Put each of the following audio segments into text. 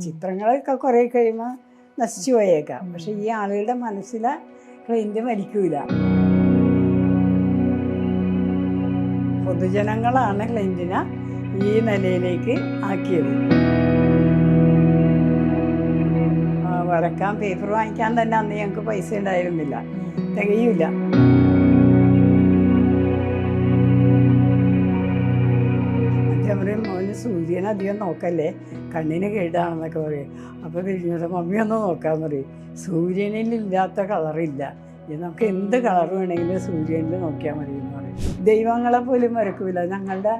ചിത്രങ്ങളൊക്കെ കുറേ കഴിയുമ്പോൾ നശിച്ചു പോയേക്കാം. പക്ഷെ ഈ ആളുകളുടെ മനസ്സിലെ ക്ലൈൻറ്റ് മരിക്കൂല. പൊതുജനങ്ങളാണ് ക്ലൈൻറ്റിനെ ഈ നിലയിലേക്ക് ആക്കിയത്. വരക്കാൻ പേപ്പർ വാങ്ങിക്കാൻ തന്നെ അന്ന് ഞങ്ങൾക്ക് പൈസ ഉണ്ടായിരുന്നില്ല, തികയില്ല. പറയും മോന് സൂര്യനെ അധികം നോക്കല്ലേ, കണ്ണിന് കേടാണെന്നൊക്കെ പറയും. അപ്പോൾ കഴിഞ്ഞാൽ മമ്മി ഒന്ന് നോക്കാൻ പറയും. സൂര്യനിലില്ലാത്ത കളറില്ല, നമുക്ക് എന്ത് കളർ വേണമെങ്കിലും സൂര്യനിൽ നോക്കിയാൽ മതി എന്ന് പറയും. ദൈവങ്ങളെ പോലും വരക്കൂല. ഞങ്ങളുടെ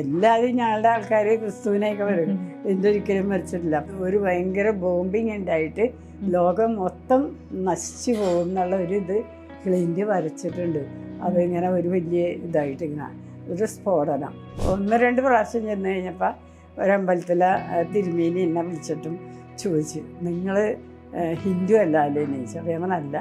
എല്ലാവരും ഞങ്ങളുടെ ആൾക്കാർ ക്രിസ്തുവിനെയൊക്കെ വരും, എന്തൊരിക്കലും വരച്ചിട്ടില്ല. ഒരു ഭയങ്കര ബോംബിങ് ഉണ്ടായിട്ട് ലോകം മൊത്തം നശിച്ചു പോകും എന്നുള്ള ഒരു ഇത് ക്ലൈൻറ്റ് വരച്ചിട്ടുണ്ട്. അതിങ്ങനെ ഒരു വലിയ ഇതായിട്ട് ഇങ്ങനെ ഒരു സ്ഫോടനം. 1-2 പ്രാവശ്യം ചെന്ന് കഴിഞ്ഞപ്പോൾ ഒരമ്പലത്തിലെ തിരുമേനി എന്നെ വിളിച്ചിട്ടും ചോദിച്ചു, നിങ്ങൾ ഹിന്ദു അല്ലല്ലേ എന്ന് ചോദിച്ചു. അപ്പോൾ അല്ല,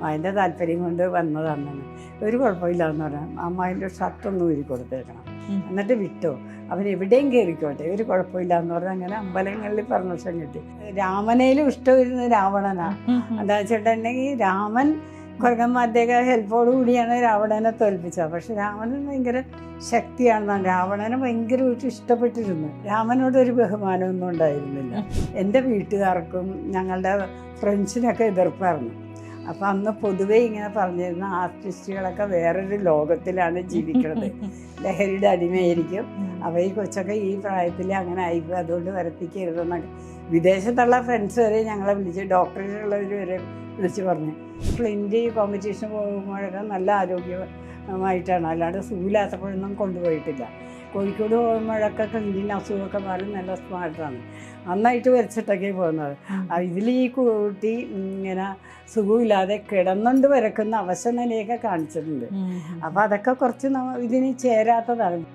അതിൻ്റെ താല്പര്യം കൊണ്ട് വന്നതാണെന്ന്. ഒരു കുഴപ്പമില്ല എന്ന് പറയാം. അമ്മായിൻ്റെ ഷർട്ടൊന്നും ഊരി കൊടുത്തേക്കണം, എന്നിട്ട് വിട്ടോ, അവൻ എവിടെയും കയറിക്കോട്ടെ, ഒരു കുഴപ്പമില്ല എന്ന് പറഞ്ഞാൽ അങ്ങനെ അമ്പലങ്ങളിൽ പെർമിഷൻ കിട്ടി. രാമനേലും ഇഷ്ടമിരുന്ന രാവണനാണ്. എന്താ വെച്ചിട്ടുണ്ടെങ്കിൽ രാമൻ കുരങ്ങന്മാരുടെയൊക്കെ ഹെൽപ്പോടുകൂടിയാണ് രാവണനെ തോൽപ്പിച്ചത്. പക്ഷെ രാവണൻ ഭയങ്കര ശക്തിയാണെന്നാണ്. രാവണനെ ഭയങ്കരമായിട്ട് ഇഷ്ടപ്പെട്ടിരുന്നു. രാമനോട് ഒരു ബഹുമാനമൊന്നും ഉണ്ടായിരുന്നില്ല. എൻ്റെ വീട്ടുകാർക്കും ഞങ്ങളുടെ ഫ്രണ്ട്സിനൊക്കെ എതിർപ്പായിരുന്നു. അപ്പം അന്ന് പൊതുവേ ഇങ്ങനെ പറഞ്ഞിരുന്ന ആർട്ടിസ്റ്റുകളൊക്കെ വേറൊരു ലോകത്തിലാണ് ജീവിക്കുന്നത്, ലഹരിയുടെ അടിമയായിരിക്കും, അപ്പോൾ ഈ കൊച്ചൊക്കെ ഈ പ്രായത്തിൽ അങ്ങനെ ആയിപ്പോൾ, അതുകൊണ്ട് വരപ്പിക്കരുതെന്നൊക്കെ വിദേശത്തുള്ള ഫ്രണ്ട്സ് വരെ ഞങ്ങളെ വിളിച്ച്, ഡോക്ടറേറ്റുള്ളവർ വരെ വിളിച്ച് പറഞ്ഞു. ക്ലിൻറ്റ് കോമ്പറ്റീഷൻ പോകുമ്പോഴൊക്കെ നല്ല ആരോഗ്യമായിട്ടാണ്, അല്ലാണ്ട് സുഖമില്ലാത്തപ്പോഴൊന്നും കൊണ്ടുപോയിട്ടില്ല. കോഴിക്കോട് പോകുമ്പോഴൊക്കെ ക്ലിൻറ്റിൻ്റെ അസുഖമൊക്കെ മാറി നല്ല സ്മാർട്ടാണ്, നന്നായിട്ട് വരച്ചിട്ടൊക്കെ പോകുന്നത്. ഇതിൽ ഈ കുട്ടി ഇങ്ങനെ സുഖമില്ലാതെ കിടന്നുകൊണ്ട് വരക്കുന്ന അവശനിലയൊക്കെ കാണിച്ചിട്ടുണ്ട്. അപ്പോൾ അതൊക്കെ കുറച്ച് ഇതിന് ചേരാത്തതാണ്.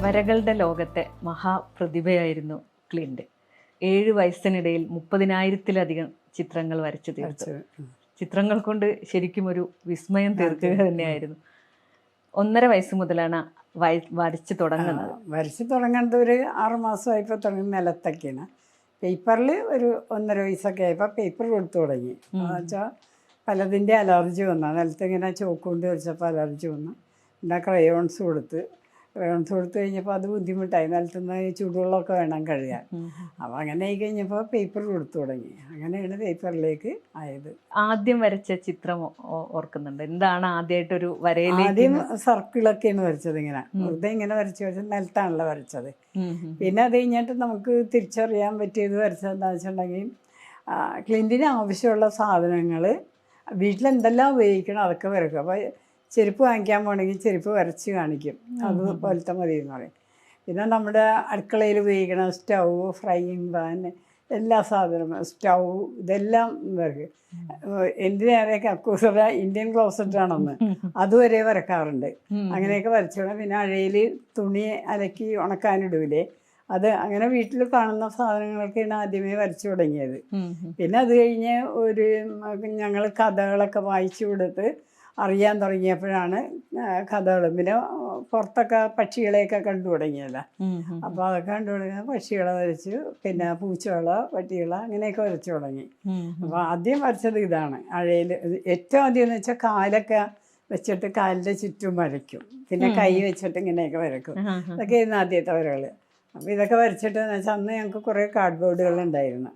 വരകളുടെ ലോകത്തെ മഹാപ്രതിഭയായിരുന്നു ക്ലിൻറ്റ്. 7 വയസ്സിനിടയിൽ 30,000-ത്തിലധികം ചിത്രങ്ങൾ വരച്ചു തീർത്തു. ചിത്രങ്ങൾ കൊണ്ട് ശരിക്കും ഒരു വിസ്മയം തീർക്കുക തന്നെയായിരുന്നു. 1.5 വയസ്സ് മുതലാണ് വരച്ച് തുടങ്ങുന്നത്. വരച്ച് തുടങ്ങേണ്ടത് ഒരു 6 മാസമായപ്പോൾ തുടങ്ങി. നിലത്തൊക്കെയാണ്. പേപ്പറിൽ ഒരു 1.5 വയസ്സൊക്കെ ആയപ്പോൾ പേപ്പർ കൊടുത്തു തുടങ്ങി. എന്നുവെച്ചാൽ പലതിൻ്റെ അലർജി വന്നു. നിലത്ത് ഇങ്ങനെ ചോക്ക് കൊണ്ട് വരച്ചപ്പോൾ അലർജി വന്നു. പിന്നെ ക്രയോൺസ് കൊടുത്ത് കഴിഞ്ഞപ്പോൾ അത് ബുദ്ധിമുട്ടായി. നിലത്തുനിന്ന് ചൂടുവെള്ളമൊക്കെ വേണം കഴുകാൻ. അപ്പോൾ അങ്ങനെ ആയി കഴിഞ്ഞപ്പോൾ പേപ്പർ കൊടുത്തു തുടങ്ങി. അങ്ങനെയാണ് പേപ്പറിലേക്ക് ആയത്. ആദ്യം വരച്ച ചിത്രം ഓർക്കുന്നുണ്ട്? എന്താണ് ആദ്യമായിട്ടൊരു വരയിൽ? ആദ്യം സർക്കിളൊക്കെയാണ് വരച്ചത്. ഇങ്ങനെ വെറുതെ ഇങ്ങനെ വരച്ച് വെച്ചാൽ നിലത്താണല്ലോ വരച്ചത്. പിന്നെ അത് കഴിഞ്ഞിട്ട് നമുക്ക് തിരിച്ചറിയാൻ പറ്റിയത് വരച്ചതെന്താണെന്ന് വെച്ചിട്ടുണ്ടെങ്കിൽ, ക്ലിൻറ്റിന് ആവശ്യമുള്ള സാധനങ്ങൾ വീട്ടിലെന്തെല്ലാം ഉപയോഗിക്കണം അതൊക്കെ വരക്കും. അപ്പോൾ ചെരുപ്പ് വാങ്ങിക്കാൻ പോകണമെങ്കിൽ ചെരുപ്പ് വരച്ച് കാണിക്കും, അതുപോലത്തെ മതി എന്ന് പറയും. പിന്നെ നമ്മുടെ അടുക്കളയിൽ ഉപയോഗിക്കണം സ്റ്റൗ, ഫ്രൈയിങ് പാൻ, എല്ലാ സാധനവും, സ്റ്റൗ, ഇതെല്ലാം വരക്കും. എന്തിനേറെ കക്കൂസറ ഇന്ത്യൻ ക്ലോസറ്റാണെന്ന് അതുവരെ വരക്കാറുണ്ട്. അങ്ങനെയൊക്കെ വരച്ചോളാം. പിന്നെ അഴയിൽ തുണി അലക്കി ഉണക്കാനിടൂലേ, അത് അങ്ങനെ വീട്ടിൽ കാണുന്ന സാധനങ്ങളൊക്കെയാണ് ആദ്യമേ വരച്ചു തുടങ്ങിയത്. പിന്നെ അത് കഴിഞ്ഞ് ഞങ്ങൾ കഥകളൊക്കെ വായിച്ചു കൊടുത്ത് അറിയാൻ തുടങ്ങിയപ്പോഴാണ് കഥകളും. പിന്നെ പുറത്തൊക്കെ പക്ഷികളെയൊക്കെ കണ്ടു തുടങ്ങിയല്ല. അപ്പോൾ അതൊക്കെ കണ്ടു തുടങ്ങിയ പക്ഷികളെ വരച്ചു, പിന്നെ പൂച്ചകള, പട്ടികള, അങ്ങനെയൊക്കെ വരച്ചു തുടങ്ങി. അപ്പോൾ ആദ്യം വരച്ചത് ഇതാണ്. അഴയിൽ ഏറ്റവും ആദ്യം എന്ന് വെച്ചാൽ കാലൊക്കെ വെച്ചിട്ട് കാലിൻ്റെ ചുറ്റും വരയ്ക്കും, പിന്നെ കൈ വെച്ചിട്ട് ഇങ്ങനെയൊക്കെ വരക്കും. ഇതൊക്കെയായിരുന്നു ആദ്യത്തെ വരകൾ. അപ്പോൾ ഇതൊക്കെ വരച്ചിട്ട് എന്ന് വെച്ചാൽ അന്ന് ഞങ്ങൾക്ക് കുറേ കാർഡ്ബോർഡുകൾ ഉണ്ടായിരുന്നു,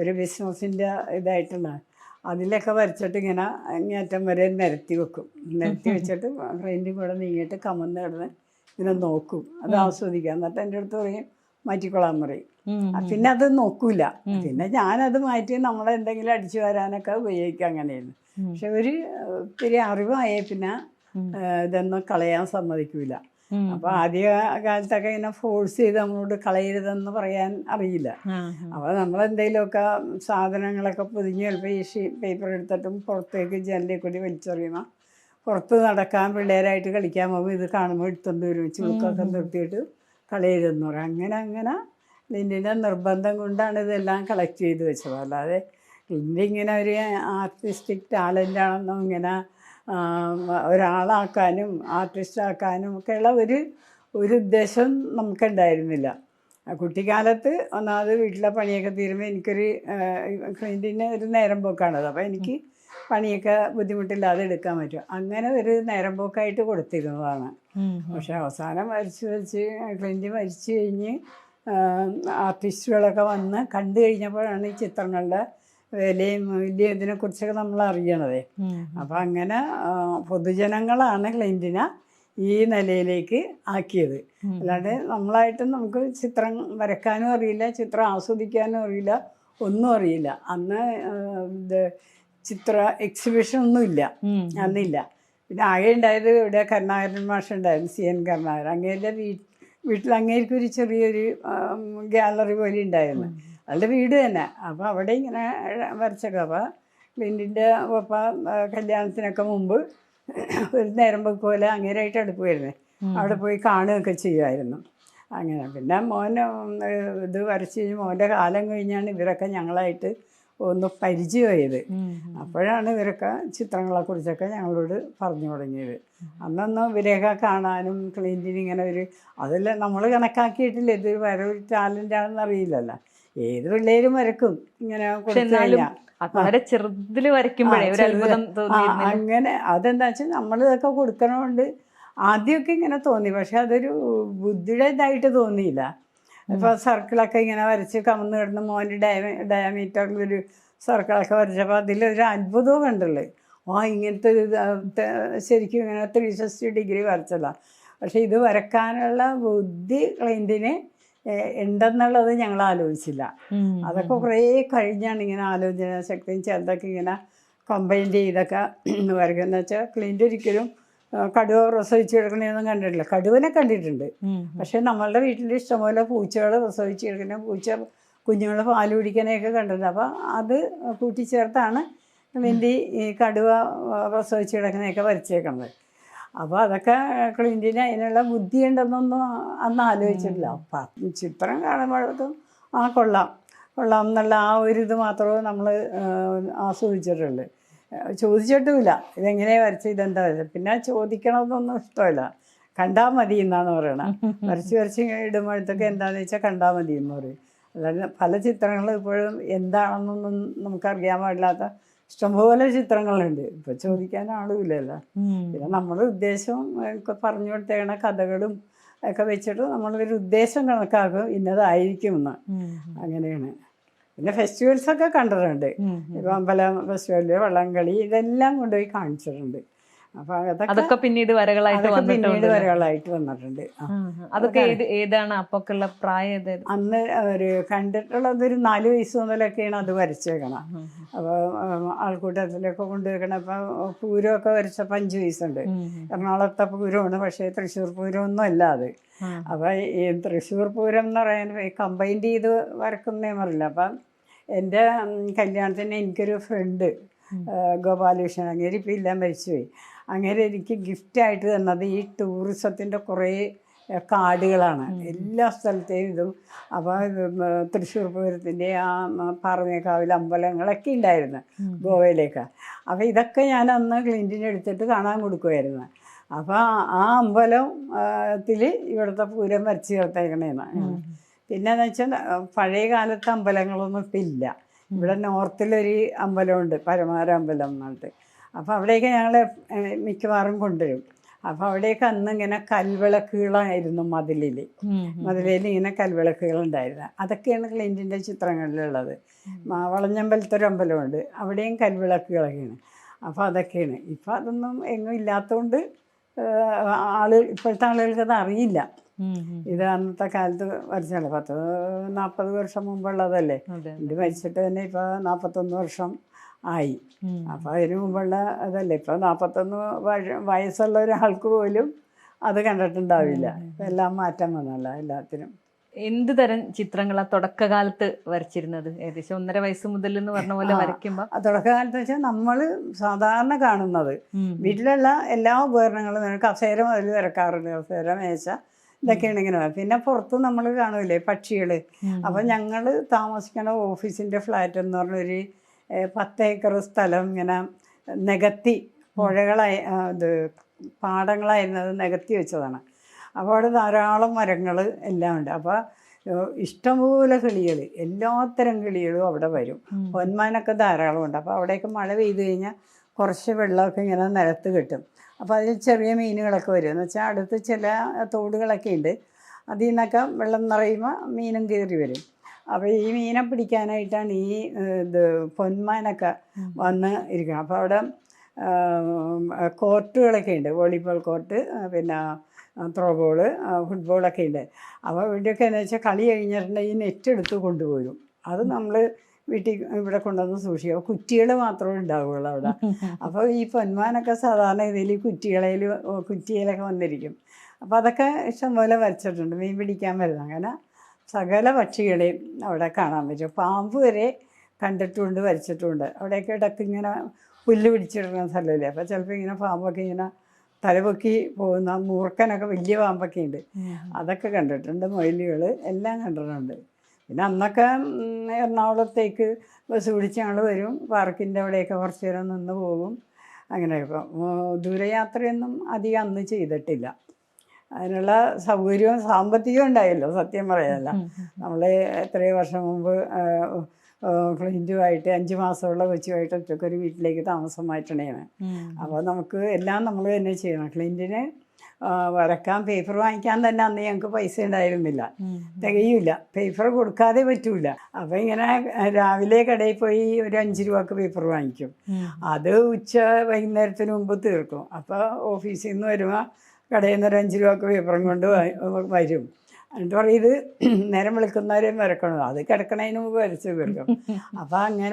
ഒരു ബിസിനസ്സിൻ്റെ ഇതായിട്ടുള്ള. അതിലൊക്കെ വരച്ചിട്ട് ഇങ്ങനെ അങ്ങേറ്റം വരെ നിരത്തി വെക്കും. നിരത്തി വെച്ചിട്ട് ഫ്രണ്ടിൽ കൂടെ നീങ്ങിയിട്ട് കമന്ന് കിടന്ന് ഇങ്ങനെ നോക്കും, അത് ആസ്വദിക്കുക. എന്നിട്ട് എൻ്റെ അടുത്ത് പറയും മാറ്റിക്കൊള്ളാൻ പറയും. പിന്നെ അത് നോക്കൂല. പിന്നെ ഞാനത് മാറ്റി നമ്മളെന്തെങ്കിലും അടിച്ചു വരാനൊക്കെ ഉപയോഗിക്കുക, അങ്ങനെയായിരുന്നു. പക്ഷെ ഒത്തിരി അറിവായേ പിന്നെ ഇതൊന്നും കളയാൻ സമ്മതിക്കൂല. അപ്പോൾ ആദ്യ കാലത്തൊക്കെ ഇങ്ങനെ ഫോഴ്സ് ചെയ്ത് നമ്മളോട് കളയരുതെന്ന് പറയാൻ അറിയില്ല. അപ്പോൾ നമ്മളെന്തെങ്കിലുമൊക്കെ സാധനങ്ങളൊക്കെ പൊതിഞ്ഞ് ചിലപ്പോൾ ഈ പേപ്പർ എടുത്തിട്ടും പുറത്തേക്ക് ജനലിൽ കൂടി വലിച്ചെറിയുമ്പോൾ പുറത്ത് നടക്കാൻ പിള്ളേരായിട്ട് കളിക്കാൻ പോകുമ്പോൾ ഇത് കാണുമ്പോൾ എടുത്തുകൊണ്ട് വരും, ചുളുക്കൊക്കെ നിർത്തിയിട്ട് കളയരുതെന്ന് പറയും. അങ്ങനെ ഇതിൻ്റെ നിർബന്ധം കൊണ്ടാണ് ഇതെല്ലാം കളക്ട് ചെയ്ത് വെച്ചത്. അല്ലാതെ ഇങ്ങനെ ഒരു ആർട്ടിസ്റ്റിക് ടാലൻ്റാണെന്നോ ഇങ്ങനെ ഒരാളാക്കാനും ആർട്ടിസ്റ്റാക്കാനും ഒക്കെയുള്ള ഒരു ഉദ്ദേശം നമുക്കുണ്ടായിരുന്നില്ല. കുട്ടിക്കാലത്ത് ഒന്നാമത് വീട്ടിലെ പണിയൊക്കെ തീരുമ്പോൾ എനിക്കൊരു ക്ലൈൻറ്റിന് ഒരു നേരം പോക്കാണത്. അപ്പോൾ എനിക്ക് പണിയൊക്കെ ബുദ്ധിമുട്ടില്ലാതെ എടുക്കാൻ പറ്റും. അങ്ങനെ ഒരു നേരം പോക്കായിട്ട് കൊടുത്തിരുന്നതാണ്. പക്ഷെ അവസാനം വരച്ച് ക്ലൈൻറ്റ് മരിച്ചു കഴിഞ്ഞ് ആർട്ടിസ്റ്റുകളൊക്കെ വന്ന് കണ്ടു കഴിഞ്ഞപ്പോഴാണ് ഈ ചിത്രങ്ങളുടെ വിലയും മൂല്യം ഇതിനെക്കുറിച്ചൊക്കെ നമ്മൾ അറിയണത്. അപ്പം അങ്ങനെ പൊതുജനങ്ങളാണ് ക്ലൈൻറ്റിനെ ഈ നിലയിലേക്ക് ആക്കിയത്. അല്ലാണ്ട് നമ്മളായിട്ട് നമുക്ക് ചിത്രം വരയ്ക്കാനും അറിയില്ല, ചിത്രം ആസ്വദിക്കാനും അറിയില്ല, ഒന്നും അറിയില്ല. അന്ന് ഇത് ചിത്ര എക്സിബിഷൻ ഒന്നുമില്ല, അന്നില്ല. പിന്നെ ആകെ ഉണ്ടായത് ഇവിടെ കരുണാകരൻ മാഷ് ഉണ്ടായിരുന്നു, CN കരുണാകരൻ. അങ്ങേരുടെ വീട്ടിൽ അങ്ങേർക്ക് ഒരു ചെറിയൊരു ഗാലറി പോലെ ഉണ്ടായിരുന്നു, അവളുടെ വീട് തന്നെ. അപ്പോൾ അവിടെ ഇങ്ങനെ വരച്ചൊക്കെ. അപ്പോൾ ക്ലിൻറ്റിൻ്റെ പപ്പ കല്യാണത്തിനൊക്കെ മുമ്പ് ഒരു നേരം പോലെ അങ്ങേരായിട്ട് അടുപ്പുമായിരുന്നേ, അവിടെ പോയി കാണുകയൊക്കെ ചെയ്യുമായിരുന്നു. അങ്ങനെ പിന്നെ മോൻ ഇത് വരച്ച് കഴിഞ്ഞ് മോൻ്റെ കാലം കഴിഞ്ഞാണ് ഇവരൊക്കെ ഞങ്ങളായിട്ട് ഒന്ന് പരിചയമായത്. അപ്പോഴാണ് ഇവരൊക്കെ ചിത്രങ്ങളെക്കുറിച്ചൊക്കെ ഞങ്ങളോട് പറഞ്ഞു തുടങ്ങിയത്. അന്നൊന്നും ഇവരെയൊക്കെ കാണാനും ക്ലീൻറ്റിന് ഇങ്ങനെ അതെല്ലാം നമ്മൾ കണക്കാക്കിയിട്ടില്ല, ഇത് വേറെ ഒരു ടാലൻ്റാണെന്ന് അറിയില്ലല്ലോ. ഏത് പിള്ളേരും വരക്കും ഇങ്ങനെ കൊടുത്തു കഴിഞ്ഞാൽ. അങ്ങനെ അതെന്താ വെച്ചാൽ നമ്മളിതൊക്കെ കൊടുക്കണോണ്ട് ആദ്യമൊക്കെ ഇങ്ങനെ തോന്നി. പക്ഷെ അതൊരു ബുദ്ധിയുടെ ഇതായിട്ട് തോന്നിയില്ല. ഇപ്പോൾ സർക്കിളൊക്കെ ഇങ്ങനെ വരച്ച് കമന്ന് കിടന്ന് മോൻ്റെ ഡയമീറ്ററിലൊരു സർക്കിളൊക്കെ വരച്ചപ്പോൾ അതിലൊരു അത്ഭുതവും കണ്ടുള്ളൂ. ഇങ്ങനത്തെ ഒരു ശരിക്കും ഇങ്ങനെ 360 ഡിഗ്രി വരച്ചതാണ്. പക്ഷെ ഇത് വരക്കാനുള്ള ബുദ്ധി ക്ലൈൻറ്റിന് ഉണ്ടെന്നുള്ളത് ഞങ്ങൾ ആലോചിച്ചില്ല. അതൊക്കെ കുറേ കഴിഞ്ഞാണ് ഇങ്ങനെ ആലോചന ശക്തിയും ചിലതൊക്കെ ഇങ്ങനെ കമ്പൈൻ ചെയ്തൊക്കെ വരയ്ക്കുക. വെച്ചാൽ ക്ലൈൻറ്റ് ഒരിക്കലും കടുവ പ്രസവിച്ച് കിടക്കണതൊന്നും കണ്ടിട്ടില്ല. കടുവനെ കണ്ടിട്ടുണ്ട്, പക്ഷേ നമ്മളുടെ വീട്ടിൽ ഇഷ്ടംപോലെ പൂച്ചകൾ പ്രസവിച്ച് കിടക്കുന്ന കുഞ്ഞുങ്ങളെ പാൽ കുടിക്കാനൊക്കെ കണ്ടിട്ടുണ്ട്. അപ്പോൾ അത് കൂട്ടിച്ചേർത്താണ് ക്ലിൻറ്റി ഈ കടുവ പ്രസവിച്ച് കിടക്കുന്നതൊക്കെ വരച്ചേക്കുന്നത്. അപ്പോൾ അതൊക്കെ ക്ലിൻറ്റിന് അതിനുള്ള ബുദ്ധിയുണ്ടെന്നൊന്നും അന്ന് ആലോചിച്ചിട്ടില്ല. അപ്പം ചിത്രം കാണുമ്പോഴേക്കും കൊള്ളാം എന്നുള്ള ഇത് മാത്രമേ നമ്മൾ ആസ്വദിച്ചിട്ടുള്ളൂ. ചോദിച്ചിട്ടുമില്ല ഇതെങ്ങനെയാണ് വരച്ച്, ഇതെന്താ വരച്ചത്. പിന്നെ ചോദിക്കണമെന്നൊന്നും ഇഷ്ടമല്ല, കണ്ടാൽ മതി എന്നാണ് പറയണത്. വരച്ച് ഇടുമ്പോഴത്തേക്ക് എന്താണെന്ന് വെച്ചാൽ കണ്ടാൽ മതി എന്ന് പറയും. അതായത് പല ചിത്രങ്ങളും ഇപ്പോഴും എന്താണെന്നൊന്നും നമുക്കറിയാൻ പാടില്ലാത്ത ഇഷ്ടംപോലെ ചിത്രങ്ങളുണ്ട്. ഇപ്പം ചോദിക്കാൻ ആളുമില്ലല്ലോ. പിന്നെ നമ്മുടെ ഉദ്ദേശം പറഞ്ഞു കൊടുത്തേക്കണ കഥകളും ഒക്കെ വെച്ചിട്ട് നമ്മളൊരു ഉദ്ദേശം കണക്കാക്കും, ഇന്നതായിരിക്കുമെന്ന്. അങ്ങനെയാണ്. പിന്നെ ഫെസ്റ്റിവൽസൊക്കെ കണ്ടിട്ടുണ്ട്. ഇപ്പം അമ്പലം ഫെസ്റ്റിവല്, വള്ളംകളി, ഇതെല്ലാം കൊണ്ടുപോയി കാണിച്ചിട്ടുണ്ട്. അപ്പൊ അതൊക്കെ പിന്നീട് വരകളായിട്ട് വന്നിട്ടുണ്ട്. അതൊക്കെ ഏതാണ് അപ്പൊക്കുള്ള പ്രായം? അന്ന് ഒരു കണ്ടിട്ടുള്ളത് ഒരു 4 വയസ്സ് മുതലൊക്കെയാണ് അത് വരച്ചേക്കണം. അപ്പോൾ ആൾക്കൂട്ടത്തിലൊക്കെ കൊണ്ടുവയ്ക്കണം. അപ്പം പൂരമൊക്കെ വരച്ചപ്പോൾ 5 വയസ്സുണ്ട്. എറണാകുളത്തെ പൂരമാണ്, പക്ഷേ തൃശ്ശൂർ പൂരമൊന്നും അല്ല അത്. അപ്പം ഈ തൃശ്ശൂർ പൂരം എന്ന് പറയാൻ കമ്പൈൻ ചെയ്ത് വരക്കുന്നേ അറിയില്ല. അപ്പം എൻ്റെ കല്യാണത്തിന് എനിക്കൊരു ഫ്രണ്ട് ഗോപാലകൃഷ്ണൻ, അങ്ങേര് ഇപ്പം ഇല്ല, മരിച്ചുപോയി. അങ്ങനെ എനിക്ക് ഗിഫ്റ്റായിട്ട് തന്നത് ഈ ടൂറിസത്തിൻ്റെ കുറേ കാർഡുകളാണ്, എല്ലാ സ്ഥലത്തെയും ഇതും. അപ്പോൾ തൃശ്ശൂർ പൂരത്തിൻ്റെ പാറമേക്കാവിലെ അമ്പലങ്ങളൊക്കെ ഉണ്ടായിരുന്നു ഗോവയിലേക്ക്. അപ്പോൾ ഇതൊക്കെ ഞാൻ അന്ന് ക്ലിൻറ്റിന് എടുത്തിട്ട് കാണാൻ കൊടുക്കുമായിരുന്നു. അപ്പോൾ ആ അമ്പലത്തിൽ ഇവിടുത്തെ പൂരം വരച്ച് ചേർത്തേക്കണേന്ന്. പിന്നെയെന്ന് വെച്ചാൽ പഴയ കാലത്തെ അമ്പലങ്ങളൊന്നും ഇപ്പം ഇല്ല. ഇവിടെ നോർത്തിലൊരു അമ്പലമുണ്ട്, പരമാര അമ്പലം എന്നിട്ട്. അപ്പോൾ അവിടേക്ക് ഞങ്ങൾ മിക്കവാറും കൊണ്ടുവരും. അപ്പോൾ അവിടേക്ക് അന്ന് ഇങ്ങനെ കൽവിളക്കുകളായിരുന്നു മതിലിൽ ഇങ്ങനെ കൽവിളക്കുകളുണ്ടായിരുന്നു. അതൊക്കെയാണ് ക്ലൈൻറ്റിൻ്റെ ചിത്രങ്ങളിലുള്ളത്. വളഞ്ഞമ്പലത്തെ ഒരു അമ്പലമുണ്ട്, അവിടെയും കൽവിളക്കുകളൊക്കെയാണ്. അപ്പോൾ അതൊക്കെയാണ്. ഇപ്പം അതൊന്നും എങ്ങും ഇല്ലാത്തതുകൊണ്ട് ഇപ്പോഴത്തെ ആളുകൾക്ക് അത് അറിയില്ല. ഇത് അന്നത്തെ കാലത്ത് വരച്ചാൽ 40 വർഷം മുമ്പുള്ളതല്ലേ. ഇത് മരിച്ചിട്ട് തന്നെ ഇപ്പോൾ 41 വർഷം ആയി. അപ്പോൾ അതിന് മുമ്പുള്ള അതല്ലേ. ഇപ്പോൾ 41 വയസ്സുള്ള ഒരാൾക്ക് പോലും അത് കണ്ടിട്ടുണ്ടാവില്ല. ഇപ്പം എല്ലാം മാറ്റം വന്നല്ലോ എല്ലാത്തിനും. എന്ത് തരം ചിത്രങ്ങളാ തുടക്കകാലത്ത് വരച്ചിരുന്നത്? ഏകദേശം 1.5 വയസ്സ് മുതൽ എന്ന് പറഞ്ഞ പോലെ വരയ്ക്കുമ്പോൾ തുടക്കകാലത്ത് വെച്ചാൽ നമ്മൾ സാധാരണ കാണുന്നത് വീട്ടിലുള്ള എല്ലാ ഉപകരണങ്ങളും കസേര മുതൽ വരക്കാറുണ്ട്. കസേര, മേശ, ഇതൊക്കെയാണ് ഇങ്ങനെ. പിന്നെ പുറത്ത് നമ്മൾ കാണൂലേ പക്ഷികൾ. അപ്പം ഞങ്ങൾ താമസിക്കുന്ന ഓഫീസിൻ്റെ ഫ്ലാറ്റ് എന്ന് പറഞ്ഞൊരു 10 ഏക്കർ സ്ഥലം ഇങ്ങനെ നികത്തി പുഴകളായി ഇത് പാടങ്ങളായിരുന്നത് നികത്തി വെച്ചതാണ്. അപ്പോൾ അവിടെ ധാരാളം മരങ്ങൾ എല്ലാം ഉണ്ട്. അപ്പോൾ ഇഷ്ടംപോലെ കിളികൾ, എല്ലാത്തരം കിളികളും അവിടെ വരും. പൊന്മാനൊക്കെ ധാരാളമുണ്ട്. അപ്പോൾ അവിടെയൊക്കെ മഴ പെയ്തു കഴിഞ്ഞാൽ കുറച്ച് വെള്ളമൊക്കെ ഇങ്ങനെ നിലത്ത് കിട്ടും. അപ്പോൾ അതിൽ ചെറിയ മീനുകളൊക്കെ വരും. എന്ന് വെച്ചാൽ അടുത്ത് ചില തോടുകളൊക്കെ ഉണ്ട്. അതിൽ നിന്നൊക്കെ വെള്ളം നിറയുമ്പോൾ മീനും കയറി വരും. അപ്പോൾ ഈ മീനെ പിടിക്കാനായിട്ടാണ് ഈ പൊന്മാനൊക്കെ വന്ന് ഇരിക്കണം. അപ്പോൾ അവിടെ കോർട്ടുകളൊക്കെ ഉണ്ട്, വോളിബോൾ കോർട്ട്, പിന്നെ ത്രോ ബോള്, ഫുട്ബോളൊക്കെ ഉണ്ട്. അപ്പോൾ ഇവിടെയൊക്കെ എന്ന് വെച്ചാൽ കളി കഴിഞ്ഞിട്ടുണ്ടെങ്കിൽ ഈ നെറ്റ് എടുത്ത് കൊണ്ടുപോരും. അത് നമ്മൾ വീട്ടിൽ ഇവിടെ കൊണ്ടുവന്ന് സൂക്ഷിക്കുക. കുറ്റികൾ മാത്രമേ ഉണ്ടാവുകയുള്ളൂ അവിടെ. അപ്പോൾ ഈ പൊന്മാനൊക്കെ സാധാരണ ഇതിൽ കുറ്റിയിലൊക്കെ വന്നിരിക്കും. അപ്പോൾ അതൊക്കെ ഇഷ്ടംപോലെ വരച്ചിട്ടുണ്ട്. മീൻ പിടിക്കാൻ വരുന്നത് അങ്ങനെ സകല പക്ഷികളെയും അവിടെ കാണാൻ പറ്റും. പാമ്പ് വരെ കണ്ടിട്ടുമുണ്ട്, വരച്ചിട്ടുമുണ്ട്. അവിടെയൊക്കെ ഇടയ്ക്ക് ഇങ്ങനെ പുല്ല് പിടിച്ചിടുന്ന സ്ഥലമില്ലേ, അപ്പോൾ ചിലപ്പോൾ ഇങ്ങനെ പാമ്പൊക്കെ ഇങ്ങനെ തലപൊക്കി പോകുന്ന മൂർക്കനൊക്കെ വലിയ പാമ്പൊക്കെ ഉണ്ട്, അതൊക്കെ കണ്ടിട്ടുണ്ട്. മൊയിലുകൾ എല്ലാം കണ്ടിട്ടുണ്ട്. പിന്നെ അന്നൊക്കെ എറണാകുളത്തേക്ക് ബസ് പിടിച്ച് ഞങ്ങൾ വരും. പാർക്കിൻ്റെ അവിടെയൊക്കെ കുറച്ച് നേരം നിന്ന് പോകും. അങ്ങനെയൊക്കെ ദൂരയാത്രയൊന്നും അധികം അന്ന് ചെയ്തിട്ടില്ല. അതിനുള്ള സൗകര്യവും സാമ്പത്തികവും ഉണ്ടായല്ലോ, സത്യം പറയാനല്ല. നമ്മൾ എത്രയോ വർഷം മുമ്പ് ക്ലിൻറ്റുമായിട്ട് 5 മാസമുള്ള കൊച്ചുമായിട്ട് ഒറ്റക്കൊരു വീട്ടിലേക്ക് താമസം മാറ്റണേണ്. അപ്പോൾ നമുക്ക് എല്ലാം നമ്മൾ തന്നെ ചെയ്യണം. ക്ലിൻറ്റിന് വരക്കാൻ പേപ്പർ വാങ്ങിക്കാൻ തന്നെ അന്ന് ഞങ്ങൾക്ക് പൈസ ഉണ്ടായിരുന്നില്ല, തികയില്ല. പേപ്പർ കൊടുക്കാതെ പറ്റൂല. അപ്പോൾ ഇങ്ങനെ രാവിലെ കടയിൽ പോയി ഒരു 5 രൂപക്ക് പേപ്പർ വാങ്ങിക്കും. അത് വൈകുന്നേരത്തിന് മുമ്പ് തീർക്കും. അപ്പോൾ ഓഫീസിൽ നിന്ന് വരുമ്പോൾ കടയിൽ നിന്ന് ഒരു 5 രൂപക്ക് പേപ്പറും കൊണ്ട് വരും. എന്നിട്ട് പറയും ഇത് നേരം വിളിക്കുന്നവരെയും വരക്കണം, അത് കിടക്കണതിന് മുമ്പ് വരച്ച് തീർക്കും.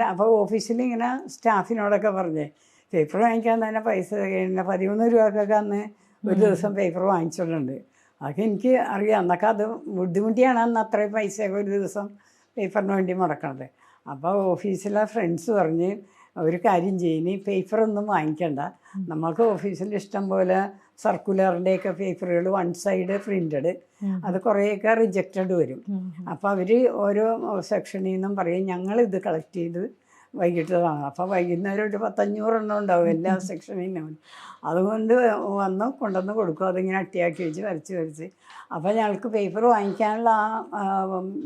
അപ്പോൾ ഓഫീസിൽ ഇങ്ങനെ സ്റ്റാഫിനോടൊക്കെ പറഞ്ഞേ പേപ്പർ വാങ്ങിക്കാൻ തന്നെ പൈസ തികയില്ല. 13 രൂപക്കൊക്കെ അന്ന് ഒരു ദിവസം പേപ്പർ വാങ്ങിച്ചിട്ടുണ്ട്. അതൊക്കെ എനിക്ക് അറിയാം. എന്നൊക്കെ അത് ബുദ്ധിമുട്ടിയാണ് അന്ന് അത്രയും പൈസയൊക്കെ ഒരു ദിവസം പേപ്പറിന് വേണ്ടി മുടക്കണത്. അപ്പോൾ ഓഫീസിലെ ഫ്രണ്ട്സ് പറഞ്ഞ് ഒരു കാര്യം ചെയ്യുന്നു, പേപ്പറൊന്നും വാങ്ങിക്കണ്ട, നമ്മൾക്ക് ഓഫീസിൽ ഇഷ്ടം പോലെ സർക്കുലറിൻ്റെയൊക്കെ പേപ്പറുകൾ 1 സൈഡ് പ്രിൻ്റഡ്, അത് കുറേയൊക്കെ റിജക്റ്റഡ് വരും. അപ്പോൾ അവർ ഓരോ സെക്ഷനിൽ നിന്നും പറയും ഞങ്ങളിത് കളക്ട് ചെയ്ത് വൈകിട്ടതാണ്. അപ്പോൾ വൈകുന്നേരം ഒരു 500 എണ്ണം ഉണ്ടാവും എല്ലാ സെക്ഷനിൽ നിന്നും. അതുകൊണ്ട് കൊണ്ടുവന്ന് കൊടുക്കും. അതിങ്ങനെ അട്ടിയാക്കി വെച്ച് വരച്ച്. അപ്പോൾ ഞങ്ങൾക്ക് പേപ്പർ വാങ്ങിക്കാനുള്ള ആ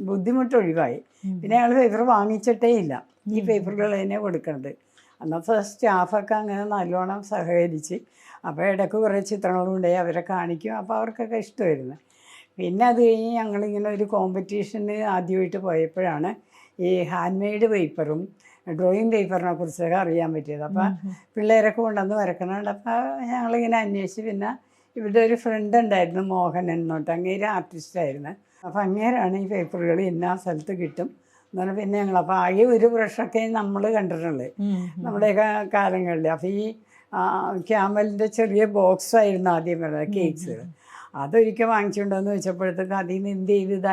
ബുദ്ധിമുട്ട് ഒഴിവായി. പിന്നെ ഞങ്ങൾ പേപ്പർ വാങ്ങിച്ചിട്ടേ ഇല്ല, ഈ പേപ്പറുകൾ തന്നെ കൊടുക്കുന്നത്. അന്നത്തെ സ്റ്റാഫൊക്കെ അങ്ങനെ നല്ലോണം സഹകരിച്ച്. അപ്പോൾ ഇടയ്ക്ക് കുറേ ചിത്രങ്ങളുണ്ടായി, അവരെ കാണിക്കും. അപ്പോൾ അവർക്കൊക്കെ ഇഷ്ടമായിരുന്നു. പിന്നെ അത് കഴിഞ്ഞ് ഞങ്ങളിങ്ങനെ ഒരു കോമ്പറ്റീഷന് ആദ്യമായിട്ട് പോയപ്പോഴാണ് ഈ ഹാൻഡ് മെയ്ഡ് പേപ്പറും ഡ്രോയിങ് പേപ്പറിനെ കുറിച്ചൊക്കെ അറിയാൻ പറ്റിയത്. അപ്പോൾ പിള്ളേരൊക്കെ കൊണ്ടുവന്ന് വരക്കണുണ്ട്. അപ്പോൾ ഞങ്ങളിങ്ങനെ അന്വേഷിച്ച് പിന്നെ ഇവിടെ ഒരു ഫ്രണ്ട് ഉണ്ടായിരുന്നു, മോഹൻ എന്നോട്ട്, അങ്ങേര് ആർട്ടിസ്റ്റായിരുന്നു. അപ്പോൾ അങ്ങേരാണ് ഈ പേപ്പറുകൾ എല്ലാ സ്ഥലത്ത് കിട്ടും എന്ന് പറഞ്ഞാൽ പിന്നെ ഞങ്ങൾ അപ്പോൾ ആകെ ഒരു ബ്രഷൊക്കെ നമ്മൾ കണ്ടിട്ടുള്ളത് നമ്മുടെയൊക്കെ കാലങ്ങളിൽ. അപ്പോൾ ഈ ക്യാമലിൻ്റെ ചെറിയ ബോക്സായിരുന്നു ആദ്യം വരുന്നത് കേക്ക്സ്. അതൊരിക്കൽ വാങ്ങിച്ചുകൊണ്ടെന്ന് വെച്ചപ്പോഴത്തേക്ക് അതിൽ നിന്ന് എന്ത് ചെയ്ത്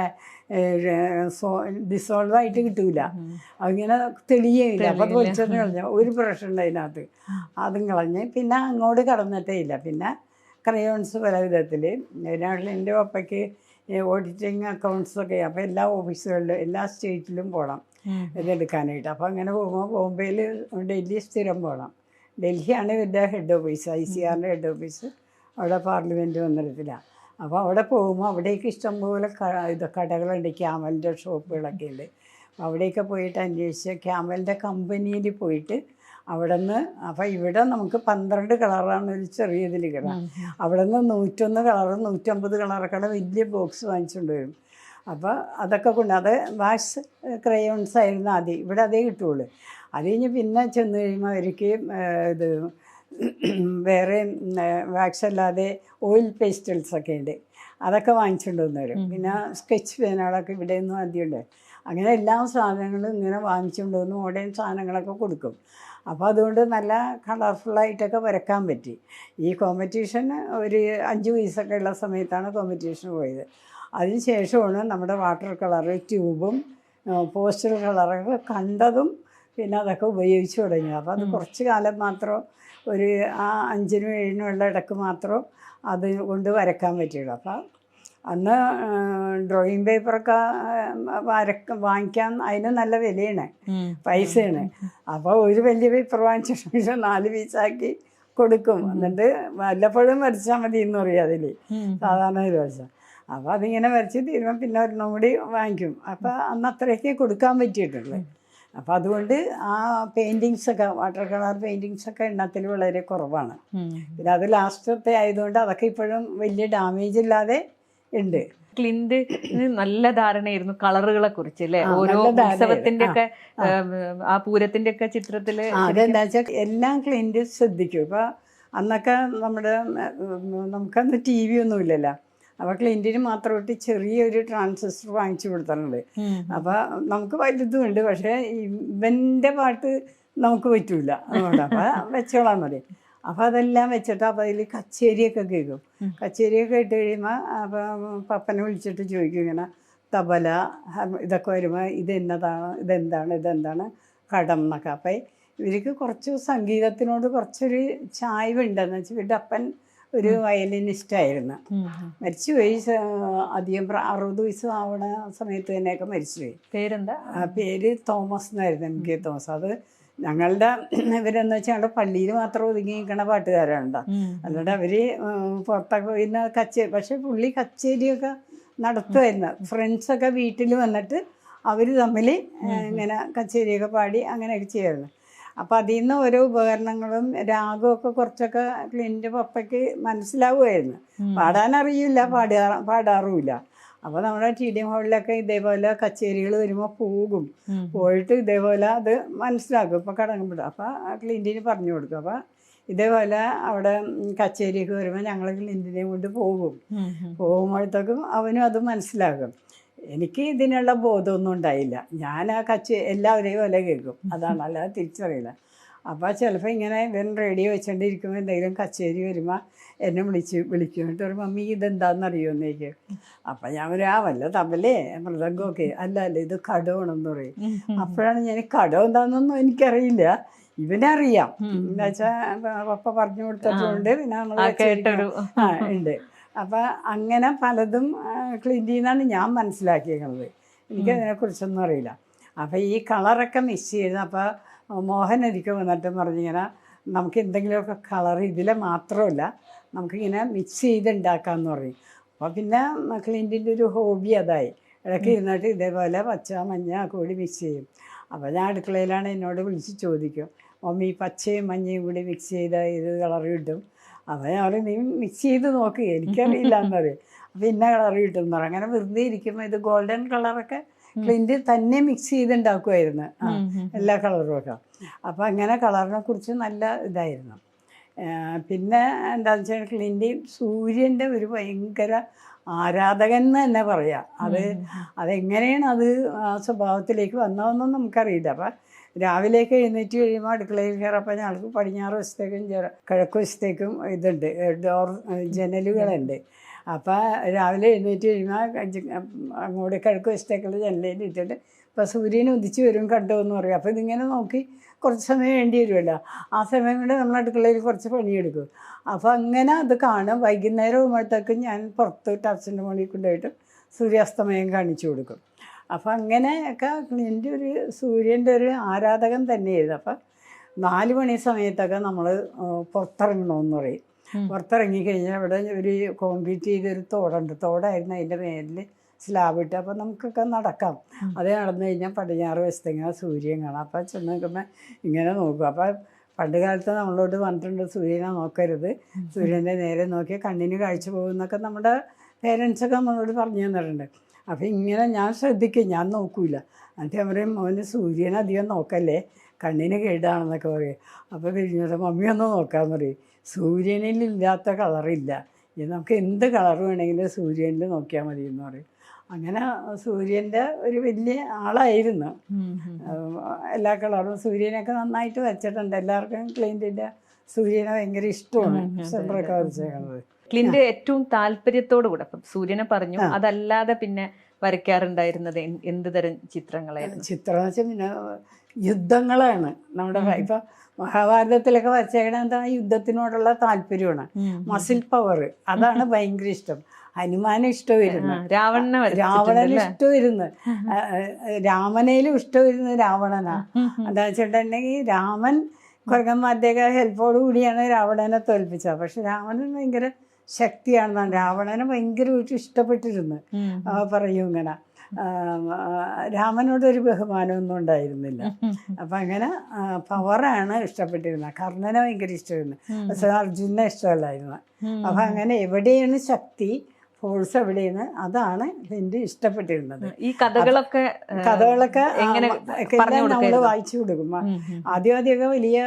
ഡിസോൾവ് ആയിട്ട് കിട്ടൂല, അതിങ്ങനെ തെളിയില്ല. അപ്പോൾ അത് വെച്ചെന്ന് കളഞ്ഞ ഒരു ബ്രഷ് ഉണ്ട് അതിനകത്ത്, അതും കളഞ്ഞ് പിന്നെ അങ്ങോട്ട് കടന്നിട്ടേ ഇല്ല. പിന്നെ ക്രയോൺസ് പല വിധത്തിൽ. എൻ്റെ പപ്പയ്ക്ക് ഓഡിറ്റിങ് അക്കൗണ്ട്സൊക്കെ, അപ്പോൾ എല്ലാ ഓഫീസുകളിലും എല്ലാ സ്റ്റേറ്റിലും പോകണം ഇതെടുക്കാനായിട്ട്. അപ്പോൾ അങ്ങനെ പോകുമ്പോൾ ബോംബെയിൽ ഡൽഹി സ്ഥിരം പോകണം. ഡൽഹിയാണ് ഇവരുടെ ഹെഡ് ഓഫീസ്, ICRൻ്റെ ഹെഡ് ഓഫീസ്. അവിടെ പാർലമെൻറ്റ് മന്ദിരത്തിലാണ്. അപ്പോൾ അവിടെ പോകുമ്പോൾ അവിടേക്ക് ഇഷ്ടംപോലെ കടകളുണ്ട്, ക്യാമലിൻ്റെ ഷോപ്പുകളൊക്കെ ഉണ്ട്. അവിടെയൊക്കെ പോയിട്ട് അന്വേഷിച്ച് ക്യാമലിൻ്റെ കമ്പനിയിൽ പോയിട്ട് അവിടെ നിന്ന്, അപ്പോൾ ഇവിടെ നമുക്ക് 12 കളറാണ് ഒരു ചെറിയ ഇതിൽ കിടാം. അവിടെ നിന്ന് 101 കളറ് 150 കളറൊക്കെ വലിയ ബോക്സ് വാങ്ങിച്ചുകൊണ്ട് വരും. അപ്പോൾ അതൊക്കെ കൊണ്ട് അത് വാക്സ് ക്രയോൺസ് ആയിരുന്നു ആദ്യം, ഇവിടെ അതേ കിട്ടുള്ളൂ. അത് കഴിഞ്ഞ് പിന്നെ ചെന്ന് കഴിയുമ്പോൾ അവർക്ക് ഇത് വേറെ വാക്സ് അല്ലാതെ ഓയിൽ പേസ്റ്റൽസൊക്കെ ഉണ്ട്, അതൊക്കെ വാങ്ങിച്ചുകൊണ്ട് വന്ന് വരും. പിന്നെ സ്കെച്ച് പേനകളൊക്കെ ഇവിടെ നിന്നും ആദ്യമുണ്ട്. അങ്ങനെ എല്ലാ സാധനങ്ങളും ഇങ്ങനെ വാങ്ങിച്ചുകൊണ്ട് വന്ന് മോഡേൺ സാധനങ്ങളൊക്കെ കൊടുക്കും. അപ്പോൾ അതുകൊണ്ട് നല്ല കളർഫുള്ളായിട്ടൊക്കെ വരക്കാൻ പറ്റി. ഈ കോമ്പറ്റീഷൻ ഒരു 5 വയസ്സൊക്കെ ഉള്ള സമയത്താണ് കോമ്പറ്റീഷൻ പോയത്. അതിന് ശേഷമാണ് നമ്മുടെ വാട്ടർ കളറ് ട്യൂബും പോസ്റ്റൽ കളറൊക്കെ കണ്ടതും പിന്നെ അതൊക്കെ ഉപയോഗിച്ച് തുടങ്ങി. അപ്പോൾ അത് കുറച്ച് കാലം മാത്രം, ഒരു 5-നും 7-നും ഉള്ള ഇടയ്ക്ക് മാത്രം അത് കൊണ്ട് വരക്കാൻ പറ്റുള്ളൂ. അപ്പോൾ അന്ന് ഡ്രോയിങ് പേപ്പറൊക്കെ വാങ്ങിക്കാൻ അതിന് നല്ല വിലയാണ്, പൈസയാണ്. അപ്പോൾ ഒരു വലിയ പേപ്പർ വാങ്ങിച്ചിട്ട് 4 പീസാക്കി കൊടുക്കും. എന്നിട്ട് വല്ലപ്പോഴും വരച്ചാൽ മതി എന്ന് പറയും അതിൽ സാധാരണ ഒരു വരച്ചാൽ. അപ്പോൾ അതിങ്ങനെ വരച്ച് തീരുമ്പോൾ പിന്നെ ഒരെണ്ണം കൂടി വാങ്ങിക്കും. അപ്പോൾ അന്ന് അത്രയൊക്കെ കൊടുക്കാൻ പറ്റിയിട്ടുള്ളൂ. അപ്പം അതുകൊണ്ട് ആ പെയിൻറ്റിങ്സൊക്കെ വാട്ടർ കളർ പെയിൻറ്റിങ്സൊക്കെ എണ്ണത്തിൽ വളരെ കുറവാണ്. പിന്നെ അത് ലാസ്റ്റത്തെ ആയതുകൊണ്ട് അതൊക്കെ ഇപ്പോഴും വലിയ ഡാമേജ് ഇല്ലാതെ ഉണ്ട്. ക്ലിന്റ് നല്ല ധാരണയായിരുന്നു കളറുകളെ കുറിച്ച് അല്ലേ? ഓരോ ഉത്സവത്തിന്റെ ഒക്കെ ആ പൂരത്തിന്റെ ഒക്കെ ചിത്രത്തില് അതെന്താ വെച്ചാൽ എല്ലാം ക്ലിന്റ് ശ്രദ്ധിക്കും. ഇപ്പൊ അന്നൊക്കെ നമുക്കന്ന് TV ഒന്നും ഇല്ലല്ലോ. അപ്പോൾ ക്ലിന്റിന് മാത്രമായിട്ട് ചെറിയൊരു ട്രാൻസിസ്റ്റർ വാങ്ങിച്ചു കൊടുത്തിട്ടുണ്ട്. അപ്പോൾ നമുക്ക് വലുതുമുണ്ട്, പക്ഷേ ഇവൻ്റെ പാട്ട് നമുക്ക് പറ്റൂല. അതുകൊണ്ട് അപ്പോൾ വെച്ചോളാൻ മതി. അപ്പോൾ അതെല്ലാം വെച്ചിട്ട് അപ്പോൾ അതിൽ കച്ചേരിയൊക്കെ കേൾക്കും. കച്ചേരിയൊക്കെ ഇട്ട് കഴിയുമ്പോൾ അപ്പോൾ പപ്പനെ വിളിച്ചിട്ട് ചോദിക്കും ഇങ്ങനെ തബല ഇതൊക്കെ വരുമ്പോൾ ഇതെന്താണ് കടം എന്നൊക്കെ. അപ്പം ഇവർക്ക് കുറച്ച് സംഗീതത്തിനോട് കുറച്ചൊരു ചായ്വുണ്ടെന്ന് വെച്ചാൽ ഇവരുടെ അപ്പൻ ഒരു വയലിനിസ്റ്റായിരുന്നു. മരിച്ചുപോയി. അധികം 60 വയസ്സ് ആവണ സമയത്ത് തന്നെയൊക്കെ മരിച്ചുപോയി. പേരെന്താ? പേര് തോമസ് എന്നായിരുന്നു, MK തോമസ്. അത് ഞങ്ങളുടെ ഇവരെന്ന് വെച്ചാൽ ഞങ്ങളുടെ പള്ളിയിൽ മാത്രം ഒതുങ്ങി നിൽക്കണ പാട്ടുകാരാണ്. അല്ലാണ്ട് അവർ പുറത്തൊക്കെ പോയിരുന്ന പക്ഷെ പുള്ളി കച്ചേരിയൊക്കെ നടത്തുമായിരുന്നു. ഫ്രണ്ട്സൊക്കെ വീട്ടിൽ വന്നിട്ട് അവർ തമ്മിൽ ഇങ്ങനെ കച്ചേരിയൊക്കെ പാടി അങ്ങനെയൊക്കെ ചെയ്യുമായിരുന്നു. അപ്പം അതിൽ നിന്ന് ഓരോ ഉപകരണങ്ങളും രാഗമൊക്കെ കുറച്ചൊക്കെ ക്ലിൻ്റെ പപ്പയ്ക്ക് മനസ്സിലാവുമായിരുന്നു. പാടാനറിയില്ല, പാടാറുമില്ല. അപ്പോൾ നമ്മുടെ TDM ഹാളിലൊക്കെ ഇതേപോലെ കച്ചേരികൾ വരുമ്പോൾ പോയിട്ട് ഇതേപോലെ അത് മനസ്സിലാക്കും. ഇപ്പോൾ കടങ്ങപ്പെടും. അപ്പോൾ ക്ലിൻറ്റിന് പറഞ്ഞു കൊടുക്കും. അപ്പോൾ ഇതേപോലെ അവിടെ കച്ചേരിയൊക്കെ വരുമ്പോൾ ഞങ്ങൾ ക്ലിൻറ്റിനെ കൊണ്ട് പോകുമ്പോഴത്തേക്കും അവനും അത് മനസ്സിലാക്കും. എനിക്ക് ഇതിനുള്ള ബോധമൊന്നും ഉണ്ടായില്ല. ഞാൻ ആ എല്ലാവരെയും പോലെ കേൾക്കും, അതാണ്, അല്ലാതെ തിരിച്ചറിയില്ല. അപ്പോൾ ചിലപ്പോൾ ഇങ്ങനെ ഇവൻ റേഡിയോ വെച്ചുകൊണ്ടിരിക്കുമ്പോൾ എന്തെങ്കിലും കച്ചേരി വരുമ്പോൾ എന്നെ വിളിക്കും. എന്നിട്ട് ഒരു മമ്മി ഇതെന്താണെന്നറിയുമെന്ന് ചോദിക്കും. അപ്പം ഞാൻ വല്ല തബലേ മൃദംഗമൊക്കെ അല്ല ഇത് കടമാണെന്ന് പറയും. അപ്പോഴാണ് ഞാൻ കടം എന്താണെന്നൊന്നും എനിക്കറിയില്ല, ഇവനറിയാം. എന്താ വെച്ചാൽ പപ്പ പറഞ്ഞു കൊടുത്തതുകൊണ്ട് പിന്നെ നമ്മൾ ഉണ്ട്. അപ്പം അങ്ങനെ പലതും ക്ലിൻറ്റിന്നാണ് ഞാൻ മനസ്സിലാക്കിയിരിക്കുന്നത്. എനിക്കതിനെക്കുറിച്ചൊന്നും അറിയില്ല. അപ്പോൾ ഈ കളറൊക്കെ മിക്സ് ചെയ്ത് അപ്പോൾ മോഹൻ എനിക്ക് വന്നിട്ട് പറഞ്ഞിങ്ങനെ നമുക്ക് എന്തെങ്കിലുമൊക്കെ കളർ ഇതിലെ മാത്രമല്ല നമുക്കിങ്ങനെ മിക്സ് ചെയ്തുണ്ടാക്കാമെന്ന് പറയും. അപ്പോൾ പിന്നെ ക്ലിൻറ്റിൻ്റെ ഒരു ഹോബി അതായി. ഇടയ്ക്ക് ഇരുന്നിട്ട് ഇതേപോലെ പച്ച മഞ്ഞ കൂടി മിക്സ് ചെയ്യും. അപ്പോൾ ഞാൻ അടുക്കളയിലാണ്, എന്നോട് വിളിച്ച് ചോദിക്കും, മമ്മി പച്ചയും മഞ്ഞയും കൂടി മിക്സ് ചെയ്ത് ഇത് കളർ കിട്ടും. അപ്പോൾ ഞാൻ പറയും നീ മിക്സ് ചെയ്ത് നോക്ക്, എനിക്കറിയില്ല എന്ന് പറയും. അപ്പോൾ ഇന്ന കളർ കിട്ടും എന്ന് പറയും. അങ്ങനെ വെറുതെ ഇരിക്കുമ്പോൾ ഇത് ഗോൾഡൻ കളറൊക്കെ ക്ലിൻറ്റ് തന്നെ മിക്സ് ചെയ്തുണ്ടാക്കുമായിരുന്നു എല്ലാ കളറും ഒക്കെ. അപ്പോൾ അങ്ങനെ കളറിനെ കുറിച്ച് നല്ല ഇതായിരുന്നു. പിന്നെ എന്താണെന്ന് വെച്ചാൽ ക്ലിൻറ്റ് സൂര്യൻ്റെ ഒരു ഭയങ്കര ആരാധകൻ എന്ന് തന്നെ പറയാം. അതെങ്ങനെയാണ് അത് ആ സ്വഭാവത്തിലേക്ക് വന്നതെന്നൊന്നും നമുക്കറിയില്ല. അപ്പം രാവിലേക്ക് എഴുന്നേറ്റ് കഴിയുമ്പോൾ അടുക്കളയിൽ കയറപ്പോൾ ഞങ്ങൾക്ക് പടിഞ്ഞാറ് വശത്തേക്കും കിഴക്ക് വശത്തേക്കും ഇതുണ്ട്, ജനലുകളുണ്ട്. അപ്പോൾ രാവിലെ എഴുന്നേറ്റ് കഴിയുമ്പോൾ അങ്ങോട്ട് കിഴക്ക് വശത്തേക്കുള്ള ജനലയിൽ ഇട്ടിട്ട് ഇപ്പോൾ സൂര്യൻ ഉദിച്ച് വരും കണ്ടോ എന്ന് പറയും. അപ്പോൾ ഇതിങ്ങനെ നോക്കി കുറച്ച് സമയം വേണ്ടി വരുമല്ലോ. ആ സമയം കൊണ്ട് നമ്മൾ അടുക്കളയിൽ കുറച്ച് പണിയെടുക്കും. അപ്പോൾ അങ്ങനെ അത് കാണും. വൈകുന്നേരം ആകുമ്പോഴത്തേക്കും ഞാൻ പുറത്ത് ടെറസിൻ്റെ മുകളിൽ കൊണ്ടുപോയിട്ട് സൂര്യാസ്തമയം കാണിച്ചു കൊടുക്കും. അപ്പം അങ്ങനെയൊക്കെ എൻ്റെ ഒരു സൂര്യൻ്റെ ഒരു ആരാധകൻ തന്നെയായിരുന്നു. അപ്പം 4 മണി സമയത്തൊക്കെ നമ്മൾ പുറത്തിറങ്ങണമെന്ന് പറയും. പുറത്തിറങ്ങിക്കഴിഞ്ഞാൽ അവിടെ ഒരു കോൺക്രീറ്റ് ചെയ്തൊരു തോടായിരുന്നു, അതിൻ്റെ മേലിൽ സ്ലാബ് ഇട്ട്. അപ്പോൾ നമുക്കൊക്കെ നടക്കാം. അത് നടന്നു കഴിഞ്ഞാൽ പടിഞ്ഞാറ് വശത്തെങ്ങനെ സൂര്യൻ കാണാം. അപ്പോൾ ചെന്ന് നിൽക്കുമ്പോൾ ഇങ്ങനെ നോക്കും. അപ്പോൾ പണ്ട് കാലത്ത് നമ്മളോട് പറഞ്ഞിട്ടുണ്ട് സൂര്യനെ നോക്കരുത്, സൂര്യൻ്റെ നേരെ നോക്കിയാൽ കണ്ണിന് കാഴ്ച പോകുന്നൊക്കെ നമ്മുടെ പേരൻസൊക്കെ നമ്മളോട് പറഞ്ഞു തന്നിട്ടുണ്ട്. അപ്പോൾ ഇങ്ങനെ ഞാൻ ശ്രദ്ധിക്കും, ഞാൻ നോക്കൂല. എന്നിട്ട് ഞാൻ പറയും മോന് സൂര്യനധികം നോക്കല്ലേ, കണ്ണിന് കേടാണെന്നൊക്കെ പറയും. അപ്പോൾ കഴിഞ്ഞാൽ മമ്മി ഒന്ന് നോക്കാൻ പറയും. സൂര്യനിലില്ലാത്ത കളറില്ല, നമുക്ക് എന്ത് കളർ വേണമെങ്കിലും സൂര്യനിൽ നോക്കിയാൽ മതി എന്ന് പറയും. അങ്ങനെ സൂര്യൻ്റെ ഒരു വലിയ ആളായിരുന്നു. എല്ലാ കളറും സൂര്യനൊക്കെ നന്നായിട്ട് വെച്ചിട്ടുണ്ട്. എല്ലാവർക്കും ക്ലിൻറ്റിൻ്റെ സൂര്യനെ ഭയങ്കര ഇഷ്ടമാണ്, സെൻറ്ററൊക്കെ വരച്ചേക്കുന്നത്. ക്ലിൻറ്റ് ഏറ്റവും താല്പര്യത്തോടു കൂടെ ഇപ്പം സൂര്യനെ പറഞ്ഞു, അതല്ലാതെ പിന്നെ വരയ്ക്കാറുണ്ടായിരുന്നത് എന്ത് തരം ചിത്രങ്ങളായിരുന്നു? ചിത്രം എന്ന് വെച്ചാൽ പിന്നെ യുദ്ധങ്ങളാണ്. നമ്മുടെ ഇപ്പം മഹാഭാരതത്തിലൊക്കെ വരച്ചേക്കണ എന്താ, യുദ്ധത്തിനോടുള്ള താല്പര്യമാണ്, മസിൽ പവർ, അതാണ് ഭയങ്കര ഇഷ്ടം. ഹനുമാനെ ഇഷ്ടമായിരുന്നു, രാവണന് ഇഷ്ടമായിരുന്നു, രാമനേലും ഇഷ്ടമായിരുന്നു രാവണനാ. എന്താ വെച്ചിട്ടുണ്ടെങ്കിൽ രാമൻ കുരങ്ങന്മാരുടെയൊക്കെ ഹെൽപ്പോട് കൂടിയാണ് രാവണനെ തോൽപ്പിച്ചത്. പക്ഷെ രാവണൻ ഭയങ്കര ശക്തിയാണെന്നാണ്, രാവണനെ ഭയങ്കരമായിട്ട് ഇഷ്ടപ്പെട്ടിരുന്നു. പറയും ഇങ്ങനെ രാമനോടൊരു ബഹുമാനമൊന്നും ഉണ്ടായിരുന്നില്ല. അപ്പം അങ്ങനെ പവറാണ് ഇഷ്ടപ്പെട്ടിരുന്നത്. കർണനെ ഭയങ്കര ഇഷ്ടമായിരുന്നു, പക്ഷേ അർജുനെ ഇഷ്ടമല്ലായിരുന്നു. അപ്പം അങ്ങനെ എവിടെയാണ് ശക്തി, ഫോഴ്സ് എവിടെയാണ്, അതാണ് ഇതിൻ്റെ ഇഷ്ടപ്പെട്ടിരുന്നത്. ഈ കഥകളൊക്കെ നമ്മൾ വായിച്ചു കൊടുക്കും. ആദ്യമൊക്കെ വലിയ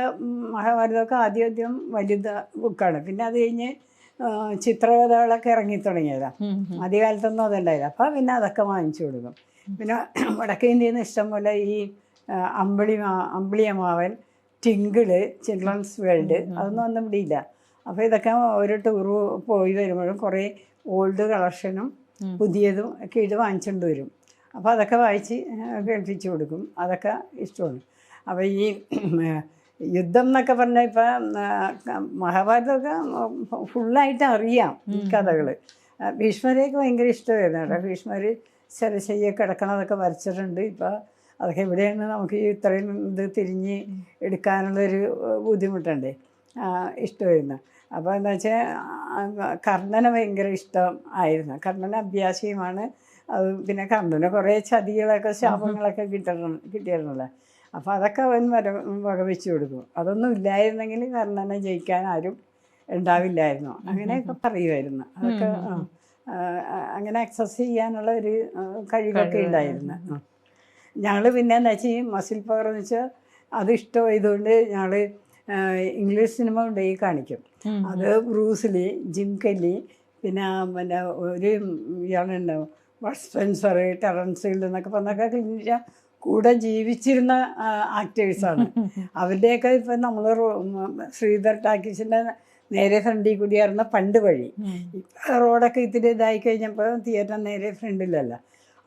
മഹാഭാരതമൊക്കെ ആദ്യം വലുത് ബുക്കാണ്. പിന്നെ അത് കഴിഞ്ഞ് ചിത്രകഥകളൊക്കെ ഇറങ്ങി തുടങ്ങിയതാണ്. ആദ്യകാലത്തൊന്നും അതുണ്ടായില്ല. അപ്പം പിന്നെ അതൊക്കെ വാങ്ങിച്ചു കൊടുക്കും. പിന്നെ വടക്കേ ഇന്ത്യയിൽ നിന്ന് ഇഷ്ടംപോലെ ഈ അമ്പിളിയമ്മാവൻ, ടിങ്കിള്, ചിൽഡ്രൻസ് വേൾഡ്, അതൊന്നും ഒന്നും പിടിയില്ല. അപ്പോൾ ഇതൊക്കെ ഒരു ടൂറ് പോയി വരുമ്പോഴും കുറേ ഓൾഡ് കളക്ഷനും പുതിയതും ഒക്കെ ഇത് വാങ്ങിച്ചുകൊണ്ട് വരും. അപ്പോൾ അതൊക്കെ വായിച്ച് കേൾപ്പിച്ചു കൊടുക്കും. അതൊക്കെ ഇഷ്ടമാണ്. അപ്പോൾ ഈ യുദ്ധം എന്നൊക്കെ പറഞ്ഞാൽ ഇപ്പം മഹാഭാരതമൊക്കെ ഫുള്ളായിട്ട് അറിയാം ഈ കഥകൾ. ഭീഷ്മരെയൊക്കെ ഭയങ്കര ഇഷ്ടമായിരുന്നു കേട്ടോ. ഭീഷ്മർ ശരശയ്യ കിടക്കണതൊക്കെ വരച്ചിട്ടുണ്ട്. ഇപ്പം അതൊക്കെ എവിടെയാണ് നമുക്ക് ഇത്രയും ഇത് തിരിഞ്ഞ് എടുക്കാനുള്ളൊരു ബുദ്ധിമുട്ടുണ്ട്. ഇഷ്ടമായിരുന്നു. അപ്പോൾ എന്താ വെച്ചാൽ കർണനെ ഭയങ്കര ഇഷ്ടം ആയിരുന്നു. കർണന് അഭ്യാസിയുമാണ്. അത് പിന്നെ കർണന് കുറേ ചതികളൊക്കെ ശാപങ്ങളൊക്കെ കിട്ടിയിരുന്നല്ലോ. അപ്പോൾ അതൊക്കെ അവൻ വകവെച്ച് കൊടുക്കും. അതൊന്നും ഇല്ലായിരുന്നെങ്കിൽ കർണനെ ജയിക്കാൻ ആരും ഉണ്ടാവില്ലായിരുന്നു. അങ്ങനെയൊക്കെ പറയുമായിരുന്നു. അതൊക്കെ അങ്ങനെ അക്സസ് ചെയ്യാനുള്ള ഒരു കഴിവൊക്കെ ഉണ്ടായിരുന്നു. ഞങ്ങൾ പിന്നെ എന്താ വെച്ചാൽ ഈ മസിൽ പവർ എന്ന് വെച്ചാൽ അത് ഇഷ്ടമായതുകൊണ്ട് ഞങ്ങൾ ഇംഗ്ലീഷ് സിനിമ കൊണ്ടുപോയി കാണിക്കും. അത് ബ്രൂസ്ലി, ജിം കെല്ലി, പിന്നെ ഒരു ഇയാളുണ്ടാവും ബഡ് സ്പെൻസർ, ടെറൻസ് ഹിൽ എന്നൊക്കെ പറഞ്ഞൊക്കെ കൂടെ ജീവിച്ചിരുന്ന ആക്ടേഴ്സാണ്. അവരുടെയൊക്കെ ഇപ്പം നമ്മൾ ശ്രീധർ ടാക്കീസിൻ്റെ നേരെ ഫ്രണ്ടിൽ കൂടിയായിരുന്ന പണ്ട് വഴി. ഇപ്പം റോഡൊക്കെ ഇത്തിരി ഇതായി കഴിഞ്ഞപ്പോൾ തിയേറ്റർ നേരെ ഫ്രണ്ടിലല്ല.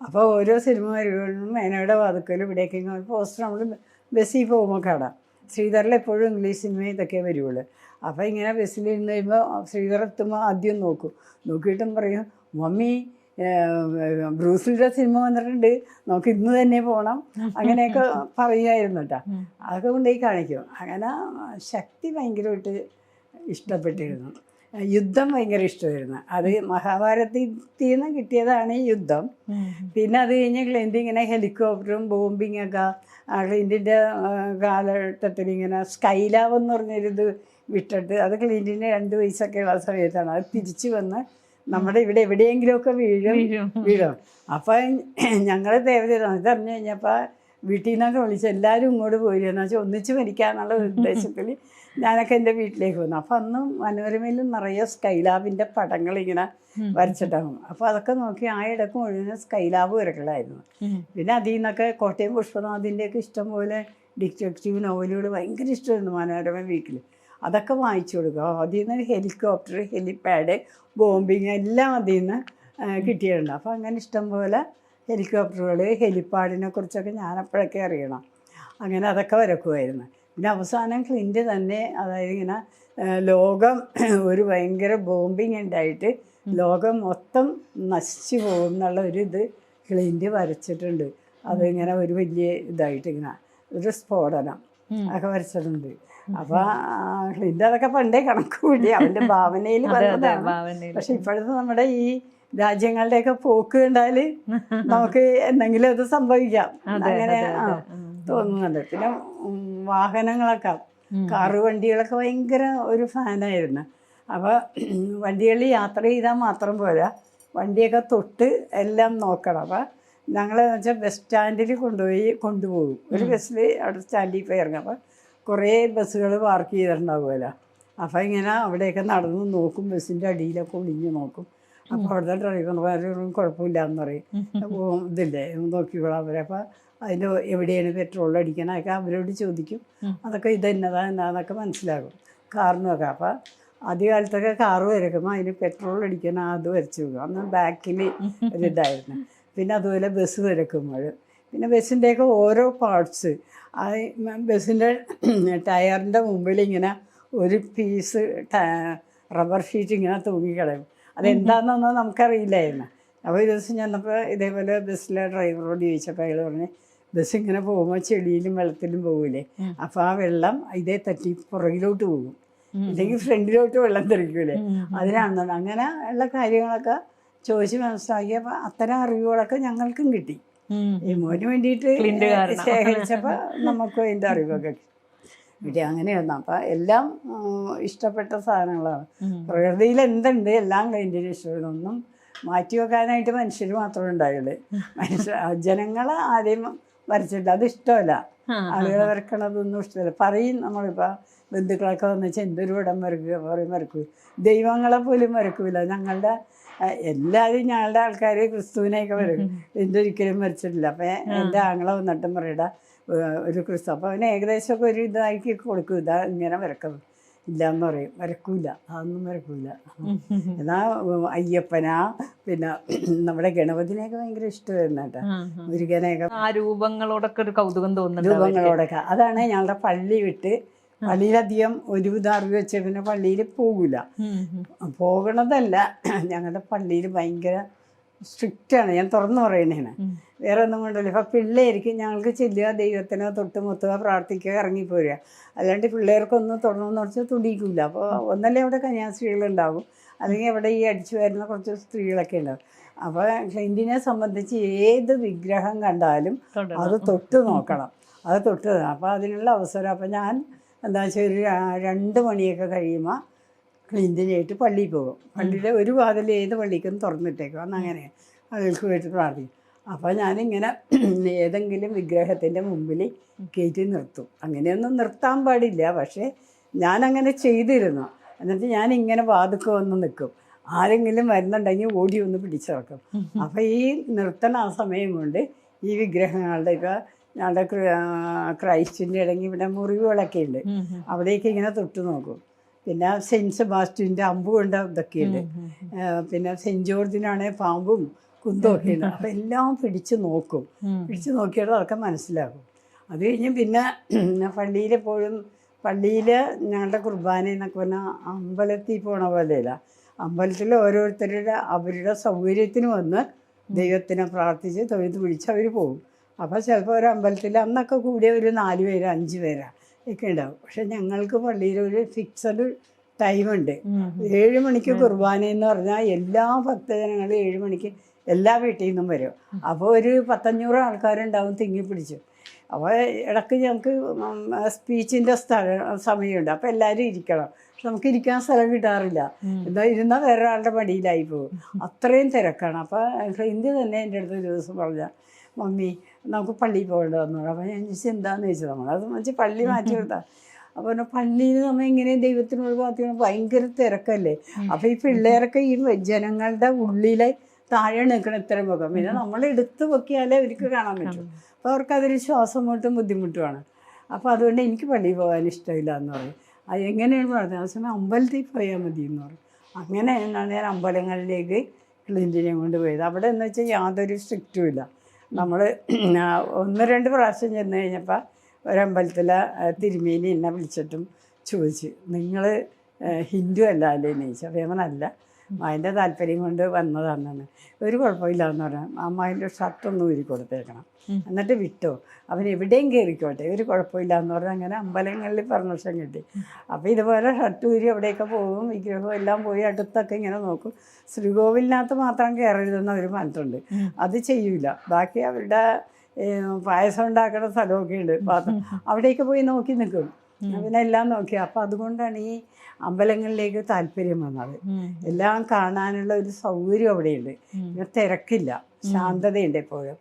അപ്പോൾ ഓരോ സിനിമ വരുമ്പോഴും മേനയുടെ വാതുക്കലും ഇവിടേക്ക് പോസ്റ്റർ നമ്മൾ ബസ്സിൽ പോകുമ്പോൾ കാണാം. ശ്രീധറിൽ എപ്പോഴും ഇംഗ്ലീഷ് സിനിമ ഇതൊക്കെ വരുള്ളൂ. അപ്പോൾ ഇങ്ങനെ ബസ്സിൽ ഇരുന്ന് കഴിയുമ്പോൾ ശ്രീധർ എത്തുമ്പോൾ ആദ്യം നോക്കിയിട്ടും പറയും, മമ്മി ബ്രൂസിലിയുടെ സിനിമ വന്നിട്ടുണ്ട്, നമുക്ക് ഇന്ന് തന്നെ പോകണം, അങ്ങനെയൊക്കെ പറയുമായിരുന്നു കേട്ടോ. അതൊക്കെ കൊണ്ടുപോയി കാണിക്കും. അങ്ങനെ ശക്തി ഭയങ്കരമായിട്ട് ഇഷ്ടപ്പെട്ടിരുന്നു. യുദ്ധം ഭയങ്കര ഇഷ്ടമായിരുന്നു. അത് മഹാഭാരതത്തിൽ നിന്ന് കിട്ടിയതാണ് ഈ യുദ്ധം. പിന്നെ അത് കഴിഞ്ഞ് ക്ലിൻ്റ് ഇങ്ങനെ ഹെലികോപ്റ്ററും ബോംബിങ്ങൊക്കെ ക്ലിൻ്റിൻ്റെ കാലഘട്ടത്തിൽ ഇങ്ങനെ സ്കൈലാവ് എന്ന് പറഞ്ഞൊരിത് വിട്ടിട്ട്, അത് ക്ലിൻ്റിന് 2 വയസ്സൊക്കെ ഉള്ള സമയത്താണ്. അത് തിരിച്ചു വന്ന് നമ്മുടെ ഇവിടെ എവിടെയെങ്കിലുമൊക്കെ വീഴും. അപ്പം ഞങ്ങൾ ദേവത ഇതറിഞ്ഞു കഴിഞ്ഞപ്പോൾ വീട്ടിൽ നിന്നൊക്കെ വിളിച്ച് എല്ലാവരും ഇങ്ങോട്ട് പോരുമെന്ന് വെച്ചാൽ ഒന്നിച്ച് മരിക്കാന്നുള്ള ഉദ്ദേശത്തിൽ ഞാനൊക്കെ എൻ്റെ വീട്ടിലേക്ക് വന്നു. അപ്പം അന്നും മനോരമയിൽ നിറയെ സ്കൈലാബിൻ്റെ പടങ്ങളിങ്ങനെ വരച്ചിട്ടാകും. അപ്പോൾ അതൊക്കെ നോക്കി ആ ഇടയ്ക്ക് മുഴുവൻ സ്കൈലാബ് വരകളായിരുന്നു. പിന്നെ അതിൽ നിന്നൊക്കെ കോട്ടയം പുഷ്പനാഥിൻ്റെയൊക്കെ ഇഷ്ടംപോലെ ഡിറ്റക്റ്റീവ് നോവലുകൾ ഭയങ്കര ഇഷ്ടമായിരുന്നു മനോരമ വീക്കിൽ. അതൊക്കെ വായിച്ചു കൊടുക്കുക. അതിൽ നിന്ന് ഹെലികോപ്റ്റർ, ഹെലിപാഡ്, ബോംബിങ് എല്ലാം അതിൽ നിന്ന് കിട്ടിയിട്ടുണ്ട്. അപ്പോൾ അങ്ങനെ ഇഷ്ടംപോലെ ഹെലികോപ്റ്ററുകൾ, ഹെലിപാഡിനെ കുറിച്ചൊക്കെ ഞാനപ്പോഴൊക്കെ അറിയണം. അങ്ങനെ അതൊക്കെ വരക്കുമായിരുന്നു. പിന്നെ അവസാനം ക്ലിൻ്റ് തന്നെ, അതായത് ഇങ്ങനെ ലോകം ഒരു ഭയങ്കര ബോംബിങ് ഉണ്ടായിട്ട് ലോകം മൊത്തം നശിച്ചു പോകും എന്നുള്ള ഒരു ഇത് ക്ലിൻ്റ് വരച്ചിട്ടുണ്ട്. അതിങ്ങനെ ഒരു വലിയ ഇതായിട്ട് ഇങ്ങനെ ഒരു സ്ഫോടനം ഒക്കെ വരച്ചിട്ടുണ്ട്. അപ്പോൾ ക്ലിൻ്റ് അതൊക്കെ പണ്ടേ കണക്ക് കൂടി അവൻ്റെ ഭാവനയിൽ വന്നതാണ്. പക്ഷെ ഇപ്പോഴത്തെ നമ്മുടെ ഈ രാജ്യങ്ങളുടെയൊക്കെ പോക്ക് കണ്ടാൽ നമുക്ക് എന്തെങ്കിലും അത് സംഭവിക്കാം അങ്ങനെ തോന്നുന്നുണ്ട്. പിന്നെ വാഹനങ്ങളൊക്കെ, കാറ് വണ്ടികളൊക്കെ ഭയങ്കര ഒരു ഫാനായിരുന്നു. അപ്പോൾ വണ്ടികളിൽ യാത്ര ചെയ്താൽ മാത്രം പോരാ, വണ്ടിയൊക്കെ തൊട്ട് എല്ലാം നോക്കണം. അപ്പോൾ ഞങ്ങളെന്ന് വെച്ചാൽ ബസ് സ്റ്റാൻഡിൽ കൊണ്ടുപോകും. ഒരു ബസ്സിൽ അവിടെ സ്റ്റാൻഡിൽ പോയി ഇറങ്ങും. അപ്പോൾ കുറേ ബസ്സുകൾ പാർക്ക് ചെയ്തിട്ടുണ്ടാവുമല്ലോ. അപ്പോൾ ഇങ്ങനെ അവിടെയൊക്കെ നടന്ന് നോക്കും, ബസ്സിൻ്റെ അടിയിലൊക്കെ ഒളിഞ്ഞ് നോക്കും. അപ്പോൾ അവിടുത്തെ ഡ്രൈവർമാരും കുഴപ്പമില്ല എന്ന് പറയും, ഇതില്ലേ നോക്കിക്കോളാം അവരെ. അപ്പോൾ അതിൻ്റെ എവിടെയാണ് പെട്രോൾ അടിക്കണമൊക്കെ അവരോട് ചോദിക്കും. അതൊക്കെ എന്നാന്നൊക്കെ മനസ്സിലാകും കാറിനൊക്കെ. അപ്പോൾ ആദ്യകാലത്തൊക്കെ കാറ് വരയ്ക്കുമ്പോൾ അതിന് പെട്രോൾ അടിക്കണം, അത് വരച്ച് വെക്കും. അന്ന് ബാക്കിൽ ഒരിതായിരുന്നു. പിന്നെ അതുപോലെ ബസ് വരയ്ക്കുമ്പോൾ പിന്നെ ബസ്സിൻ്റെയൊക്കെ ഓരോ പാർട്സ്, ആ ബസ്സിൻ്റെ ടയറിൻ്റെ മുമ്പിൽ ഇങ്ങനെ ഒരു പീസ് റബ്ബർ ഷീറ്റ് ഇങ്ങനെ തൂങ്ങിക്കളയും. അതെന്താണെന്നൊന്നും നമുക്കറിയില്ലായിരുന്നു. അപ്പോൾ ഒരു ദിവസം ചെന്നപ്പോൾ ഇതേപോലെ ബസ്സിലെ ഡ്രൈവറോട് ചോദിച്ചപ്പോൾ അയാൾ പറഞ്ഞ്, ബസ് ഇങ്ങനെ പോകുമ്പോൾ ചെളിയിലും വെള്ളത്തിലും പോകൂലേ, അപ്പോൾ ആ വെള്ളം ഇതേ തട്ടി പുറകിലോട്ട് പോകും, ഇല്ലെങ്കിൽ ഫ്രണ്ടിലോട്ട് വെള്ളം തെറിക്കൂലേ, അതിനാണെന്നുണ്ട്. അങ്ങനെ ഉള്ള കാര്യങ്ങളൊക്കെ ചോദിച്ച് മനസ്സിലാക്കിയപ്പോൾ അത്തരം അറിവുകളൊക്കെ ഞങ്ങൾക്കും കിട്ടി. ഈ മോന് വേണ്ടിയിട്ട് ശേഖരിച്ചപ്പോൾ നമുക്കും അതിൻ്റെ അറിവൊക്കെ കിട്ടി. അങ്ങനെയൊന്നും അപ്പം എല്ലാം ഇഷ്ടപ്പെട്ട സാധനങ്ങളാണ്. പ്രകൃതിയിൽ എന്തുണ്ട് എല്ലാം ക്ലൈൻറ്റിന് ഇഷ്ടപ്പെടും. ഒന്നും മാറ്റി വെക്കാനായിട്ട് മനുഷ്യർ മാത്രമേ ഉണ്ടായുള്ളൂ. ജനങ്ങൾ ആരെയും വരച്ചിട്ടില്ല, അത് ഇഷ്ടമല്ല. ആളുകളെ വരക്കണതൊന്നും ഇഷ്ടമല്ല. പറയും നമ്മളിപ്പോൾ ബന്ധുക്കളൊക്കെ വന്നിച്ച് എന്തൊരു പടം വരക്കുക, പറയും വരക്കൂ. ദൈവങ്ങളെ പോലും വരക്കൂല. ഞങ്ങളുടെ എല്ലാവരും ഞങ്ങളുടെ ആൾക്കാർ ക്രിസ്തുവിനെയൊക്കെ വരക്കും, എന്തൊരിക്കലും വരച്ചിട്ടില്ല. അപ്പം എൻ്റെ ആങ്ങളെ വന്നിട്ടും പറയടാ ഒരു ക്രിസ്തു, അപ്പോൾ അവന് ഏകദേശമൊക്കെ ഒരു ഇതാക്കി കൊടുക്കും, ഇതാ ഇങ്ങനെ വരക്കും ഇല്ലയെന്ന് പറയും, വരക്കൂല, അതൊന്നും വരക്കൂല. എന്നാൽ അയ്യപ്പനാ പിന്നെ നമ്മുടെ ഗണപതിനെയൊക്കെ ഭയങ്കര ഇഷ്ടമായിരുന്നു കേട്ടോ, മുരുകനെയൊക്കെ. ആ രൂപങ്ങളോടൊക്കെ ഒരു കൗതുകം തോന്നുന്നു. രൂപങ്ങളോടൊക്കെ അതാണ് ഞങ്ങളുടെ പള്ളി വിട്ട് പള്ളിയിലധികം ഒരുവിധം അറിവ് വെച്ച പിന്നെ പള്ളിയിൽ പോകില്ല. പോകണതല്ല, ഞങ്ങളുടെ പള്ളിയിൽ ഭയങ്കര സ്ട്രിക്റ്റാണ്. ഞാൻ തുറന്നു പറയണേണ്, വേറെ ഒന്നും കൊണ്ടല്ല. ഇപ്പം പിള്ളേർക്ക് ഞങ്ങൾക്ക് ചെല്ലുക, ദൈവത്തിനെ തൊട്ട് മുത്തുക, പ്രാർത്ഥിക്കുക, ഇറങ്ങിപ്പോരുക. അല്ലാണ്ട് പിള്ളേർക്കൊന്നും തുടർന്ന് വെച്ചാൽ തുടിക്കില്ല. അപ്പോൾ ഒന്നല്ലേ അവിടെ കന്യാസ്ത്രീകളുണ്ടാവും, അല്ലെങ്കിൽ അവിടെ ഈ അടിച്ചു വരുന്ന കുറച്ച് സ്ത്രീകളൊക്കെ ഉണ്ടാവും. അപ്പോൾ ക്ലൈൻറ്റിനെ സംബന്ധിച്ച് ഏത് വിഗ്രഹം കണ്ടാലും അത് തൊട്ട് നോക്കണം, അത് തൊട്ട്. അപ്പോൾ അതിനുള്ള അവസരം. അപ്പോൾ ഞാൻ എന്താ വെച്ചാൽ ഒരു 2 മണിയൊക്കെ കഴിയുമ്പോൾ ക്ലീൻറ്റിനായിട്ട് പള്ളിയിൽ പോകും. പള്ളിയുടെ ഒരു വാതിൽ ഏത് പള്ളിക്കും തുറന്നിട്ടേക്കും, അന്നങ്ങനെ ആളുകൾക്ക് വേണ്ടി പ്രാർത്ഥിക്കും. അപ്പോൾ ഞാനിങ്ങനെ ഏതെങ്കിലും വിഗ്രഹത്തിൻ്റെ മുമ്പിൽ കയറ്റി നിർത്തും. അങ്ങനെയൊന്നും നിർത്താൻ പാടില്ല, പക്ഷേ ഞാനങ്ങനെ ചെയ്തിരുന്നു. എന്നിട്ട് ഞാനിങ്ങനെ വാതുക്കെ വന്ന് നിൽക്കും, ആരെങ്കിലും വരുന്നുണ്ടെങ്കിൽ ഓടി ഒന്ന് പിടിച്ചിറക്കും. അപ്പോൾ ഈ നിർത്തണ ആ സമയം കൊണ്ട് ഈ വിഗ്രഹങ്ങളുടെ ഇപ്പോൾ ഞങ്ങളുടെ ക്രൈസ്റ്റിൻ്റെ ഇടയ്ക്ക് ഇവിടെ മുറിവുകളൊക്കെ ഉണ്ട്, അവിടേക്ക് ഇങ്ങനെ തൊട്ട് നോക്കും. പിന്നെ സെൻറ്റ് സെബാസ്റ്റ്യൻ്റെ അമ്പ് കൊണ്ട് ഇതൊക്കെയുണ്ട്. പിന്നെ സെൻറ്റ് ജോർജിനാണെങ്കിൽ പാമ്പും കുന്തമൊക്കെ ഉണ്ട്. അപ്പം എല്ലാം പിടിച്ച് നോക്കും. പിടിച്ച് നോക്കിയിട്ട് അതൊക്കെ മനസ്സിലാക്കും. അത് കഴിഞ്ഞ് പിന്നെ പള്ളിയിലെപ്പോഴും പള്ളിയിൽ ഞങ്ങളുടെ കുർബാന എന്നൊക്കെ പറഞ്ഞാൽ അമ്പലത്തിൽ പോണ പോലെയല്ല. അമ്പലത്തിൽ ഓരോരുത്തരുടെ അവരുടെ സൗകര്യത്തിന് വന്ന് ദൈവത്തിനെ പ്രാർത്ഥിച്ച് തൊഴുത് പിടിച്ച് അവർ പോകും. അപ്പോൾ ചിലപ്പോൾ ഒരു അമ്പലത്തിൽ അന്നൊക്കെ കൂടിയ ഒരു 4 പേര് 5 പേരാ ഒക്കെ ഉണ്ടാവും. പക്ഷെ ഞങ്ങൾക്ക് പള്ളിയിൽ ഒരു ഫിക്സഡ് ടൈമുണ്ട്. 7 മണിക്ക് കുർബാന എന്ന് പറഞ്ഞാൽ എല്ലാ ഭക്തജനങ്ങളും 7 മണിക്ക് എല്ലാ വീട്ടിൽ നിന്നും വരും. അപ്പോൾ ഒരു 100-500 ആൾക്കാരുണ്ടാവും തിങ്ങിപ്പിടിച്ചു. അപ്പോൾ ഇടയ്ക്ക് ഞങ്ങൾക്ക് സ്പീച്ചിൻ്റെ സമയമുണ്ട്. അപ്പോൾ എല്ലാവരും ഇരിക്കണം. പക്ഷെ നമുക്ക് ഇരിക്കാൻ സ്ഥലം കിട്ടാറില്ല. എന്താ ഇരുന്നാൽ വേറെ ആളുടെ മടിയിലായി പോകും, അത്രയും തിരക്കാണ്. അപ്പോൾ ഹിന്ദി തന്നെ എൻ്റെ അടുത്ത് ഒരു ദിവസം പറഞ്ഞാൽ, മമ്മി നമുക്ക് പള്ളിയിൽ പോകേണ്ടി വന്നു. അപ്പോൾ ഞാൻ ചോദിച്ചാൽ എന്താണെന്ന് ചോദിച്ചത്, നമ്മളത് വെച്ച് പള്ളി മാറ്റി കൊടുത്താൽ. അപ്പോൾ പള്ളിയിൽ നമ്മൾ ഇങ്ങനെ ദൈവത്തിനോട് പ്രാർത്ഥിക്കണം, ഭയങ്കര തിരക്കല്ലേ. അപ്പോൾ ഈ പിള്ളേരൊക്കെ ഈ ജനങ്ങളുടെ ഉള്ളിലെ താഴെ നിൽക്കണം ഇത്രയും മുഖം. പിന്നെ നമ്മൾ എടുത്ത് പൊക്കിയാലേ അവർക്ക് കാണാൻ പറ്റും. അപ്പോൾ അവർക്കതൊരു ശ്വാസം മുട്ടും ബുദ്ധിമുട്ടുമാണ്. അപ്പോൾ അതുകൊണ്ട് എനിക്ക് പള്ളിയിൽ പോകാൻ ഇഷ്ടമില്ല എന്ന് പറയും. അത് എങ്ങനെയാണ് പറഞ്ഞത്, ആ സമയം അമ്പലത്തിൽ പോയാൽ മതി എന്ന് പറയും. അങ്ങനെയാണ് ഞാൻ അമ്പലങ്ങളിലേക്ക് ക്ലീൻറ്റിനെ കൊണ്ട് പോയത്. അവിടെ എന്ന് വെച്ചാൽ യാതൊരു സ്ട്രിക്റ്റും ഇല്ല. നമ്മൾ 1-2 പ്രാവശ്യം ചെന്ന് കഴിഞ്ഞപ്പോൾ ഒരമ്പലത്തിലെ തിരുമേനി എന്നെ വിളിച്ചിട്ടും ചോദിച്ചു, നിങ്ങൾ ഹിന്ദു അല്ല അല്ലേ എന്ന് ചോദിച്ചു. അപ്പോൾ അവനല്ല, അതിൻ്റെ താല്പര്യം കൊണ്ട് വന്നതാണെന്ന്. ഒരു കുഴപ്പമില്ല എന്ന് പറഞ്ഞാൽ അമ്മായിൻ്റെ ഷർട്ടൊന്നും ഊരി കൊടുത്തേക്കണം, എന്നിട്ട് വിട്ടോ, അവൻ എവിടെയും കയറിക്കോട്ടെ, ഒരു കുഴപ്പമില്ല എന്ന് പറഞ്ഞാൽ അങ്ങനെ അമ്പലങ്ങളിൽ പെർമിഷൻ കിട്ടി. അപ്പോൾ ഇതുപോലെ ഷർട്ട് ഊരി അവിടെയൊക്കെ പോകും, വിഗ്രഹം എല്ലാം പോയി അടുത്തൊക്കെ ഇങ്ങനെ നോക്കും. ശ്രീകോവിലിനകത്ത് മാത്രം കയറരുതെന്ന് അവർ പറഞ്ഞിട്ടുണ്ട്, അത് ചെയ്യൂല. ബാക്കി അവരുടെ പായസം ഉണ്ടാക്കുന്ന സ്ഥലമൊക്കെ ഉണ്ട്, അവിടെയൊക്കെ പോയി നോക്കി നിൽക്കും, പിന്നെ എല്ലാം നോക്കി. അപ്പം അതുകൊണ്ടാണ് ഈ അമ്പലങ്ങളിലേക്ക് താല്പര്യം വന്നത്. എല്ലാം കാണാനുള്ള ഒരു സൗകര്യം അവിടെയുണ്ട്. പിന്നെ തിരക്കില്ല, ശാന്തതയുണ്ട് എപ്പോഴും.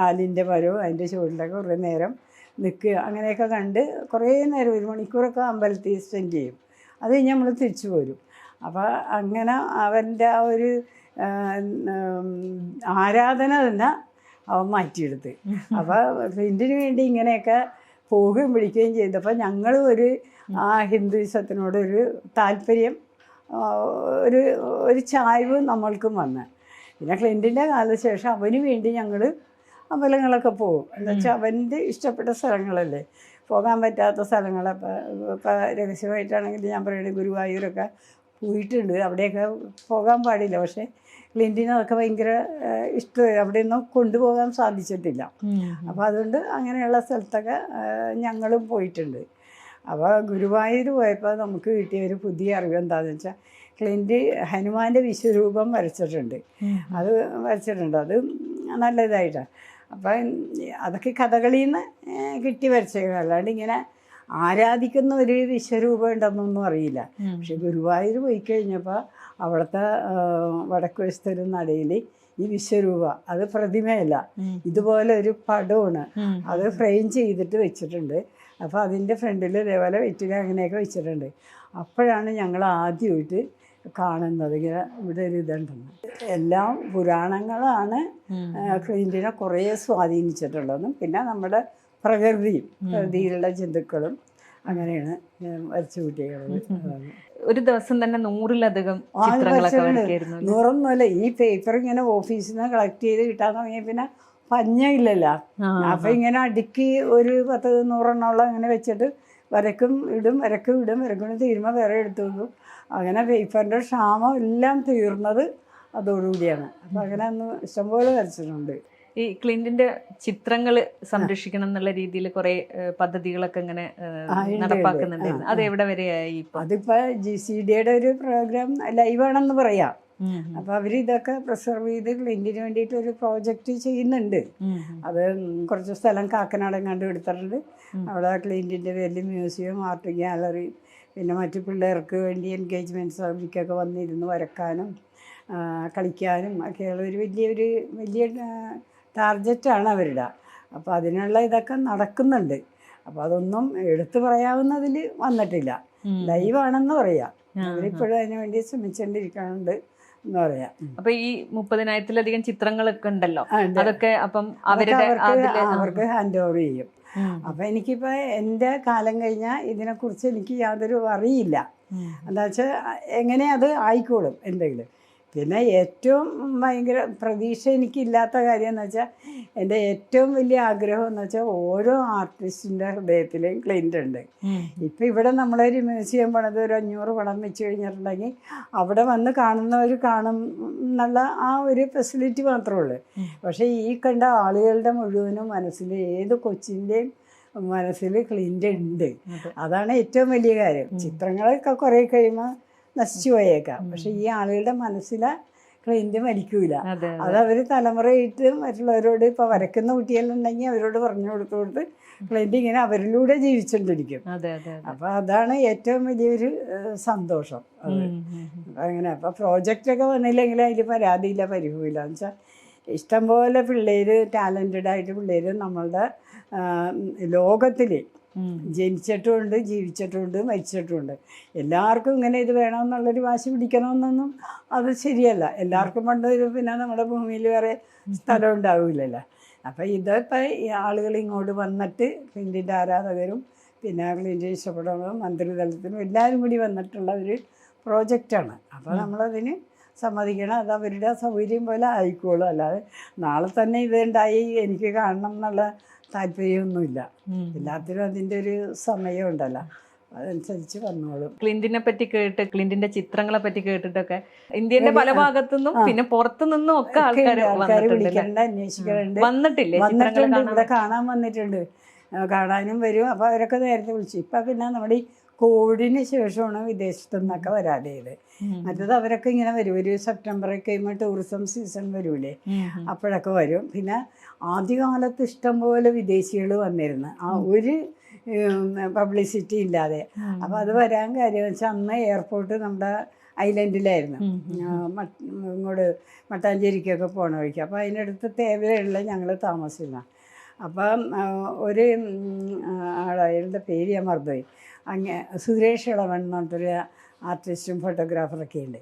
ആലിൻ്റെ മരവും അതിൻ്റെ ചുവട്ടിലൊക്കെ കുറേ നേരം നിൽക്കുക, അങ്ങനെയൊക്കെ കണ്ട് കുറേ നേരം 1 മണിക്കൂറൊക്കെ അമ്പലത്തിൽ സ്പെൻഡ് ചെയ്യും. അത് കഴിഞ്ഞ് നമ്മൾ തിരിച്ചു പോരും. അപ്പോൾ അങ്ങനെ അവൻ്റെ ആ ഒരു ആരാധന തന്നെ അവൻ മാറ്റിയെടുത്ത്. അപ്പോൾ ഇതിനു വേണ്ടി ഇങ്ങനെയൊക്കെ പോകുകയും പിടിക്കുകയും ചെയ്തപ്പോൾ ഞങ്ങൾ ആ ഹിന്ദുയിസത്തിനോടൊരു താല്പര്യം, ഒരു ചായ്വ് നമ്മൾക്കും വന്ന്. പിന്നെ ക്ലിൻറ്റിൻ്റെ കാലശേഷം അവന് വേണ്ടി ഞങ്ങൾ അമ്പലങ്ങളൊക്കെ പോകും. എന്താ വെച്ചാൽ അവൻ്റെ ഇഷ്ടപ്പെട്ട സ്ഥലങ്ങളല്ലേ, പോകാൻ പറ്റാത്ത സ്ഥലങ്ങൾ. ഇപ്പോൾ രഹസ്യമായിട്ടാണെങ്കിൽ ഞാൻ പറയുന്നത് ഗുരുവായൂരൊക്കെ പോയിട്ടുണ്ട്. അവിടെയൊക്കെ പോകാൻ പാടില്ല, പക്ഷേ ക്ലിൻറ്റിന് അതൊക്കെ ഭയങ്കര ഇഷ്ടമായി. അവിടെയൊന്നും കൊണ്ടുപോകാൻ സാധിച്ചിട്ടില്ല. അപ്പോൾ അതുകൊണ്ട് അങ്ങനെയുള്ള സ്ഥലത്തൊക്കെ ഞങ്ങളും പോയിട്ടുണ്ട്. അപ്പോൾ ഗുരുവായൂർ പോയപ്പോൾ നമുക്ക് കിട്ടിയ ഒരു പുതിയ അറിവ് എന്താണെന്ന് വെച്ചാൽ, ക്ലിൻറ്റ് ഹനുമാൻ്റെ വിശ്വരൂപം വരച്ചിട്ടുണ്ട്. അത് അത് നല്ല ഇതായിട്ടാണ്. അപ്പം അതൊക്കെ കഥകളിയിൽ നിന്ന് കിട്ടി വരച്ചേക്കാം, അല്ലാണ്ട് ഇങ്ങനെ ആരാധിക്കുന്ന ഒരു വിശ്വരൂപം ഉണ്ടെന്നൊന്നും അറിയില്ല. പക്ഷെ ഗുരുവായൂർ പോയി കഴിഞ്ഞപ്പോൾ അവിടുത്തെ വടക്ക് വശത്തൊരു നടയിൽ ഈ വിശ്വരൂപ, അത് പ്രതിമയല്ല, ഇതുപോലെ ഒരു പടമാണ്. അത് ഫ്രെയിം ചെയ്തിട്ട് വെച്ചിട്ടുണ്ട്. അപ്പോൾ അതിൻ്റെ ഫ്രണ്ടിൽ ഇതേപോലെ വെറ്റില അങ്ങനെയൊക്കെ വെച്ചിട്ടുണ്ട്. അപ്പോഴാണ് ഞങ്ങൾ ആദ്യമായിട്ട് കാണുന്നത് ഇങ്ങനെ ഇവിടെ ഒരു ഇതുണ്ടെന്ന്. എല്ലാം പുരാണങ്ങളാണ് ക്ലിൻറ്റിനെ കുറേ സ്വാധീനിച്ചിട്ടുള്ളതും, പിന്നെ നമ്മുടെ പ്രകൃതിയിലുള്ള ജന്തുക്കളും അങ്ങനെയാണ് വരച്ചു കൂട്ടിയത്. ഒരു ദിവസം തന്നെ 100-ലധികം ചിത്രങ്ങളൊക്കെ വരയ്ക്കായിരുന്നു. 100ഒന്നുമല്ല, ഈ പേപ്പർ ഇങ്ങനെ ഓഫീസിൽ നിന്ന് കളക്ട് ചെയ്ത് കിട്ടാൻ തുടങ്ങിയ പിന്നെ പഞ്ഞമില്ലല്ലോ. അപ്പം ഇങ്ങനെ അടുക്കി ഒരു 10-100 അങ്ങനെ വെച്ചിട്ട് വരക്കും ഇടും തീരുമ്പോൾ വേറെ എടുത്തു വെക്കും. അങ്ങനെ പേപ്പറിൻ്റെ ക്ഷാമം എല്ലാം തീർന്നത് അതോടുകൂടിയാണ്. അപ്പം അങ്ങനെ ഒന്ന് ഇഷ്ടംപോലെ വരച്ചിട്ടുണ്ട്. ഈ ക്ലിൻറ്റിന്റെ ചിത്രങ്ങൾ സംരക്ഷിക്കണം എന്നുള്ള രീതിയിൽ കുറെ പദ്ധതികളൊക്കെ ഇങ്ങനെ നടപ്പാക്കുന്നുണ്ടായിരുന്നു. അത് എവിടെ വരെയായി ഇപ്പൊ? അതിപ്പോ GCDയുടെ ഒരു പ്രോഗ്രാം ലൈവാണെന്ന് പറയാം. അപ്പൊ അവര് ഇതൊക്കെ പ്രിസർവ് ചെയ്ത് ക്ലിൻറ്റിന് വേണ്ടിയിട്ട് ഒരു പ്രോജക്റ്റ് ചെയ്യുന്നുണ്ട്. അത് കുറച്ച് സ്ഥലം കാക്കനാടൻ കണ്ടു എടുത്തിട്ടുണ്ട്. അവിടെ ക്ലിൻറ്റിന്റെ പേരിൽ മ്യൂസിയം, ആർട്ട് ഗാലറി, പിന്നെ മറ്റു പിള്ളേർക്ക് വേണ്ടി എൻഗേജ്മെൻറ്റ്സ് അവർക്കൊക്കെ വന്നിരുന്ന് വരക്കാനും കളിക്കാനും ഒക്കെയുള്ള ഒരു വലിയ ടാർജറ്റാണ് അവരുടെ. അപ്പോൾ അതിനുള്ള ഇതൊക്കെ നടക്കുന്നുണ്ട്. അപ്പോൾ അതൊന്നും എടുത്തു പറയാവുന്നതിൽ വന്നിട്ടില്ല. ലൈവാണെന്ന് പറയാം. അവരിപ്പോഴും അതിനു വേണ്ടി ശ്രമിച്ചുകൊണ്ടിരിക്കുന്നുണ്ട് എന്ന് പറയാം. അപ്പൊ ഈ 30,000-ലധികം ചിത്രങ്ങളൊക്കെ ഉണ്ടല്ലോ, അതൊക്കെ അപ്പം അവർക്ക് ഹാൻഡ് ഓവർ ചെയ്യും. അപ്പം എനിക്കിപ്പോൾ എൻ്റെ കാലം കഴിഞ്ഞാൽ ഇതിനെക്കുറിച്ച് എനിക്ക് യാതൊരു അറിയില്ല. എന്താ വെച്ചാൽ എങ്ങനെ അത് ആയിക്കോളും എന്തെങ്കിലും. പിന്നെ ഏറ്റവും ഭയങ്കര പ്രതീക്ഷ എനിക്കില്ലാത്ത കാര്യം എന്ന് വെച്ചാൽ, എൻ്റെ ഏറ്റവും വലിയ ആഗ്രഹം എന്ന് വെച്ചാൽ ഓരോ ആർട്ടിസ്റ്റിൻ്റെ ഹൃദയത്തിലും ക്ലിൻറ്റ് ഉണ്ട്. ഇപ്പം ഇവിടെ നമ്മളൊരു മ്യൂസിയം പണിത് ഒരു 500 പണം വെച്ച് കഴിഞ്ഞിട്ടുണ്ടെങ്കിൽ അവിടെ വന്ന് കാണുന്നവർ കാണും എന്നുള്ള ആ ഒരു ഫെസിലിറ്റി മാത്രമേ ഉള്ളൂ. പക്ഷേ ഈ കണ്ട ആളുകളുടെ മുഴുവനും മനസ്സിൽ, ഏത് കൊച്ചിൻ്റെയും മനസ്സിൽ ക്ലിൻറ്റ് ഉണ്ട്. അതാണ് ഏറ്റവും വലിയ കാര്യം. ചിത്രങ്ങളൊക്കെ കുറേ കഴിയുമ്പോൾ നശിച്ചു പോയേക്കാം, പക്ഷെ ഈ ആളുകളുടെ മനസ്സിലെ ക്ലിൻറ്റ് മരിക്കൂല. അത് അവർ തലമുറയിട്ട് മറ്റുള്ളവരോട് ഇപ്പോൾ വരയ്ക്കുന്ന കുട്ടികളുണ്ടെങ്കിൽ അവരോട് പറഞ്ഞു കൊടുത്ത് ക്ലിൻറ്റ് ഇങ്ങനെ അവരിലൂടെ ജീവിച്ചുകൊണ്ടിരിക്കും. അപ്പോൾ അതാണ് ഏറ്റവും വലിയൊരു സന്തോഷം. അത് അങ്ങനെ. അപ്പോൾ പ്രോജക്റ്റൊക്കെ വന്നില്ലെങ്കിൽ അതിൽ പരാതിയില്ല, പരിഭവമില്ല. എന്ന് വെച്ചാൽ ഇഷ്ടംപോലെ പിള്ളേർ, ടാലൻറ്റഡ് ആയിട്ട് പിള്ളേർ നമ്മളുടെ ലോകത്തിൽ ജനിച്ചിട്ടുമുണ്ട്, ജീവിച്ചിട്ടുമുണ്ട്, മരിച്ചിട്ടുമുണ്ട്. എല്ലാവർക്കും ഇങ്ങനെ ഇത് വേണമെന്നുള്ളൊരു വാശി പിടിക്കണമെന്നൊന്നും അത് ശരിയല്ല. എല്ലാവർക്കും പണ്ട് പിന്നെ നമ്മുടെ ഭൂമിയിൽ വേറെ സ്ഥലം ഉണ്ടാവില്ലല്ലോ. അപ്പോൾ ഇതിപ്പോൾ ഈ ആളുകൾ ഇങ്ങോട്ട് വന്നിട്ട് ക്ലിൻറ്റിൻ്റെ ആരാധകരും പിന്നെ ക്ലിൻറ്റ് ഇഷ്ടപ്പെടുന്നതും മന്ത്രിതലത്തിനും എല്ലാവരും കൂടി വന്നിട്ടുള്ള ഒരു പ്രോജക്റ്റാണ്. അപ്പോൾ നമ്മളതിന് സമ്മതിക്കണം. അത് അവരുടെ സൗകര്യം പോലെ ആയിക്കോളും. അല്ലാതെ നാളെ തന്നെ ഇതുണ്ടായി എനിക്ക് കാണണം എന്നുള്ള താല്പര്യമൊന്നുമില്ല. എല്ലാത്തിനും അതിൻ്റെ ഒരു സമയമുണ്ടല്ലോ, അതനുസരിച്ച് വന്നോളും. ക്ലിൻറ്റിനെ പറ്റി കേട്ട്, ക്ലിൻറ്റിന്റെ ചിത്രങ്ങളെ പറ്റി കേട്ടിട്ടൊക്കെ ഇന്ത്യന്റെ പല ഭാഗത്തുനിന്നും പിന്നെ പുറത്തു നിന്നും ഒക്കെ ആൾക്കാർ വിളിക്കണ്ട, അന്വേഷിക്കലുണ്ട്. വന്നിട്ടില്ലേ? ഇവിടെ കാണാൻ വന്നിട്ടുണ്ട്, കാണാനും വരും. അപ്പോൾ അവരൊക്കെ നേരത്തെ വിളിച്ചു. ഇപ്പം പിന്നെ നമ്മുടെ ഈ കോവിഡിന് ശേഷമാണ് വിദേശത്തു നിന്നൊക്കെ വരാതെയത്. മറ്റത് അവരൊക്കെ ഇങ്ങനെ വരും. ഒരു സെപ്റ്റംബറൊക്കെ കഴിയുമ്പോൾ ടൂറിസം സീസൺ വരൂലേ, അപ്പോഴൊക്കെ വരും. പിന്നെ ആദ്യകാലത്ത് ഇഷ്ടംപോലെ വിദേശികൾ വന്നിരുന്നു, ആ ഒരു പബ്ലിസിറ്റി ഇല്ലാതെ. അപ്പോൾ അത് വരാൻ കാര്യം വെച്ചാൽ അന്ന് എയർപോർട്ട് നമ്മുടെ ഐലൻഡിലായിരുന്നു, ഇങ്ങോട്ട് മട്ടാഞ്ചേരിക്കൊക്കെ പോകണ വഴിക്ക്. അപ്പോൾ അതിനടുത്ത് തേവരയുള്ള ഞങ്ങൾ താമസിക്കുന്ന. അപ്പം ഒരു ആളുടെ പേര് ഞാൻ മറന്നുപോയി. സുരേഷ് ഇളവൻ എന്ന് പറഞ്ഞിട്ടൊരു ആർട്ടിസ്റ്റും ഫോട്ടോഗ്രാഫറൊക്കെ ഉണ്ട്.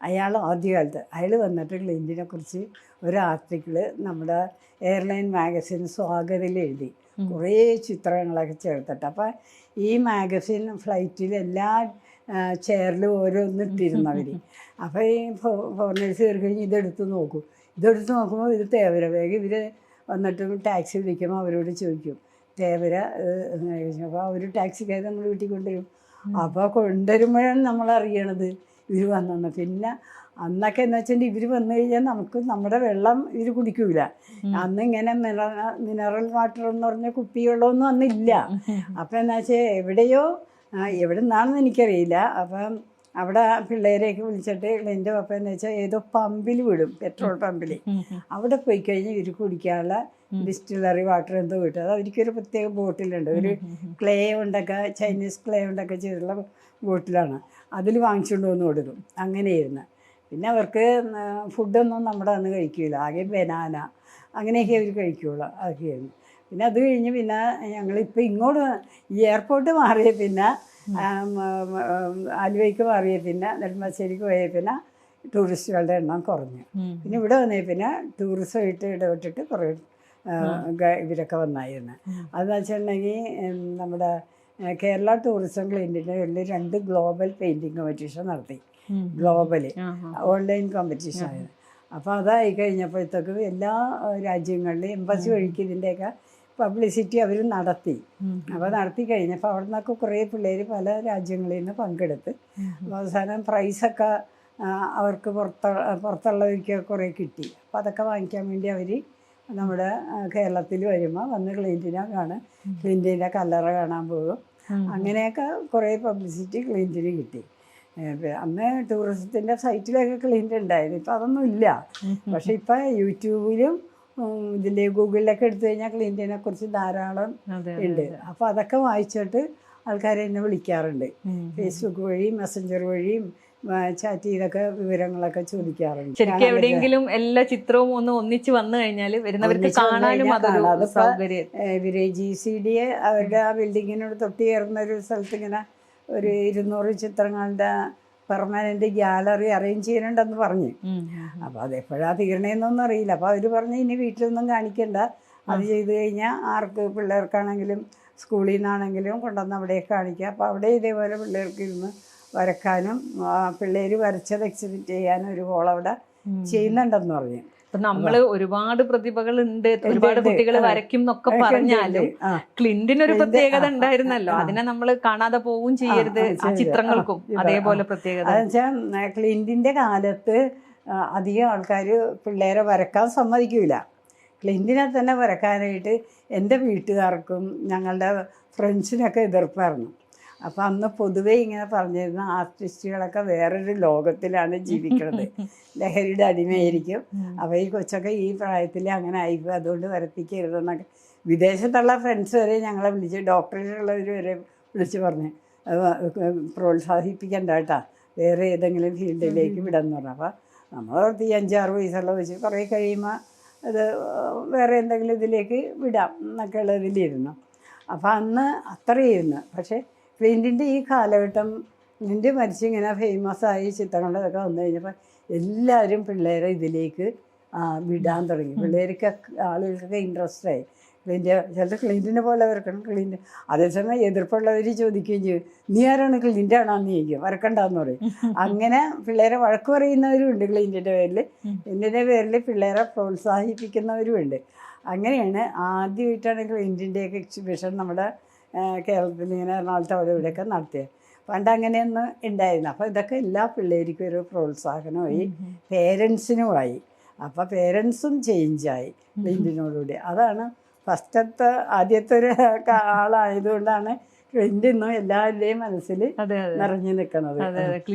അയാൾ ആദ്യകാലത്ത് അയാൾ വന്നിട്ട് ക്ലിൻറ്റിനെ കുറിച്ച് ഒരു ആർട്ടിക്കിൾ നമ്മുടെ എയർലൈൻ മാഗസിൻ സ്വാഗതത്തിൽ എഴുതി, കുറേ ചിത്രങ്ങളൊക്കെ ചേർത്തിട്ട്. അപ്പോൾ ഈ മാഗസിൻ ഫ്ലൈറ്റിൽ എല്ലാ ചെയറിലും ഓരോന്നിട്ടിരുന്നവർ. അപ്പോൾ ഈ ഫോറിനേഴ്സ് കയറി കഴിഞ്ഞ് ഇതെടുത്ത് നോക്കുമ്പോൾ ഇത് തേവര വേഗം ഇവർ വന്നിട്ട് ടാക്സി വിളിക്കുമ്പോൾ അവരോട് ചോദിക്കും തേവര. അപ്പോൾ അവർ ടാക്സിക്കാർ നമ്മൾ വീട്ടിൽ കൊണ്ടുവരും. അപ്പോൾ കൊണ്ടുവരുമ്പോഴാണ് നമ്മൾ അറിയണത് ഇവർ വന്നു. പിന്നെ അന്നൊക്കെ എന്ന് വെച്ചിട്ടുണ്ടെങ്കിൽ ഇവർ വന്നു കഴിഞ്ഞാൽ നമുക്ക് നമ്മുടെ വെള്ളം ഇവർ കുടിക്കൂല. അന്ന് ഇങ്ങനെ മിനറൽ വാട്ടർ എന്ന് പറഞ്ഞ കുപ്പി വെള്ളമൊന്നും അന്നില്ല. അപ്പം എന്നാ വെച്ചാൽ എവിടെ നിന്നാണെന്ന് എനിക്കറിയില്ല. അപ്പം അവിടെ പിള്ളേരെയൊക്കെ വിളിച്ചിട്ട് എൻ്റെ പപ്പ എന്ന് വെച്ചാൽ ഏതോ പമ്പിൽ വിടും, പെട്രോൾ പമ്പിൽ. അവിടെ പോയി കഴിഞ്ഞാൽ ഇവർ കുടിക്കാനുള്ള ഡിസ്റ്റിലറി വാട്ടർ എന്തോ കിട്ടും. അത് അവർക്കൊരു പ്രത്യേക ബോട്ടിലുണ്ട്, ഒരു ക്ലേ കൊണ്ടൊക്കെ, ചൈനീസ് ക്ലേ കൊണ്ടൊക്കെ ചെയ്തിട്ടുള്ള ബോട്ടിലാണ്. അതിൽ വാങ്ങിച്ചുകൊണ്ട് വന്ന് കൊടുക്കും. അങ്ങനെയായിരുന്നു. പിന്നെ അവർക്ക് ഫുഡൊന്നും നമ്മുടെ അന്ന് കഴിക്കില്ല, ആകെ ബനാന അങ്ങനെയൊക്കെ അവർ കഴിക്കുകയുള്ളൂ. അതൊക്കെയായിരുന്നു. പിന്നെ അത് കഴിഞ്ഞ് പിന്നെ ഞങ്ങളിപ്പോൾ ഇങ്ങോട്ട് എയർപോർട്ട് മാറിയ പിന്നെ ആലുവയ്ക്ക് മാറിയ പിന്നെ നെടുമ്പാശ്ശേരിക്ക് പോയ പിന്നെ ടൂറിസ്റ്റുകളുടെ എണ്ണം കുറഞ്ഞു. പിന്നെ ഇവിടെ വന്നേ പിന്നെ ടൂറിസമായിട്ട് ഇടപെട്ടിട്ട് കുറേ ഇവരൊക്കെ വന്നായിരുന്നു. അതെന്ന് വെച്ചിട്ടുണ്ടെങ്കിൽ നമ്മുടെ കേരള ടൂറിസം ക്ലീനിൻ്റെ പേരിൽ 2 ഗ്ലോബൽ പെയിൻറ്റിങ് കോമ്പറ്റീഷൻ നടത്തി. ഗ്ലോബല് ഓൺലൈൻ കോമ്പറ്റീഷൻ ആയിരുന്നു. അപ്പോൾ അതായി കഴിഞ്ഞപ്പോഴത്തേക്കും എല്ലാ രാജ്യങ്ങളിലും എംബസി വഴിക്ക് ഇതിൻ്റെയൊക്കെ പബ്ലിസിറ്റി അവർ നടത്തി. അപ്പോൾ നടത്തി കഴിഞ്ഞപ്പോൾ അവിടെ നിന്നൊക്കെ കുറേ പിള്ളേർ പല രാജ്യങ്ങളിൽ നിന്ന് പങ്കെടുത്ത് അവസാനം പ്രൈസൊക്കെ അവർക്ക് പുറത്തുള്ളവർക്ക് കുറേ കിട്ടി. അപ്പോൾ അതൊക്കെ വാങ്ങിക്കാൻ വേണ്ടി അവർ നമ്മുടെ കേരളത്തിൽ വരുമ്പോൾ വന്ന് ക്ലിൻറ്റിൻ്റെ കല്ലറ കാണാൻ പോകും. അങ്ങനെയൊക്കെ കുറേ പബ്ലിസിറ്റി ക്ലിൻറ്റിന് കിട്ടി. അന്ന് ടൂറിസത്തിൻ്റെ സൈറ്റിലൊക്കെ ക്ലിൻറ്റ് ഉണ്ടായിരുന്നു. ഇപ്പം അതൊന്നും ഇല്ല. പക്ഷെ ഇപ്പം യൂട്യൂബിലും ഇതിൽ ഗൂഗിളിലൊക്കെ എടുത്തു കഴിഞ്ഞാൽ ക്ലിൻറ്റിനെ കുറിച്ച് ധാരാളം ഉണ്ട്. അപ്പോൾ അതൊക്കെ വായിച്ചിട്ട് ആൾക്കാർ എന്നെ വിളിക്കാറുണ്ട്. ഫേസ്ബുക്ക് വഴിയും മെസ്സഞ്ചർ വഴിയും ചാറ്റ് ചെയ്തൊക്കെ വിവരങ്ങളൊക്കെ ചോദിക്കാറുണ്ട്. ശരിക്കും എവിടെയെങ്കിലും എല്ലാ ചിത്രവും ഒന്ന് ഒന്നിച്ച് വന്നു കഴിഞ്ഞാൽ വരുന്നവർക്ക് കാണാനും അതൊരു സൗകര്യം. ഇവര് GCD അവരുടെ ആ ബിൽഡിങ്ങിനോട് തൊട്ട് ചേർന്ന ഒരു സ്ഥലത്ത് ഇങ്ങനെ ഒരു 200 ചിത്രങ്ങളുടെ പെർമനന്റ് ഗാലറി അറേഞ്ച് ചെയ്യാനുണ്ടെന്ന് പറഞ്ഞു. അപ്പോൾ അതെപ്പോഴാണ് തീരണേന്നൊന്നും അറിയില്ല. അപ്പോൾ അവർ പറഞ്ഞു ഇനി വീട്ടിലൊന്നും കാണിക്കണ്ട, അത് ചെയ്ത് കഴിഞ്ഞാൽ ആർക്ക് പിള്ളേർക്കാണെങ്കിലും സ്കൂളിൽ നിന്നാണെങ്കിലും കൊണ്ടുവന്ന് അവിടെയൊക്കെ കാണിക്കുക. അപ്പോൾ അവിടെ ഇതേപോലെ പിള്ളേർക്ക് ഇരുന്ന് വരക്കാനും പിള്ളേർ വരച്ചത് എക്സിബിറ്റ് ചെയ്യാനും ഒരു ഹോൾ അവിടെ ചെയ്യുന്നുണ്ടെന്ന് പറഞ്ഞു. നമ്മള് ഒരുപാട് പ്രതിഭകളുണ്ട്, ഒരുപാട് കുട്ടികൾ വരയ്ക്കും എന്നൊക്കെ പറഞ്ഞാലും ക്ലിന്റിനൊരു പ്രത്യേകത ഉണ്ടായിരുന്നല്ലോ. അതിനെ നമ്മൾ കാണാതെ പോവും ചെയ്യരുത്. ആ ചിത്രങ്ങൾക്കും അതേപോലെ പ്രത്യേകത. അതെന്നുവെച്ചാൽ ക്ലിന്റിന്റെ കാലത്ത് അധികം ആൾക്കാർ പിള്ളേരെ വരക്കാൻ സമ്മതിക്കൂല. ക്ലിന്റിനെ തന്നെ വരക്കാനായിട്ട് എൻ്റെ വീട്ടുകാർക്കും ഞങ്ങളുടെ ഫ്രണ്ട്സിനൊക്കെ എതിർപ്പായിരുന്നു. അപ്പം അന്ന് പൊതുവേ ഇങ്ങനെ പറഞ്ഞിരുന്ന ആർട്ടിസ്റ്റുകളൊക്കെ വേറൊരു ലോകത്തിലാണ് ജീവിക്കുന്നത്, ലഹരിയുടെ അടിമയായിരിക്കും. അപ്പോൾ ഈ കൊച്ചൊക്കെ ഈ പ്രായത്തിൽ അങ്ങനെ ആയിപ്പോൾ, അതുകൊണ്ട് വരപ്പിക്കരുതെന്നൊക്കെ വിദേശത്തുള്ള ഫ്രണ്ട്സ് വരെ ഞങ്ങളെ വിളിച്ച്, ഡോക്ടറേറ്റുള്ളവർ വരെ വിളിച്ച് പറഞ്ഞ് പ്രോത്സാഹിപ്പിക്കണ്ട കേട്ടോ, വേറെ ഏതെങ്കിലും ഫീൽഡിലേക്ക് വിടാമെന്ന് പറഞ്ഞു. അപ്പോൾ നമ്മൾ 5-6 വയസ്സുള്ള വെച്ച് കുറേ കഴിയുമ്പോൾ അത് വേറെ എന്തെങ്കിലും ഇതിലേക്ക് വിടാം എന്നൊക്കെ ഉള്ളതിലിരുന്നു. അപ്പോൾ അന്ന് അത്രയായിരുന്നു. പക്ഷേ ക്ലിൻറ്റിൻ്റെ ഈ കാലഘട്ടം, ക്ലിൻറ്റ് മരിച്ചിങ്ങനെ ഫേമസായി ചിത്രങ്ങളൊക്കെ വന്നു കഴിഞ്ഞപ്പോൾ എല്ലാവരും പിള്ളേരെ ഇതിലേക്ക് വിടാൻ തുടങ്ങി. ആളുകൾക്കൊക്കെ ഇൻട്രസ്റ്റായി. ചിലർ ക്ലിൻറ്റിനെ പോലെ വരക്കണം, ക്ലിൻറ്റ്. അതേസമയം എതിർപ്പുള്ളവർ ചോദിക്കുകയും ചെയ്യും, നീ ആരാണ്, ക്ലിൻറ്റ് ആണോന്ന് ചോദിക്കും, വരക്കണ്ടെന്ന് പറയും. അങ്ങനെ പിള്ളേരെ വഴക്ക് പറയുന്നവരും ഉണ്ട് ക്ലിൻറ്റിൻ്റെ പേരിൽ. ക്ലിൻറ്റിൻ്റെ പേരിൽ പിള്ളേരെ പ്രോത്സാഹിപ്പിക്കുന്നവരും ഉണ്ട്. അങ്ങനെയാണ് ആദ്യമായിട്ടാണ് ക്ലിൻറ്റിൻ്റെയൊക്കെ എക്സിബിഷൻ നമ്മുടെ കേരളത്തിൽ ഇങ്ങനെ എറണാകുളത്ത് അവിടെ ഇവിടെയൊക്കെ നടത്തിയത്. പണ്ട് അങ്ങനെയൊന്നും ഉണ്ടായിരുന്നു. അപ്പോൾ ഇതൊക്കെ എല്ലാ പിള്ളേർക്കും ഒരു പ്രോത്സാഹനമായി, പേരൻസിനുമായി. അപ്പോൾ പേരൻസും ചേഞ്ചായി ക്ലിൻറ്റിനോടുകൂടി. അതാണ് ആദ്യത്തെ ഒരു ആളായതുകൊണ്ടാണ് ക്ലിൻറ്റ് ഇന്നും എല്ലാവരുടെയും മനസ്സിൽ നിറഞ്ഞു നിൽക്കുന്നത്.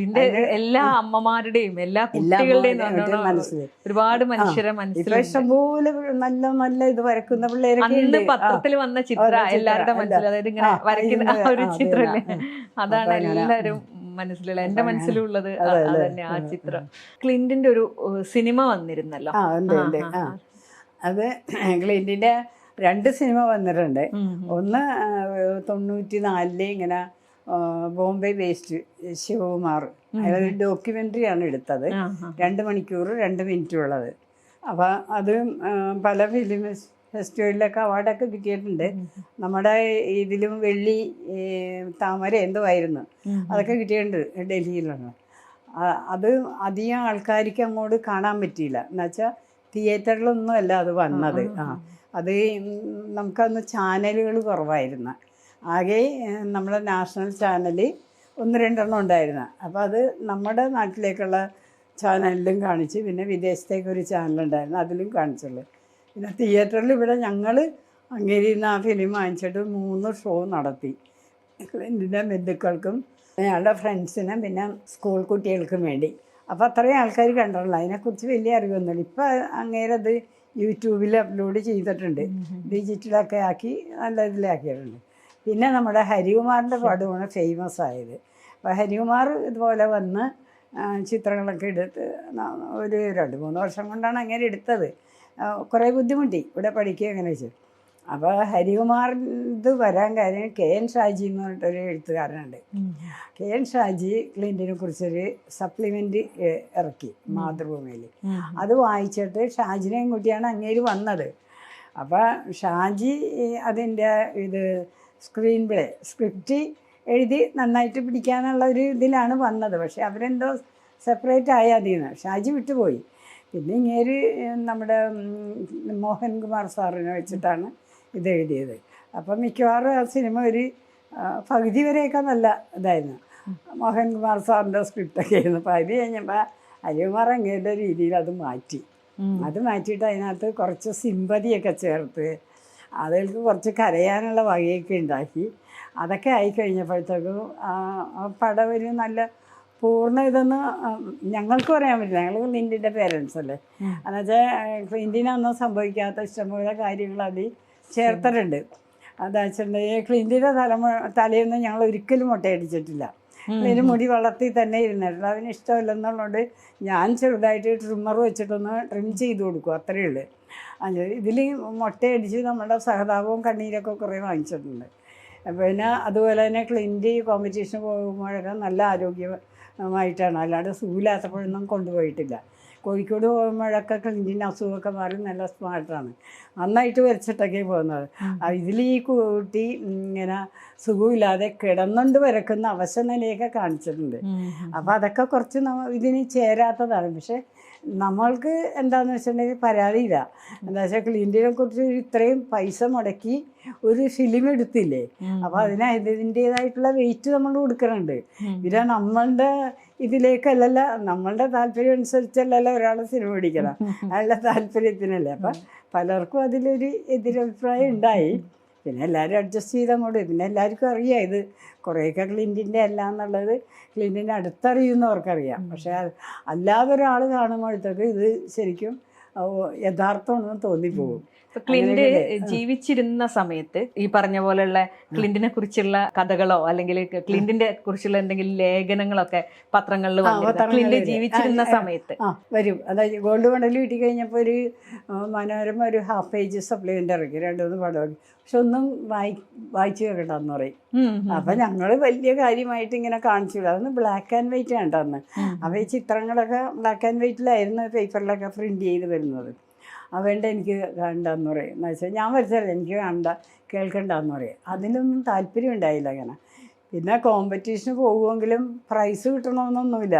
എല്ലാ അമ്മമാരുടെയും എല്ലാ കുട്ടികളുടെയും മനസ്സിൽ ഒരുപാട് മനുഷ്യരെ മനസ്സിൽ ഇഷ്ടംപോലെ നല്ല നല്ല ഇത് വരക്കുന്ന പിള്ളേരൊക്കെ പത്രത്തിൽ വന്ന ചിത്രം എല്ലാവരുടെ മനസ്സിൽ, അതായത് ഇങ്ങനെ വരയ്ക്കുന്ന ഒരു ചിത്രല്ലേ, അതാണ് എല്ലാവരും മനസ്സിലുള്ള, എന്റെ മനസ്സിലുള്ളത് അതന്നെ ആ ചിത്രം. ക്ലിൻറ്റിന്റെ ഒരു സിനിമ വന്നിരുന്നല്ലോ. അത് ക്ലിൻറ്റിന്റെ 2 സിനിമ വന്നിട്ടുണ്ട്. ഒന്ന് 94 ഇങ്ങനെ ബോംബെ ബേസ്ഡ് ശിവകുമാർ, അയാളൊരു ഡോക്യുമെൻ്ററിയാണ് എടുത്തത്. 2 മണിക്കൂർ 2 മിനിറ്റ് ഉള്ളത്. അപ്പോൾ അത് പല ഫിലിം ഫെസ്റ്റിവലിലൊക്കെ അവാർഡൊക്കെ കിട്ടിയിട്ടുണ്ട്. നമ്മുടെ ഇതിലും വെള്ളി താമര എന്തോ ആയിരുന്നു, അതൊക്കെ കിട്ടിയിട്ടുണ്ട് ഡൽഹിയിലുള്ള. അത് അധികം ആൾക്കാർക്ക് അങ്ങോട്ട് കാണാൻ പറ്റിയില്ല. എന്നുവെച്ചാൽ തിയേറ്ററിലൊന്നും അല്ല അത് വന്നത്. അത് നമുക്കന്ന് ചാനലുകൾ കുറവായിരുന്നു. ആകെ നമ്മുടെ നാഷണൽ ചാനൽ ഒന്ന് രണ്ടെണ്ണം ഉണ്ടായിരുന്നു. അപ്പോൾ അത് നമ്മുടെ നാട്ടിലേക്കുള്ള ചാനലിലും കാണിച്ച്, പിന്നെ വിദേശത്തേക്കൊരു ചാനലുണ്ടായിരുന്നു അതിലും കാണിച്ചുള്ളൂ. പിന്നെ തിയേറ്ററിൽ ഇവിടെ ഞങ്ങൾ അങ്ങേരിയിൽ നിന്ന് ആ ഫിലിം വാങ്ങിച്ചിട്ട് 3 ഷോ നടത്തി. ക്ലിൻറ്റിൻ്റെ ബന്ധുക്കൾക്കും അയാളുടെ ഫ്രണ്ട്സിനും പിന്നെ സ്കൂൾ കുട്ടികൾക്കും വേണ്ടി. അപ്പോൾ അത്രയും ആൾക്കാർ കണ്ടിട്ടുള്ളൂ. അതിനെക്കുറിച്ച് വലിയ അറിവൊന്നുമില്ല. ഇപ്പോൾ അങ്ങേരത് യൂട്യൂബിൽ അപ്ലോഡ് ചെയ്തിട്ടുണ്ട്, ഡിജിറ്റലൊക്കെ ആക്കി നല്ല ഇതിലാക്കിയിട്ടുണ്ട്. പിന്നെ നമ്മുടെ ഹരികുമാറിൻ്റെ പടമാണ് ഫേമസ് ആയത്. അപ്പോൾ ഹരികുമാർ ഇതുപോലെ വന്ന് ചിത്രങ്ങളൊക്കെ എടുത്ത് ഒരു 2-3 വർഷം കൊണ്ടാണ് അങ്ങനെ എടുത്തത്. കുറേ ബുദ്ധിമുട്ടി ഇവിടെ പഠിക്കുക എങ്ങനെ വെച്ചു. അപ്പോൾ ഹരികുമാറിത് വരാൻ കാര്യം KN ഷാജി എന്ന് പറഞ്ഞിട്ടൊരു എഴുത്തുകാരനുണ്ട്. KN ഷാജി ക്ലിൻറ്റിനെ കുറിച്ചൊരു സപ്ലിമെൻ്റ് ഇറക്കി മാതൃഭൂമിയിൽ. അത് വായിച്ചിട്ട് ഷാജിനെയും കൂട്ടിയാണ് അങ്ങേര് വന്നത്. അപ്പോൾ ഷാജി അതിൻ്റെ ഇത് സ്ക്രീൻ പ്ലേ സ്ക്രിപ്റ്റ് എഴുതി നന്നായിട്ട് പിടിക്കാനുള്ള ഒരു ഇതിലാണ് വന്നത്. പക്ഷേ അവരെന്തോ സെപ്പറേറ്റ് ആയി അതിൽ നിന്ന് ഷാജി വിട്ടുപോയി. പിന്നെ ഇങ്ങേര് നമ്മുടെ മോഹൻകുമാർ സാറിനെ വെച്ചിട്ടാണ് ഇത് എഴുതിയത്. അപ്പം മിക്കവാറും ആ സിനിമ ഒരു പകുതി വരെയൊക്കെ നല്ല ഇതായിരുന്നു. മോഹൻകുമാർ സാറിൻ്റെ സ്ക്രിപ്റ്റൊക്കെ ആയിരുന്നു. പകുതി കഴിഞ്ഞപ്പോൾ ഹരികുമാർ അങ്ങേരുടെ രീതിയിൽ അത് മാറ്റിയിട്ട് അതിനകത്ത് കുറച്ച് സിമ്പതിയൊക്കെ ചേർത്ത് അതിൽക്ക് കുറച്ച് കരയാനുള്ള വകയൊക്കെ ഉണ്ടാക്കി. അതൊക്കെ ആയിക്കഴിഞ്ഞപ്പോഴത്തേക്കും പടം ഒരു നല്ല പൂർണ്ണ ഇതൊന്ന് ഞങ്ങൾക്ക് പറയാൻ പറ്റില്ല. ഞങ്ങൾ ക്ലിൻറ്റിൻ്റെ പേരൻസ് അല്ലേ. എന്നുവെച്ചാൽ ക്ലിൻറ്റിനൊന്നും സംഭവിക്കാത്ത ഇഷ്ടംപോലെ കാര്യങ്ങൾ അതിൽ ചേർത്തിട്ടുണ്ട്. എന്താ വെച്ചിട്ടുണ്ടെങ്കിൽ ക്ലിൻറ്റിൻ്റെ തലയൊന്നും ഞങ്ങൾ ഒരിക്കലും മുട്ടയടിച്ചിട്ടില്ല. ക്ലിൻറ്റ് മുടി വളർത്തി തന്നെ ഇരുന്നിട്ടില്ല. അതിന് ഇഷ്ടമില്ലെന്നുള്ളത് ഞാൻ ചെറുതായിട്ട് ട്രിമ്മർ വെച്ചിട്ടൊന്ന് ട്രിം ചെയ്ത് കൊടുക്കും, അത്രയേ ഉള്ളൂ. ഇതിൽ മുട്ടയടിച്ച് നമ്മുടെ സഹതാപവും കണ്ണീരൊക്കെ കുറേ വാങ്ങിച്ചിട്ടുണ്ട്. പിന്നെ അതുപോലെ തന്നെ ക്ലിൻറ്റ് കോമ്പറ്റീഷന് പോകുമ്പോഴൊക്കെ നല്ല ആരോഗ്യമായിട്ടാണ്, അല്ലാണ്ട് സുഖമില്ലാത്തപ്പോഴൊന്നും കൊണ്ടുപോയിട്ടില്ല. കോഴിക്കോട് പോകുമ്പോഴൊക്കെ ക്ലിൻറ്റിൻ്റെ അസുഖമൊക്കെ മാറി നല്ല സ്മാർട്ടാണ്, നന്നായിട്ട് വരച്ചിട്ടൊക്കെ പോകുന്നത്. ഇതിൽ ഈ കുട്ടി ഇങ്ങനെ സുഖമില്ലാതെ കിടന്നുകൊണ്ട് വരക്കുന്ന അവശനിലയൊക്കെ കാണിച്ചിട്ടുണ്ട്. അപ്പോൾ അതൊക്കെ കുറച്ച് ഇതിന് ചേരാത്തതാണ്. പക്ഷേ നമ്മൾക്ക് എന്താണെന്ന് വെച്ചിട്ടുണ്ടെങ്കിൽ പരാതിയില്ല. എന്താ വെച്ചാൽ ക്ലിൻറ്റിനെ കുറിച്ച് ഇത്രയും പൈസ മുടക്കി ഒരു ഫിലിം എടുത്തില്ലേ, അപ്പോൾ അതിൻ്റേതായിട്ടുള്ള വെയിറ്റ് നമ്മൾ കൊടുക്കുന്നുണ്ട്. പിന്നെ നമ്മളുടെ ഇതിലേക്കല്ലല്ലോ, നമ്മളുടെ താല്പര്യം അനുസരിച്ചല്ലല്ലോ ഒരാൾ സിനിമ പിടിക്കണം, അയാളുടെ താല്പര്യത്തിനല്ലേ. അപ്പം പലർക്കും അതിലൊരു എതിരഭിപ്രായം ഉണ്ടായി. പിന്നെ എല്ലാവരും അഡ്ജസ്റ്റ് ചെയ്തങ്ങോട്ട്. പിന്നെ എല്ലാവർക്കും അറിയാം ഇത് കുറേയൊക്കെ ക്ലിൻറ്റിൻ്റെ അല്ല എന്നുള്ളത്. ക്ലിൻറ്റിൻ്റെ അടുത്തറിയുന്നവർക്കറിയാം. പക്ഷേ അല്ലാതെ ഒരാൾ കാണുമ്പോഴത്തേക്ക് ഇത് ശരിക്കും യഥാർത്ഥമാണെന്ന് തോന്നിപ്പോകും. ക്ലിൻറ്റ് ജീവിച്ചിരുന്ന സമയത്ത് ഈ പറഞ്ഞ പോലെയുള്ള ക്ലിൻറ്റിനെ കുറിച്ചുള്ള കഥകളോ അല്ലെങ്കിൽ ക്ലിൻറ്റിനെ കുറിച്ചുള്ള എന്തെങ്കിലും ലേഖനങ്ങളൊക്കെ പത്രങ്ങളിൽ ക്ലിൻറ്റ് ജീവിച്ചിരുന്ന സമയത്ത് വരും. അതായത് ഗോൾഡ് മെഡൽ കിട്ടി കഴിഞ്ഞപ്പോൾ ഒരു മനോരമ ഒരു ഹാഫ് പേജ് സപ്ലിമെൻ്റ് ഇറക്കി, 2-3 പടം. പക്ഷെ ഒന്നും വായിച്ചു കേൾക്കണ്ടെന്ന് പറയും. അപ്പം ഞങ്ങൾ വലിയ കാര്യമായിട്ട് ഇങ്ങനെ കാണിച്ചില്ല. അതൊന്ന് ബ്ലാക്ക് ആൻഡ് വൈറ്റ് കണ്ടെന്ന്. അപ്പോൾ ഈ ചിത്രങ്ങളൊക്കെ ബ്ലാക്ക് ആൻഡ് വൈറ്റിലായിരുന്നു പേപ്പറിലൊക്കെ പ്രിൻ്റ് ചെയ്ത് വരുന്നത്. വേണ്ട എനിക്ക് കണ്ടെന്ന് പറയും. എന്ന് വെച്ചാൽ ഞാൻ വരച്ചല്ല, എനിക്ക് കേൾക്കണ്ടെന്ന് പറയും. അതിനൊന്നും താല്പര്യം ഉണ്ടായില്ല അങ്ങനെ. പിന്നെ കോമ്പറ്റീഷന് പോകുമെങ്കിലും പ്രൈസ് കിട്ടണമെന്നൊന്നുമില്ല,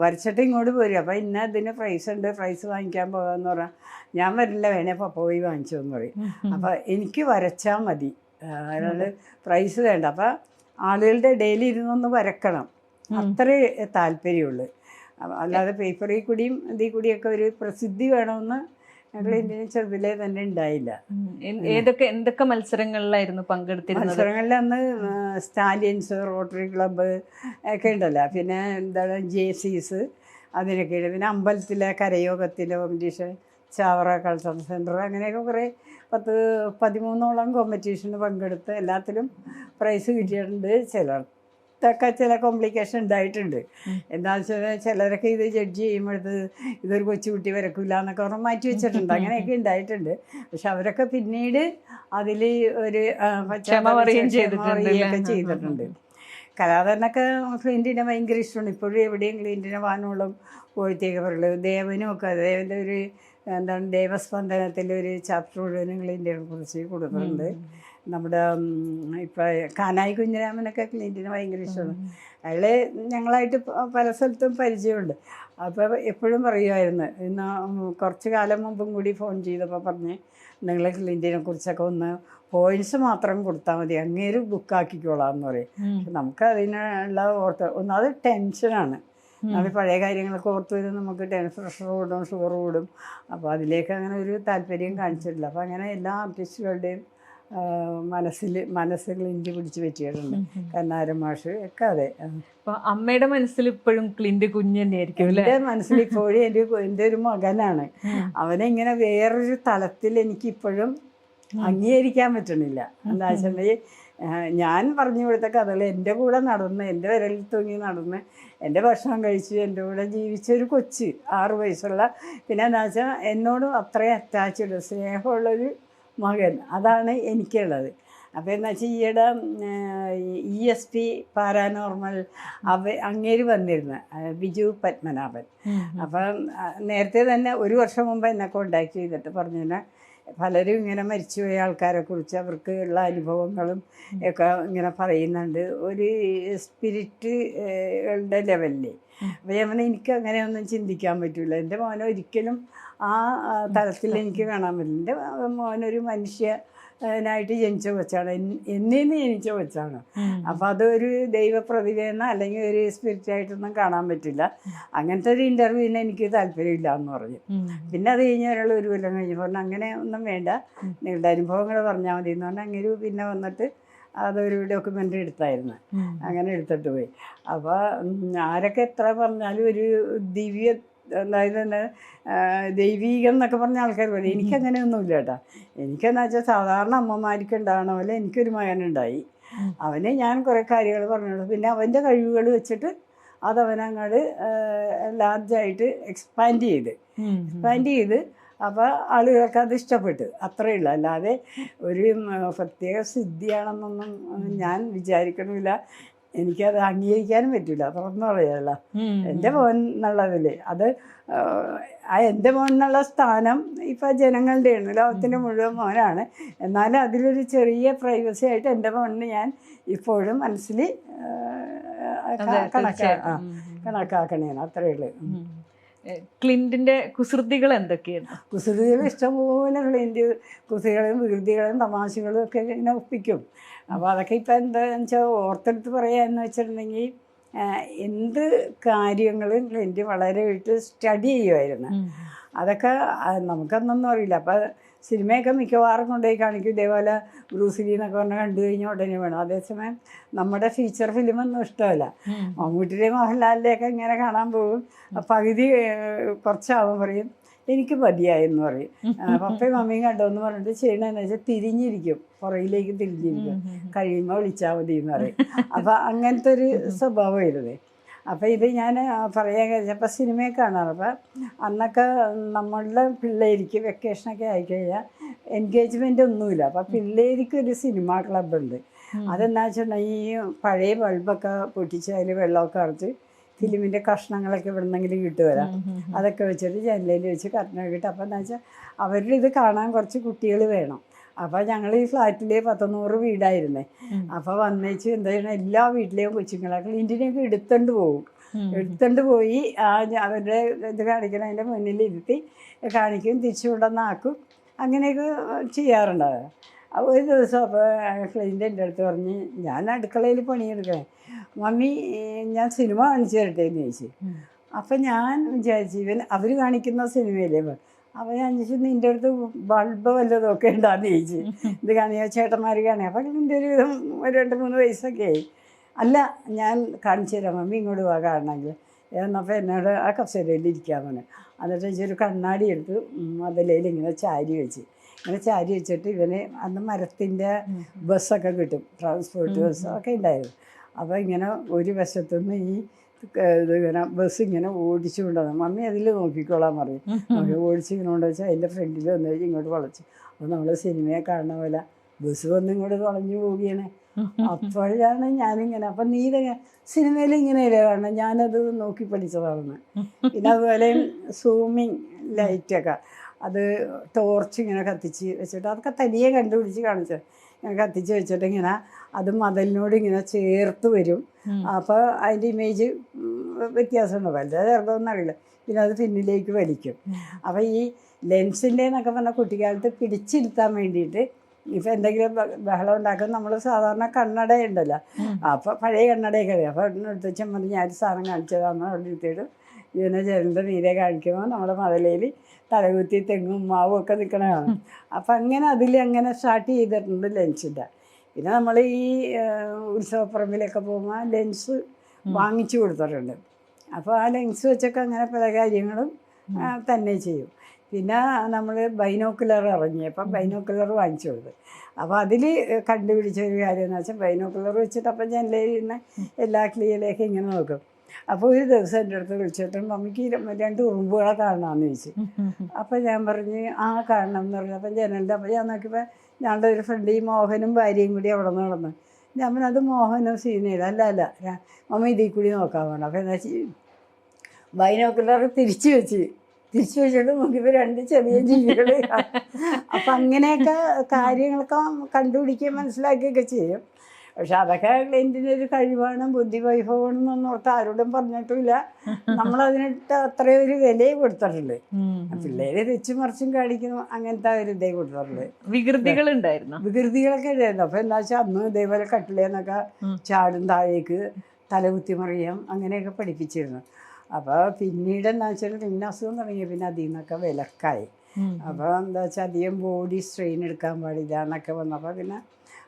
വരച്ചിട്ട് ഇങ്ങോട്ട് പോരും. അപ്പോൾ ഇന്ന ഇതിന് പ്രൈസ് ഉണ്ട്, പ്രൈസ് വാങ്ങിക്കാൻ പോകാമെന്ന് പറഞ്ഞാൽ ഞാൻ വരില്ല, വേണേ പപ്പ പോയി വാങ്ങിച്ചു എന്ന് പറയും. അപ്പോൾ എനിക്ക് വരച്ചാൽ മതി, അല്ലാണ്ട് പ്രൈസ് വേണ്ട. അപ്പോൾ ആളുകളുടെ ഇടയിൽ ഇരുന്നൊന്ന് വരക്കണം, അത്രേ താല്പര്യമുള്ളൂ. അല്ലാതെ പേപ്പറിൽ കൂടിയും ഇതിൽ കൂടിയൊക്കെ ഒരു പ്രസിദ്ധി വേണമെന്ന് ക്ലിൻറ്റിന് ചെറുതിലേ തന്നെ ഉണ്ടായില്ല. എന്തൊക്കെ മത്സരങ്ങളിലായിരുന്നു പങ്കെടുത്തിരുന്നത്? മത്സരങ്ങളിൽ അന്ന് സ്റ്റാലിയൻസ്, റോട്ടറി ക്ലബ്ബ് ഒക്കെ ഉണ്ടല്ലോ, പിന്നെ എന്താണ് JCs അതിനൊക്കെ ഉണ്ട്. പിന്നെ അമ്പലത്തിലെ കരയോഗത്തിലെ കോമ്പറ്റീഷൻ, ചാവറ കൾച്ചറൽ സെൻറ്റർ, അങ്ങനെയൊക്കെ കുറേ 10-13ഓളം കോമ്പറ്റീഷന് പങ്കെടുത്ത് എല്ലാത്തിലും പ്രൈസ് കിട്ടിയിട്ടുണ്ട്. ചിലർക്കൊക്കെ ചില കോംപ്ലിക്കേഷൻ ഉണ്ടായിട്ടുണ്ട്. എന്താണെന്ന് വെച്ചാൽ ചിലരൊക്കെ ഇത് ജഡ്ജ് ചെയ്യുമ്പോഴത്ത് ഇതൊരു കൊച്ചുകുട്ടി വരക്കില്ല എന്നൊക്കെ പറഞ്ഞ് മാറ്റി വെച്ചിട്ടുണ്ട്. അങ്ങനെയൊക്കെ ഉണ്ടായിട്ടുണ്ട്. പക്ഷെ അവരൊക്കെ പിന്നീട് അതിൽ ഒരു ഒക്കെ ചെയ്തിട്ടുണ്ട്. കലാകാരനൊക്കെ ക്ലിൻറ്റിനെ ഭയങ്കര ഇഷ്ടമാണ്. ഇപ്പോഴും എവിടെയും ക്ലിൻറ്റിനെ വാനോളം പോയിട്ടേക്ക് പറയുള്ളൂ. ദേവനും ഒക്കെ, ദേവൻ്റെ ഒരു എന്താണ് ദേവസ്പന്ദനത്തിലൊരു ചാപ്റ്റർ മുഴുവനും ക്ലിൻറ്റിനെ കുറിച്ച് കൊടുക്കുന്നുണ്ട്. നമ്മുടെ ഇപ്പോൾ കാനായി കുഞ്ഞിരാമനൊക്കെ ക്ലിൻറ്റിനെ ഭയങ്കര ഇഷ്ടമാണ്. അയാളെ ഞങ്ങളായിട്ട് പല സ്ഥലത്തും പരിചയമുണ്ട്. അപ്പോൾ എപ്പോഴും പറയുമായിരുന്നു, ഇന്ന് കുറച്ച് കാലം മുമ്പും കൂടി ഫോൺ ചെയ്തപ്പോൾ പറഞ്ഞ് നിങ്ങൾ ക്ലിൻറ്റിനെ കുറിച്ചൊക്കെ ഒന്ന് പോയിന്റ്സ് മാത്രം കൊടുത്താൽ മതി, അങ്ങേര് ബുക്കാക്കിക്കോളാം എന്ന് പറയും. പക്ഷെ നമുക്ക് അതിനുള്ള ഒന്നാമത് ടെൻഷനാണ്. അത് പഴയ കാര്യങ്ങളൊക്കെ ഓർത്ത് വരും, നമുക്ക് പ്രഷർ കൂടും, ഷുഗർ കൂടും. അപ്പോൾ അതിലേക്ക് അങ്ങനെ ഒരു താല്പര്യം കാണിച്ചിട്ടില്ല. അപ്പോൾ അങ്ങനെ എല്ലാ ആർട്ടിസ്റ്റുകളുടെയും മനസ്സ് ക്ലിൻറ്റ് പിടിച്ച് പറ്റിയിട്ടുണ്ട്. കന്നാരം മാഷ് ഒക്കെ അതെ. അപ്പൊ അമ്മയുടെ മനസ്സിൽ ഇപ്പോഴും ക്ലിൻറ്റ് കുഞ്ഞ് തന്നെയായിരിക്കും. എൻ്റെ മനസ്സിൽ ഇപ്പോഴും എൻ്റെ ഒരു മകനാണ്. അവനെ ഇങ്ങനെ വേറൊരു തലത്തിൽ എനിക്കിപ്പോഴും അംഗീകരിക്കാൻ പറ്റണില്ല. എന്താ വെച്ചിട്ടുണ്ടെങ്കിൽ ഞാൻ പറഞ്ഞു കൊടുത്ത കഥകൾ എൻ്റെ കൂടെ നടന്ന്, എൻ്റെ വിരലിൽ തൂങ്ങി നടന്ന്, എൻ്റെ ഭക്ഷണം കഴിച്ച് എൻ്റെ കൂടെ ജീവിച്ചൊരു കൊച്ച് 6 വയസ്സുള്ള, പിന്നെ എന്താ വെച്ചാൽ എന്നോടും അത്രയും അറ്റാച്ച്ഡ് സ്നേഹമുള്ളൊരു മകൻ, അതാണ് എനിക്കുള്ളത്. അപ്പോൾ എന്താ വെച്ചാൽ ഈയിടെ ESP പാരാനോർമൽ അങ്ങേര് വന്നിരുന്നു, ബിജു പത്മനാഭൻ. അപ്പം നേരത്തെ തന്നെ 1 വർഷം മുമ്പ് എന്നെ കോണ്ടാക്ട് ചെയ്തിട്ട് പറഞ്ഞു തന്നെ പലരും ഇങ്ങനെ മരിച്ചുപോയ ആൾക്കാരെ കുറിച്ച് അവർക്ക് ഉള്ള അനുഭവങ്ങളും ഒക്കെ ഇങ്ങനെ പറയുന്നുണ്ട് ഒരു സ്പിരിറ്റുകളുടെ ലെവലിൽ. അപ്പോൾ ഞാൻ പറഞ്ഞാൽ എനിക്ക് അങ്ങനെയൊന്നും ചിന്തിക്കാൻ പറ്റില്ല. എൻ്റെ മോനെ ഒരിക്കലും ആ തലത്തിൽ എനിക്ക് കാണാൻ പറ്റില്ല. എൻ്റെ മോനൊരു മനുഷ്യനായിട്ട് ജനിച്ച കൊച്ചാണ്, എന്നേന്ന് ജനിച്ച കൊച്ചാണ്. അപ്പം അതൊരു ദൈവപ്രതിഭയെന്നോ അല്ലെങ്കിൽ ഒരു സ്പിരിറ്റായിട്ടൊന്നും കാണാൻ പറ്റില്ല. അങ്ങനത്തെ ഒരു ഇൻ്റർവ്യൂവിന് എനിക്ക് താല്പര്യമില്ല എന്ന് പറഞ്ഞു. പിന്നെ അത് കഴിഞ്ഞ് ഒരാൾ 1 കൊല്ലം കഴിഞ്ഞ് പറഞ്ഞു അങ്ങനെ ഒന്നും വേണ്ട, നിങ്ങളുടെ അനുഭവങ്ങൾ പറഞ്ഞാൽ മതി എന്ന് പറഞ്ഞാൽ അങ്ങനെ പിന്നെ വന്നിട്ട് അതൊരു ഡോക്യുമെൻ്ററി എടുത്തായിരുന്നു. അങ്ങനെ എടുത്തിട്ട് പോയി. അപ്പോൾ ആരൊക്കെ എത്ര പറഞ്ഞാലും ഒരു ദിവ്യ, അതായത് ദൈവീകം എന്നൊക്കെ പറഞ്ഞ ആൾക്കാർ പറയും. എനിക്കങ്ങനെയൊന്നുമില്ല കേട്ടോ. എനിക്കെന്താ വെച്ചാൽ സാധാരണ അമ്മമാർക്ക് ഉണ്ടാകണ പോലെ എനിക്കൊരു മകനുണ്ടായി. അവന് ഞാൻ കുറേ കാര്യങ്ങൾ പറഞ്ഞു. പിന്നെ അവൻ്റെ കഴിവുകൾ വെച്ചിട്ട് അതവനങ്ങോട്ട് ലാർജായിട്ട് എക്സ്പാൻഡ് ചെയ്ത് അപ്പോൾ ആളുകൾക്ക് അത് ഇഷ്ടപ്പെട്ടു, അത്രയേ ഉള്ളൂ. അല്ലാതെ ഒരു പ്രത്യേക സിദ്ധിയാണെന്നൊന്നും ഞാൻ വിചാരിക്കണമില്ല. എനിക്കത് അംഗീകരിക്കാനും പറ്റില്ല, തുറന്നു പറയാമല്ല. എൻ്റെ മോൻ എന്നുള്ളതിൽ അത് എൻ്റെ മോൻ എന്നുള്ള സ്ഥാനം ഇപ്പം ജനങ്ങളുടെയാണ്, ലോകത്തിൻ്റെ മുഴുവൻ മോനാണ്. എന്നാലും അതിലൊരു ചെറിയ പ്രൈവസി ആയിട്ട് എൻ്റെ മോനെ ഞാൻ ഇപ്പോഴും മനസ്സിൽ കണക്കാക്കണേണ്, അത്രയേ ഉള്ളൂ. ക്ലിൻറ്റിൻ്റെ കുസൃതികൾ എന്തൊക്കെയാണ്? കുസൃതികൾ ഇഷ്ടംപോലെ കുസൃതികളും വികൃതികളും തമാശകളും ഒക്കെ ഇങ്ങനെ ഒപ്പിക്കും. അപ്പോൾ അതൊക്കെ ഇപ്പം എന്താണെന്ന് വെച്ചാൽ ഓർത്തെടുത്ത് പറയാമെന്ന് വെച്ചിട്ടുണ്ടെങ്കിൽ എന്ത് കാര്യങ്ങളും ക്ലിൻറ്റ് വളരെ സ്റ്റഡി ചെയ്യുമായിരുന്നു. അതൊക്കെ നമുക്കന്നൊന്നും അറിയില്ല. അപ്പോൾ സിനിമയൊക്കെ മിക്കവാറും കൊണ്ടുപോയി കാണിക്കും. ഇതേപോലെ ബ്രൂസിലി എന്നൊക്കെ പറഞ്ഞാൽ കണ്ടു കഴിഞ്ഞാൽ ഉടനെ വേണം. അതേസമയം നമ്മുടെ ഫീച്ചർ ഫിലിമൊന്നും ഇഷ്ടമല്ല. മമ്മൂട്ടിയുടെയും മോഹൻലാലിൻ്റെയൊക്കെ ഇങ്ങനെ കാണാൻ പോകും. പകുതി കുറച്ചാവും പറയും എനിക്ക് മതിയായെന്ന് പറയും. പപ്പയും മമ്മിയും കണ്ടോന്ന് പറഞ്ഞിട്ട് ചെയ്യണമെന്ന് വെച്ചാൽ തിരിഞ്ഞിരിക്കും, പുറകിലേക്ക് തിരിഞ്ഞിരിക്കും, കഴിയുമ്പോൾ വിളിച്ചാൽ മതി എന്ന് പറയും. അപ്പം അങ്ങനത്തെ ഒരു സ്വഭാവമായിരുന്നേ. അപ്പോൾ ഇത് ഞാൻ പറയാൻ കഴിച്ചപ്പോൾ സിനിമയെ കാണാറ്. അപ്പം അന്നൊക്കെ നമ്മളുടെ പിള്ളേർക്ക് വെക്കേഷനൊക്കെ ആയിക്കഴിഞ്ഞാൽ എൻഗേജ്മെൻ്റ് ഒന്നുമില്ല. അപ്പം പിള്ളേർക്കൊരു സിനിമാ ക്ലബ്ബുണ്ട്. അതെന്താ വെച്ചിട്ടുണ്ടെങ്കിൽ ഈ പഴയ ബൾബൊക്കെ പൊട്ടിച്ച് അതിൽ വെള്ളമൊക്കെ അടച്ച് ഫിലിമിൻ്റെ കഷ്ണങ്ങളൊക്കെ എവിടെന്നെങ്കിലും കിട്ടുമല്ലോ, അതൊക്കെ വെച്ചിട്ട് ജനലയിൽ വെച്ച് കർട്ടനൊക്കെ ഇട്ട്. അപ്പം എന്താ വെച്ചാൽ അവരുടെ ഇത് കാണാൻ കുറച്ച് കുട്ടികൾ വേണം. അപ്പോൾ ഞങ്ങൾ ഈ ഫ്ലാറ്റിൽ 100 വീടായിരുന്നേ. അപ്പോൾ വന്നേച്ച് എന്താ ചെയ്യണം, എല്ലാ വീട്ടിലെയും കൊച്ചുങ്ങളെ ക്ലിൻറ്റിനെയൊക്കെ എടുത്തുകൊണ്ട് പോയി അവരുടെ ഇത് കാണിക്കണതിൻ്റെ മുന്നിൽ ഇരുത്തി കാണിക്കും, തിരിച്ചു കൊണ്ടുവന്നാക്കും, അങ്ങനെയൊക്കെ ചെയ്യാറുണ്ടാവുക. അപ്പോൾ ഒരു ദിവസം അപ്പോൾ ക്ലിൻറ്റ് എൻ്റെ അടുത്ത് പറഞ്ഞ് ഞാൻ അടുക്കളയിൽ പണിയെടുക്കണേ, മമ്മി ഞാൻ സിനിമ കാണിച്ചു തരട്ടെ എന്ന് ചോദിച്ചു. അപ്പം ഞാൻ വിചാരിച്ചു അവർ കാണിക്കുന്ന സിനിമയിലേ. അപ്പോൾ ഞാൻ ചോദിച്ചു നിൻ്റെ അടുത്ത് ബൾബ് വല്ലതൊക്കെ ഉണ്ടാന്ന് ചോദിച്ചു. ഇത് കാണിയാ ചേട്ടന്മാർ കാണുക. അപ്പം എൻ്റെ ഒരു 2-3 വയസ്സൊക്കെ ആയി. അല്ല ഞാൻ കാണിച്ചു തരാം മമ്മി, ഇങ്ങോട്ട് പോകാൻ കാണണമെങ്കിൽ എന്നപ്പോൾ എന്നോട് ആ കസേരയിൽ ഇരിക്കാൻ പറഞ്ഞു. എന്നിട്ട് വെച്ചൊരു കണ്ണാടി എടുത്ത് മതിലയിൽ ഇങ്ങനെ ചാരി വെച്ചിട്ട് ഇവന് അന്ന് മരത്തിൻ്റെ ബസ്സൊക്കെ കിട്ടും, ട്രാൻസ്പോർട്ട് ബസ്സൊക്കെ ഉണ്ടായിരുന്നു. അപ്പോൾ ഇങ്ങനെ ഒരു വശത്തുനിന്ന് ഈ ഇതിങ്ങനെ ബസ് ഇങ്ങനെ ഓടിച്ചു കൊണ്ടുവന്നു. മമ്മി അതിൽ നോക്കിക്കോളാൻ പറയും. അവർ ഓടിച്ച് ഇങ്ങനെ കൊണ്ടുവച്ചാൽ അതിൻ്റെ ഫ്രണ്ടിൽ വന്നു കഴിഞ്ഞ് ഇങ്ങോട്ട് വളച്ചു. അപ്പോൾ നമ്മൾ സിനിമയെ കാണുന്ന പോലെ ബസ് വന്ന് ഇങ്ങോട്ട് വളഞ്ഞു പോവുകയാണ്. അപ്പോഴാണ് ഞാനിങ്ങനെ, അപ്പം നീ സിനിമയിൽ ഇങ്ങനെയല്ലേ കാണണം, ഞാനത് നോക്കി പഠിച്ചതാണെന്ന്. പിന്നെ അതുപോലെ സൂമിങ് ലൈറ്റൊക്കെ അത് ടോർച്ച് ഇങ്ങനെ കത്തിച്ച് വെച്ചിട്ട് അതൊക്കെ തനിയെ കണ്ടുപിടിച്ച് കാണിച്ചത്. ഇങ്ങനെ കത്തിച്ച് വെച്ചിട്ട് ഇങ്ങനെ അത് മതിലിനോട് ഇങ്ങനെ ചേർത്ത് വരും. അപ്പോൾ അതിൻ്റെ ഇമേജ് വ്യത്യാസമുണ്ടോ, വലുതാ ചേർത്തതൊന്നും അറിയില്ല. പിന്നെ അത് പിന്നിലേക്ക് വലിക്കും. അപ്പോൾ ഈ ലെൻസിൻ്റെ എന്നൊക്കെ പറഞ്ഞാൽ കുട്ടിക്കാലത്ത് പിടിച്ചിരുത്താൻ വേണ്ടിയിട്ട് ഇപ്പം എന്തെങ്കിലും ബഹളം ഉണ്ടാക്കും നമ്മൾ സാധാരണ കണ്ണട ഉണ്ടല്ലോ, അപ്പോൾ പഴയ കണ്ണടയൊക്കെ അറിയാം. അപ്പോൾ എടുത്ത് ചെമ്മതി ഞാൻ സാധനം കാണിച്ചതാണെന്ന് അവിടെ ഇരുത്തിയിട്ട് ഇതിനെ ജനലിൻ്റെ നീരെ കാണിക്കുമ്പോൾ നമ്മുടെ മതലയിൽ തലകുത്തി തെങ്ങും മാവും ഒക്കെ നിൽക്കണതാണ്. അപ്പം അങ്ങനെ അങ്ങനെ സ്റ്റാർട്ട് ചെയ്തിട്ടുണ്ട് ലെൻസിൻ്റെ. പിന്നെ നമ്മൾ ഈ ഉത്സവപ്പറമ്പിലൊക്കെ പോകുമ്പോൾ ലെൻസ് വാങ്ങിച്ചു കൊടുത്തിട്ടുണ്ട്. അപ്പോൾ ആ ലെൻസ് വെച്ചൊക്കെ അങ്ങനെ പല കാര്യങ്ങളും തന്നെ ചെയ്യും. പിന്നെ നമ്മൾ ബൈനോക്കുലർ ഇറങ്ങിയപ്പം ബൈനോക്കുലർ വാങ്ങിച്ചു കൊടുത്തു. അപ്പോൾ അതിൽ കണ്ടുപിടിച്ച ഒരു കാര്യം എന്ന് വെച്ചാൽ ബൈനോക്കുലർ വെച്ചിട്ട് അപ്പം ജനലിൽ നിന്ന് എല്ലാ ക്ലിയറിലേക്ക് ഇങ്ങനെ നോക്കും. അപ്പോൾ ഒരു ദിവസം എൻ്റെ അടുത്ത് വിളിച്ചിട്ട് മമ്മിക്ക് 2 ഉറുമ്പുകളെ കാണണമെന്ന് ചോദിച്ചു. അപ്പോൾ ഞാൻ പറഞ്ഞ് കാണണം എന്ന് പറഞ്ഞു. അപ്പം ജനലിൻ്റെ അപ്പോൾ ഞാൻ നോക്കിയപ്പോൾ ഞങ്ങളുടെ ഒരു ഫ്രണ്ട് ഈ മോഹനും ഭാര്യയും കൂടി അവിടെ നിന്ന് നടന്നു. ഞാൻ പറഞ്ഞു അത് മോഹനോ സീനയില്ല. അല്ല മമ്മി ഇതിൽ കൂടി നോക്കാൻ പറഞ്ഞു. അപ്പോൾ എന്താ ബൈനോക്കുലർ തിരിച്ചു വെച്ചിട്ട് നോക്കിയപ്പോൾ 2 ചെറിയ ജീവികൾ. അപ്പം അങ്ങനെയൊക്കെ കാര്യങ്ങളൊക്കെ കണ്ടുപിടിക്കുകയും മനസ്സിലാക്കുകയൊക്കെ ചെയ്യും. പക്ഷെ അതൊക്കെ ക്ലൈൻറ്റിൻ്റെ ഒരു കഴിവാണ്, ബുദ്ധി വൈഭവമാണെന്നൊന്നും ഓർത്ത് ആരോടും പറഞ്ഞിട്ടില്ല. നമ്മളതിനിട്ട് അത്രയും ഒരു വിലയെ കൊടുത്തിട്ടുണ്ട്. പിള്ളേരെ തെച്ചും മറിച്ചും കാണിക്കുന്നു, അങ്ങനത്തെ ഒരു ഇതേ കൊടുത്തിട്ടുണ്ട്. വികൃതികളൊക്കെ ഉണ്ടായിരുന്നു. അപ്പോൾ എന്താ വെച്ചാൽ അന്ന് ഇതേപോലെ കട്ടിലേന്നൊക്കെ ചാടും, താഴേക്ക് തലകുത്തി മറിയാം, അങ്ങനെയൊക്കെ പഠിപ്പിച്ചിരുന്നു. അപ്പോൾ പിന്നീട് എന്താ വെച്ചാൽ പിന്നെ അസുഖം തുടങ്ങി, പിന്നെ അതിൽ നിന്നൊക്കെ വിലക്കായി. അപ്പോൾ എന്താ വെച്ചാൽ അധികം ബോഡി സ്ട്രെയിൻ എടുക്കാൻ പാടില്ല എന്നൊക്കെ വന്നപ്പോൾ പിന്നെ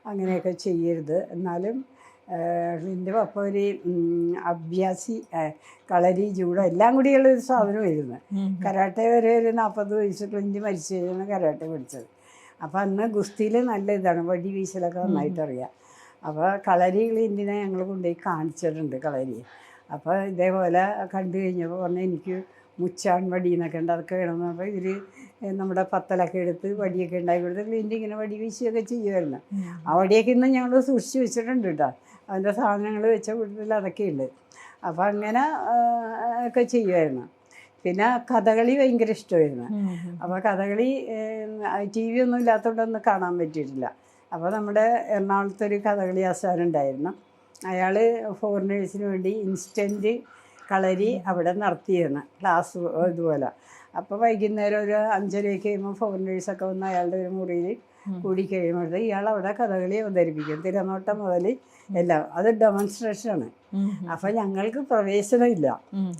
അങ്ങനെയൊക്കെ ചെയ്യരുത്. എന്നാലും എൻ്റെ പപ്പ ഒരു അഭ്യാസി, കളരി, ജൂഡോ എല്ലാം കൂടിയുള്ളൊരു സാധനമായിരുന്നു. കരാട്ടെ വരെ ഒരു 40 വയസ്സ് ക്ലിൻ്റ് മരിച്ചു കഴിഞ്ഞാണ് കരാട്ടെ പഠിച്ചത്. അപ്പോൾ അന്ന് ഗുസ്തിയിൽ നല്ല ഇതാണ്, വടി വീശലൊക്കെ നന്നായിട്ടറിയാം. അപ്പോൾ കളരി ക്ലിൻ്റിനെ ഞങ്ങൾ കൊണ്ടുപോയി കാണിച്ചിട്ടുണ്ട് കളരി. അപ്പോൾ ഇതേപോലെ കണ്ടു കഴിഞ്ഞപ്പോൾ പറഞ്ഞാൽ എനിക്ക് മുച്ചാൻ വടി എന്നൊക്കെ ഉണ്ട്, അതൊക്കെ വേണമെന്ന്. അപ്പോൾ ഇവർ നമ്മുടെ പത്തലൊക്കെ എടുത്ത് വടിയൊക്കെ ഉണ്ടാക്കി കൊടുത്ത് ക്ലീൻ്റ് ഇങ്ങനെ വടി വീശിയൊക്കെ ചെയ്യുമായിരുന്നു. ആ വടിയൊക്കെ ഇന്ന് ഞങ്ങൾ സൂക്ഷിച്ച് വെച്ചിട്ടുണ്ട് കേട്ടോ. അതിൻ്റെ സാധനങ്ങൾ വെച്ച കൂട്ടത്തിൽ അതൊക്കെ ഉണ്ട്. അപ്പോൾ അങ്ങനെ ഒക്കെ ചെയ്യുമായിരുന്നു. പിന്നെ കഥകളി ഭയങ്കര ഇഷ്ടമായിരുന്നു. അപ്പോൾ കഥകളി TV ഒന്നും ഇല്ലാത്തതുകൊണ്ടൊന്നും കാണാൻ പറ്റിയിട്ടില്ല. അപ്പോൾ നമ്മുടെ എറണാകുളത്തൊരു കഥകളി ആശാനുണ്ടായിരുന്നു. അയാൾ ഫോറിനേഴ്സിന് വേണ്ടി ഇൻസ്റ്റൻറ്റ് കളരി അവിടെ നടത്തിയിരുന്നു ക്ലാസ് ഇതുപോലെ. അപ്പോൾ വൈകുന്നേരം ഒരു 5:30 കഴിയുമ്പോൾ ഫോറിനേഴ്സൊക്കെ വന്ന് അയാളുടെ ഒരു മുറിയിൽ കൂടി കഴിയുമ്പോൾ ഇയാൾ അവിടെ കഥകളി അവതരിപ്പിക്കും, തിരനോട്ടം മുതൽ എല്ലാം. അത് ഡെമോൺസ്ട്രേഷനാണ്. അപ്പം ഞങ്ങൾക്ക് പ്രവേശനമില്ല.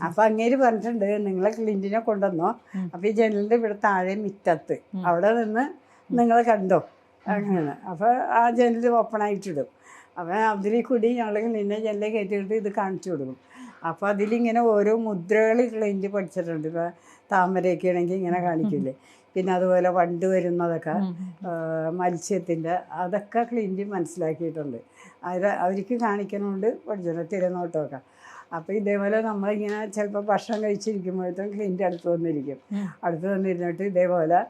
അപ്പം അങ്ങേര് പറഞ്ഞിട്ടുണ്ട് നിങ്ങളെ ക്ലിൻ്റിനെ കൊണ്ടുവന്നോ, അപ്പം ഈ ജനലിൻ്റെ ഇവിടെ താഴെ മിറ്റത്ത് അവിടെ നിന്ന് നിങ്ങൾ കണ്ടോ അങ്ങനെയാണ്. അപ്പോൾ ആ ജനൽ ഓപ്പണായിട്ടിടും. അപ്പം അതിൽ കൂടി ഞങ്ങൾ നിന്നെ ജനലിൽ കയറ്റിയിട്ട് ഇത് കാണിച്ചു കൊടുക്കും. അപ്പോൾ അതിലിങ്ങനെ ഓരോ മുദ്രകൾ ക്ലൈൻറ്റ് പഠിച്ചിട്ടുണ്ട്. ഇപ്പോൾ താമരയൊക്കെ ആണെങ്കിൽ ഇങ്ങനെ കാണിക്കില്ലേ. പിന്നെ അതുപോലെ വണ്ട് വരുന്നതൊക്കെ, മത്സ്യത്തിൻ്റെ അതൊക്കെ ക്ലൈൻറ്റ് മനസ്സിലാക്കിയിട്ടുണ്ട്. അവർക്ക് കാണിക്കണമുണ്ട് പഠിച്ചിട്ടുണ്ട്, തിരനോട്ടമൊക്കെ. അപ്പോൾ ഇതേപോലെ നമ്മളിങ്ങനെ ചിലപ്പോൾ ഭക്ഷണം കഴിച്ചിരിക്കുമ്പോഴത്തേക്കും ക്ലൈൻറ്റ് അടുത്ത് വന്നിരുന്നിട്ട് ഇതേപോലെ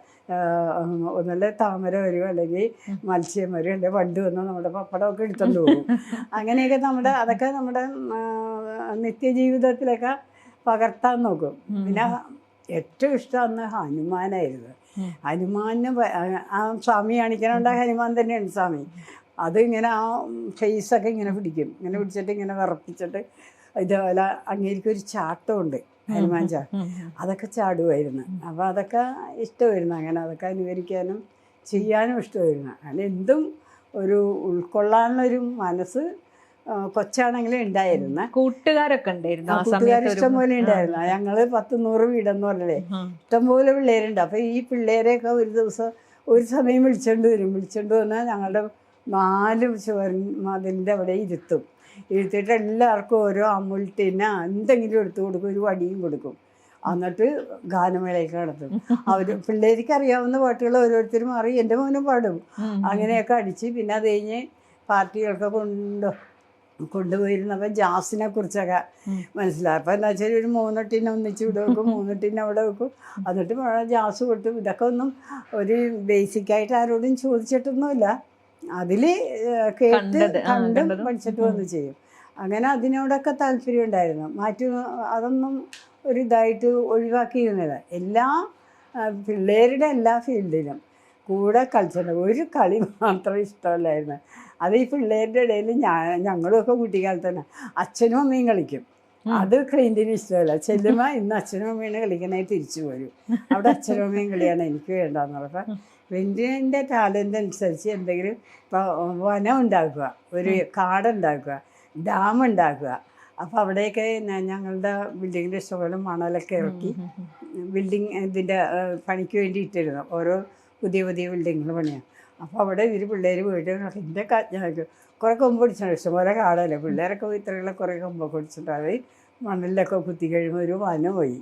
ഒന്നല്ലേ താമര വരും, അല്ലെങ്കിൽ മത്സ്യം വരും, അല്ലെങ്കിൽ വണ്ട് വന്ന് നമ്മുടെ പപ്പടമൊക്കെ എടുത്തുകൊണ്ട് പോകും. അങ്ങനെയൊക്കെ അതൊക്കെ നമ്മുടെ നിത്യജീവിതത്തിലൊക്കെ പകർത്താൻ നോക്കും. പിന്നെ ഏറ്റവും ഇഷ്ടം അന്ന് ഹനുമാനായിരുന്നു. ഹനുമാനെ ആ സ്വാമി കാണിക്കാനുണ്ട്, ഹനുമാൻ തന്നെയാണ് സ്വാമി. അതിങ്ങനെ ആ ഫേസൊക്കെ ഇങ്ങനെ പിടിച്ചിട്ട് ഇങ്ങനെ വിറപ്പിച്ചിട്ട് ഇതേപോലെ അങ്ങേരിക്കൊരു ചാട്ടമുണ്ട്, ഹനുമാൻ ചാട്ടം, അതൊക്കെ ചാടുമായിരുന്നു. അപ്പോൾ അതൊക്കെ ഇഷ്ടമായിരുന്നു. അങ്ങനെ അതൊക്കെ അനുകരിക്കാനും ചെയ്യാനും ഇഷ്ടമായിരുന്നു. അങ്ങനെ എന്തും ഒരു ഉൾക്കൊള്ളാനുള്ളൊരു മനസ്സ് കൊച്ചാണെങ്കിലും ഉണ്ടായിരുന്നു. കൂട്ടുകാരൊക്കെ ഉണ്ടായിരുന്നു, കൂട്ടുകാർ ഇഷ്ടംപോലെ ഉണ്ടായിരുന്നു. ഞങ്ങൾ 10-100 വീടെന്ന് പറഞ്ഞല്ലേ, ഇഷ്ടംപോലെ പിള്ളേരുണ്ട്. അപ്പോൾ ഈ പിള്ളേരെയൊക്കെ ഒരു സമയം വിളിച്ചോണ്ട് വന്നാൽ ഞങ്ങളുടെ 4 മതിലിൻ്റെ അവിടെ ഇരുത്തിയിട്ട് എല്ലാവർക്കും ഓരോ അമുൾട്ടിന് എന്തെങ്കിലും എടുത്തു കൊടുക്കും, ഒരു വടിയും കൊടുക്കും. എന്നിട്ട് ഗാനമേളയൊക്കെ നടത്തും. പിള്ളേർക്ക് അറിയാവുന്ന പാട്ടുകൾ ഓരോരുത്തരും മാറി എൻ്റെ മോനും പാടും. അങ്ങനെയൊക്കെ അടിച്ച് പിന്നെ അത് കഴിഞ്ഞ് പാർട്ടികൾക്ക് കൊണ്ടുപോയിരുന്നപ്പോൾ ജാസിനെ കുറിച്ചൊക്കെ മനസ്സിലായി. അപ്പോൾ എന്താ വെച്ചാൽ ഒരു 3 ടിൻ ഒന്നിച്ച് ഇവിടെ വെക്കും, 3 ടിൻ അവിടെ വെക്കും. എന്നിട്ട് ജാസ് കൊടുത്തും. ഇതൊക്കെ ഒന്നും ഒരു ബേസിക്കായിട്ട് ആരോടും ചോദിച്ചിട്ടൊന്നുമില്ല, അതിൽ കണ്ടും പഠിച്ചിട്ട് വന്ന് ചെയ്യും. അങ്ങനെ അതിനോടൊക്കെ താല്പര്യം ഉണ്ടായിരുന്നു. അതൊന്നും ഒരു ഇതായിട്ട് ഒഴിവാക്കിയിരുന്നില്ല. എല്ലാ പിള്ളേരുടെ എല്ലാ ഫീൽഡിലും കൂടെ കളിച്ചിട്ടുണ്ട്. ഒരു കളി മാത്രം ഇഷ്ടമല്ലായിരുന്നു. അത് ഈ പിള്ളേരുടെ ഇടയിൽ ഞങ്ങളുമൊക്കെ കുട്ടിക്കാലത്ത് തന്നെ അച്ഛനും അമ്മയും കളിക്കും. അത് ക്ലീൻറ്റിന് ഇഷ്ടമല്ല. ചെല്ലുമ്പോൾ ഇന്ന് അച്ഛനും അമ്മയാണ് കളിക്കണേ തിരിച്ചു പോരും. അവിടെ അച്ഛനും അമ്മയും കളിയാണ് എനിക്ക് വേണ്ടെന്ന് പറഞ്ഞപ്പോൾ ക്ലീൻറ്റിൻ്റെ ടാലൻ്റ് അനുസരിച്ച് എന്തെങ്കിലും ഇപ്പോൾ വനം ഉണ്ടാക്കുക, ഒരു കാടുണ്ടാക്കുക, ഡാം ഉണ്ടാക്കുക. അപ്പോൾ അവിടെയൊക്കെ ഞങ്ങളുടെ ബിൽഡിങ്ങിൻ്റെ ഇഷ്ടംപോലെ മണലൊക്കെ ഇറക്കി ബിൽഡിങ് ഇതിൻ്റെ പണിക്ക് വേണ്ടി ഇട്ടിരുന്നു. ഓരോ പുതിയ പുതിയ ബിൽഡിങ്ങുകൾ പണിയാണ്. അപ്പോൾ അവിടെ ഇവർ പിള്ളേർ പോയിട്ട് എൻ്റെ ഞങ്ങൾക്ക് കുറേ കൊമ്പ് പിടിച്ചിട്ടുണ്ട്. ഇഷ്ടംപോലെ കാടല്ലേ, പിള്ളേരൊക്കെ പോയി ഇത്രയുള്ള കുറേ കൊമ്പൊക്കെ പിടിച്ചിട്ട് അത് മണലിലൊക്കെ കുത്തി കഴിയുമ്പോൾ ഒരു വനം പോയി.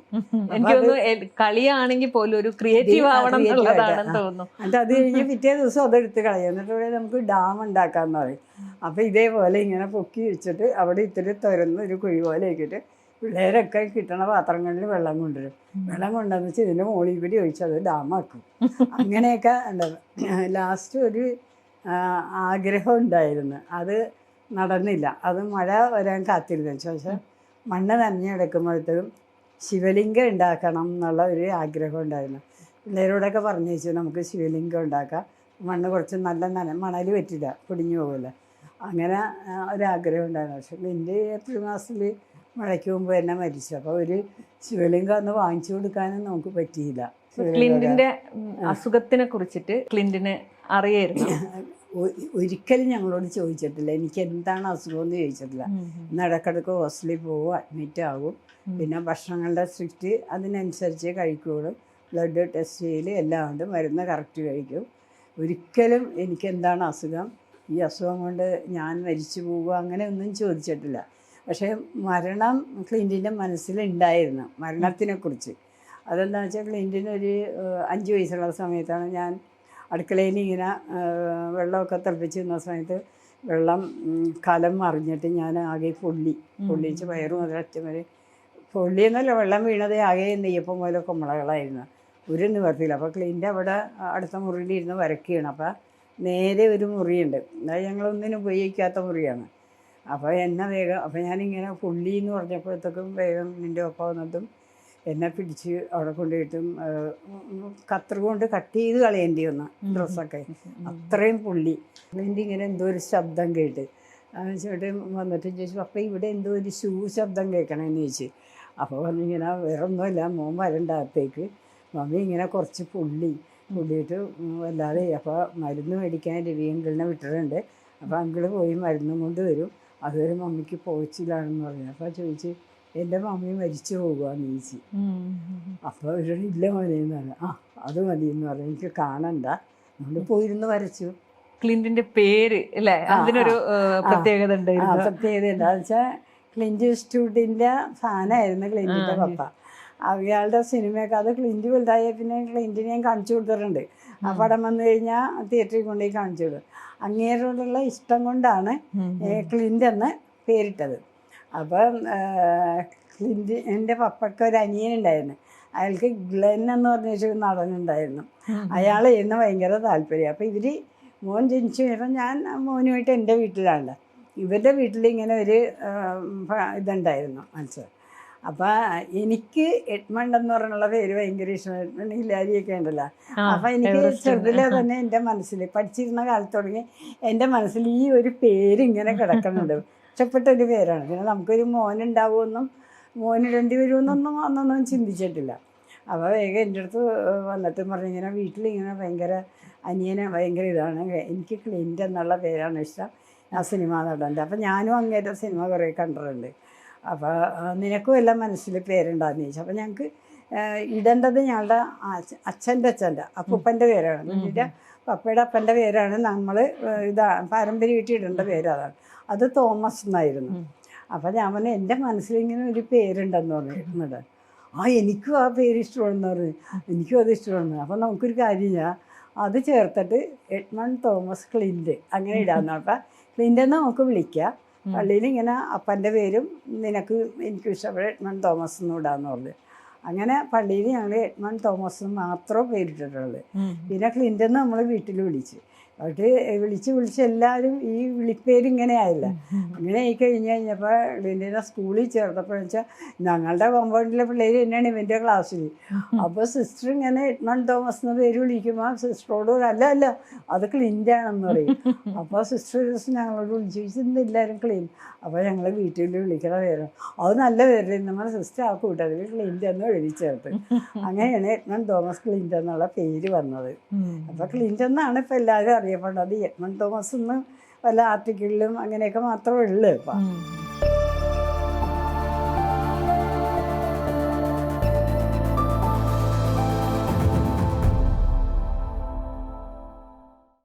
എനിക്ക് തോന്നുന്നു കളിയാണെങ്കിൽ പോലും ഒരു ക്രിയേറ്റീവ് ആവണം എന്നുള്ളതാണെന്ന് തോന്നുന്നു. എന്നിട്ട് അത് കഴിഞ്ഞ് പിറ്റേ ദിവസം അതെടുത്ത് കളയും. എന്നിട്ട് ഇവിടെ നമുക്ക് ഡാം ഉണ്ടാക്കാമെന്ന് പറയും. അപ്പോൾ ഇതേപോലെ ഇങ്ങനെ പൊക്കി വെച്ചിട്ട് അവിടെ ഇത്തിരി തുറന്ന് ഒരു കുഴി പോലെ ആക്കിയിട്ട് പിള്ളേരൊക്കെ കിട്ടണ പാത്രങ്ങളിൽ വെള്ളം കൊണ്ടുവരും. വെള്ളം കൊണ്ടുവന്ന് വെച്ച് ഇതിൻ്റെ മുകളിൽ കൂടി ഒഴിച്ചത് ഡാമാക്കും. അങ്ങനെയൊക്കെ ഉണ്ടാവും. ലാസ്റ്റ് ഒരു ആഗ്രഹം ഉണ്ടായിരുന്നു, അത് നടന്നില്ല. അത് മഴ വരാൻ കാത്തിരുന്നു. പക്ഷേ മണ്ണ് നനഞ്ഞെടുക്കുമ്പോഴത്തേക്കും ശിവലിംഗം ഉണ്ടാക്കണം എന്നുള്ള ഒരു ആഗ്രഹം ഉണ്ടായിരുന്നു. പിള്ളേരോടൊക്കെ പറഞ്ഞു വെച്ചു നമുക്ക് ശിവലിംഗം ഉണ്ടാക്കാം, മണ്ണ് കുറച്ച് നല്ല മണൽ പറ്റില്ല, പൊടിഞ്ഞു പോകില്ല. അങ്ങനെ ഒരാഗ്രഹം ഉണ്ടായിരുന്നു. പക്ഷേ എൻ്റെ ഏപ്രിൽ മാസത്തിൽ മഴയ്ക്ക് മുമ്പ് തന്നെ മരിച്ചു. അപ്പോൾ ഒരു ശിവലിംഗം അന്ന് വാങ്ങിച്ചു കൊടുക്കാനും നമുക്ക് പറ്റിയില്ല. ക്ലിന്റിന്റെ അസുഖത്തിനെ കുറിച്ചിട്ട് ക്ലിന്റിന് അറിയായിരുന്നു? ഒരിക്കലും ഞങ്ങളോട് ചോദിച്ചിട്ടില്ല എനിക്ക് എന്താണ് അസുഖം എന്ന് ചോദിച്ചിട്ടില്ല. ഇടയ്ക്കിടയ്ക്ക് ഹോസ്പിറ്റലിൽ പോകും, അഡ്മിറ്റ് ആകും. പിന്നെ ഭക്ഷണങ്ങളുടെ സ്ട്രിക്റ്റ് അതിനനുസരിച്ച് കഴിക്കുകയുള്ളൂ. ബ്ലഡ് ടെസ്റ്റ് ചെയ്യൽ എല്ലാം ഉണ്ട്, മരുന്ന് കറക്റ്റ് കഴിക്കും. ഒരിക്കലും എനിക്കെന്താണ് അസുഖം, ഈ അസുഖം കൊണ്ട് ഞാൻ മരിച്ചു പോവുക അങ്ങനെയൊന്നും ചോദിച്ചിട്ടില്ല. പക്ഷേ മരണം ക്ലിന്റിൻ്റെ മനസ്സിലുണ്ടായിരുന്നു, മരണത്തിനെക്കുറിച്ച്. അതെന്താണെന്ന് വെച്ചാൽ ക്ലിന്റിന് ഒരു 5 വയസ്സുള്ള സമയത്താണ് ഞാൻ അടുക്കളയിൽ ഇങ്ങനെ വെള്ളമൊക്കെ തിളപ്പിച്ച് നിന്ന സമയത്ത് വെള്ളം കലം മറിഞ്ഞിട്ട് ഞാൻ ആകെ പൊള്ളിച്ച് വയറും അതിലറ്റം വരെ പൊള്ളിയെന്നല്ല, വെള്ളം വീണത് ആകെ നെയ്യപ്പം പോലെ കുമ്പളകളായിരുന്നു. ഒരു നിവർത്തിയില്ല. അപ്പോൾ ക്ലിൻ്റെ അവിടെ അടുത്ത മുറിയിലിരുന്ന് വരയ്ക്കുകയാണ്. അപ്പോൾ നേരെ ഒരു മുറിയുണ്ട്, അതായത് ഞങ്ങളൊന്നിനും ഉപയോഗിക്കാത്ത മുറിയാണ്. അപ്പോൾ എന്നെ വേഗം, അപ്പോൾ ഞാനിങ്ങനെ പൊള്ളി എന്ന് പറഞ്ഞപ്പോഴത്തേക്കും വേഗം നിൻ്റെ ഒപ്പം വന്നതും എന്നെ പിടിച്ച് അവിടെ കൊണ്ടുപോയിട്ടും കത്രിക കൊണ്ട് കട്ട് ചെയ്ത് കളയേണ്ടി വന്നു ഡ്രസ്സൊക്കെ, അത്രയും പൊള്ളി. അതിൻ്റെ ഇങ്ങനെ എന്തോ ഒരു ശബ്ദം കേട്ട് ചേട്ടൻ വന്നിട്ട് ചോദിച്ചു, അപ്പോൾ ഇവിടെ എന്തോ ഒരു ശബ്ദം കേൾക്കണമെന്ന് ചോദിച്ചു. അപ്പോൾ പറഞ്ഞിങ്ങനെ വേറെ ഒന്നുമില്ല, മോൻ വരണ്ട അകത്തേക്ക്, മമ്മി ഇങ്ങനെ കുറച്ച് പൊള്ളിയിട്ട് വല്ലാതെ. അപ്പോൾ മരുന്ന് മേടിക്കാൻ രവിയങ്കിളിനെ വിട്ടിട്ടുണ്ട്, അപ്പോൾ അങ്കിള് പോയി മരുന്നും കൊണ്ട് വരും, അതുവരെ മമ്മിക്ക് പോയിച്ചില്ലാണെന്ന് പറഞ്ഞു. അപ്പോൾ ചോദിച്ച് എൻ്റെ മമ്മി മരിച്ചു പോകുകയെന്ന് ചോദിച്ചു. അപ്പോൾ ഇവരുടെ ഇല്ല മോനെന്ന് പറഞ്ഞു. അത് മതി എന്ന് പറഞ്ഞു, എനിക്ക് കാണണ്ട. നമ്മൾ പോയിരുന്ന് വരച്ചു. ക്ലിന്റിന്റെ പേര് അല്ലേ, അതിനൊരു പ്രത്യേകത ഉണ്ട്. പ്രത്യേകത എന്താണെന്ന് വെച്ചാൽ ക്ലിന്റ് ഈസ്റ്റ്വുഡിൻ്റെ ഫാനായിരുന്നു ക്ലിന്റിൻ്റെ പപ്പ. അയാളുടെ സിനിമയൊക്കെ അത് ക്ലിന്റ് വലുതായ പിന്നെ ക്ലിന്റിനെ ഞാൻ കാണിച്ചു കൊടുത്തിട്ടുണ്ട്. ആ പടം വന്നു കഴിഞ്ഞാൽ തിയേറ്ററിൽ കൊണ്ടുപോയി കാണിച്ചു കൊടുക്കും. അങ്ങേരോടുള്ള ഇഷ്ടം കൊണ്ടാണ് ക്ലിന്റ് എന്ന് പേരിട്ടത്. അപ്പം ക്ലിന്റ് എൻ്റെ പപ്പയ്ക്ക് ഒരു അനിയനുണ്ടായിരുന്നു, അയാൾക്ക് ഗ്ലെൻ എന്ന് പറഞ്ഞൊരു നടനുണ്ടായിരുന്നു. അയാളായിരുന്നു ഭയങ്കര താല്പര്യം. അപ്പോൾ ഇവർ മോൻ ജനിച്ചു കഴിഞ്ഞപ്പോൾ ഞാൻ മോനുമായിട്ട് എൻ്റെ വീട്ടിലാണ്, ഇവരുടെ വീട്ടിൽ ഇങ്ങനെ ഒരു ഇതുണ്ടായിരുന്നു മനസ്സിലായി. അപ്പോൾ എനിക്ക് എഡ്മണ്ട് എന്ന് പറഞ്ഞുള്ള പേര് ഭയങ്കര ഇഷ്ടമാണ്. എഡ്മണ്ട് ഹിലാരിയൊക്കെ ഉണ്ടല്ലോ. അപ്പോൾ എനിക്ക് ചെറുതിലെ തന്നെ എൻ്റെ മനസ്സിൽ പഠിച്ചിരുന്ന കാലത്ത് തുടങ്ങി എൻ്റെ മനസ്സിൽ ഈ ഒരു പേര് ഇങ്ങനെ കിടക്കുന്നുണ്ട്. ഇഷ്ടപ്പെട്ടൊരു പേരാണ്. പിന്നെ നമുക്കൊരു മോനുണ്ടാവുമെന്നും മോനിടേണ്ടി വരുമെന്നൊന്നും അന്നൊന്നും ചിന്തിച്ചിട്ടില്ല. അപ്പോൾ വേഗം എൻ്റെ അടുത്ത് വന്നിട്ട് പറഞ്ഞു, ഇങ്ങനെ വീട്ടിലിങ്ങനെ ഭയങ്കര അനിയനെ ഭയങ്കര ഇതാണ്, എനിക്ക് ക്ലിന്റ് എന്നുള്ള പേരാണ് ഇഷ്ടം, ആ സിനിമ നടൻ്റെ. അപ്പോൾ ഞാനും അങ്ങേറ്റ സിനിമ കുറേ കണ്ടിട്ടുണ്ട്. അപ്പോൾ നിനക്കും എല്ലാം മനസ്സിൽ പേരുണ്ടാകുന്ന ചോദിച്ചു. അപ്പോൾ ഞങ്ങൾക്ക് ഇടേണ്ടത് ഞങ്ങളുടെ അച്ഛൻ്റെ അപ്പൂപ്പൻ്റെ പേരാണ്, ക്ലിന്റിൻ്റെ പപ്പയുടെ അപ്പൻ്റെ പേരാണ്. നമ്മൾ പാരമ്പര്യമായിട്ട് ഇടേണ്ട പേര് അതാണ്, അത് തോമസ് എന്നായിരുന്നു. അപ്പോൾ ഞാൻ പറഞ്ഞു എൻ്റെ മനസ്സിലിങ്ങനെ ഒരു പേരുണ്ടെന്ന് പറഞ്ഞിരുന്നത്. എനിക്കും ആ പേര് ഇഷ്ടമാണെന്ന് പറഞ്ഞു, എനിക്കും അത് ഇഷ്ടമാണ്. അപ്പോൾ നമുക്കൊരു കാര്യം ചെയ്യാം, അത് ചേർത്തിട്ട് എഡ്മണ്ട് തോമസ് ക്ലിന്റ് അങ്ങനെ ഇടാമെന്ന്. അപ്പം ക്ലിൻ്റെന്ന് നമുക്ക് വിളിക്കാം, പള്ളിയിൽ ഇങ്ങനെ അപ്പൻ്റെ പേരും നിനക്ക് എനിക്കും ഇഷ്ടപ്പെട്ട എഡ്മണ്ട് തോമസ് എന്ന് ഇടാമെന്ന് പറഞ്ഞു. അങ്ങനെ പള്ളിയിൽ ഞങ്ങൾ എഡ്മണ്ട് തോമസ് മാത്രം പേരിട്ടിട്ടുള്ളത്. പിന്നെ ക്ലിൻ്റെന്ന് നമ്മൾ വീട്ടിൽ വിളിച്ചു. അവർക്ക് വിളിച്ച് എല്ലാവരും ഈ വിളിപ്പേര് ഇങ്ങനെ ആയില്ല. അങ്ങനെ ആയി കഴിഞ്ഞപ്പോൾ ക്ലിൻറ്റിനെ സ്കൂളിൽ ചേർത്തപ്പോഴെന്ന് വെച്ചാൽ ഞങ്ങളുടെ കോമ്പൗണ്ടിലെ പിള്ളേർ തന്നെയാണ് ഇവൻ്റെ ക്ലാസ്സിൽ. അപ്പോൾ സിസ്റ്റർ ഇങ്ങനെ എഡ്മണ്ട് തോമസ് എന്ന് പേര് വിളിക്കുമ്പോൾ സിസ്റ്ററോട് അല്ല അത് ക്ലിൻ്റാണെന്ന് പറയും. അപ്പോൾ സിസ്റ്റർ ഒരു ദിവസം ഞങ്ങളോട് വിളിച്ചു ചോദിച്ചു എല്ലാവരും ക്ലീൻ. അപ്പോൾ ഞങ്ങൾ വീട്ടിൽ വിളിക്കണ പേര് അത് നല്ല പേര് നമ്മുടെ സിസ്റ്റർ ആ കൂട്ടത്തിൽ ക്ലിൻ്റ് എന്ന് എഴുതി ചേർത്ത്. അങ്ങനെയാണ് എഡ്മണ്ട് തോമസ് ക്ലിൻ്റ് എന്നുള്ള പേര് വന്നത്. അപ്പോൾ ക്ലിൻ്റ് എന്നാണ് ഇപ്പോൾ എല്ലാവരും അറിയപ്പെടുന്നത്. എഡ്മണ്ട് തോമസ് എന്ന് വല്ല ആർട്ടിക്കിളിലും അങ്ങനെയൊക്കെ മാത്രമേ ഉള്ളൂ ഇപ്പം.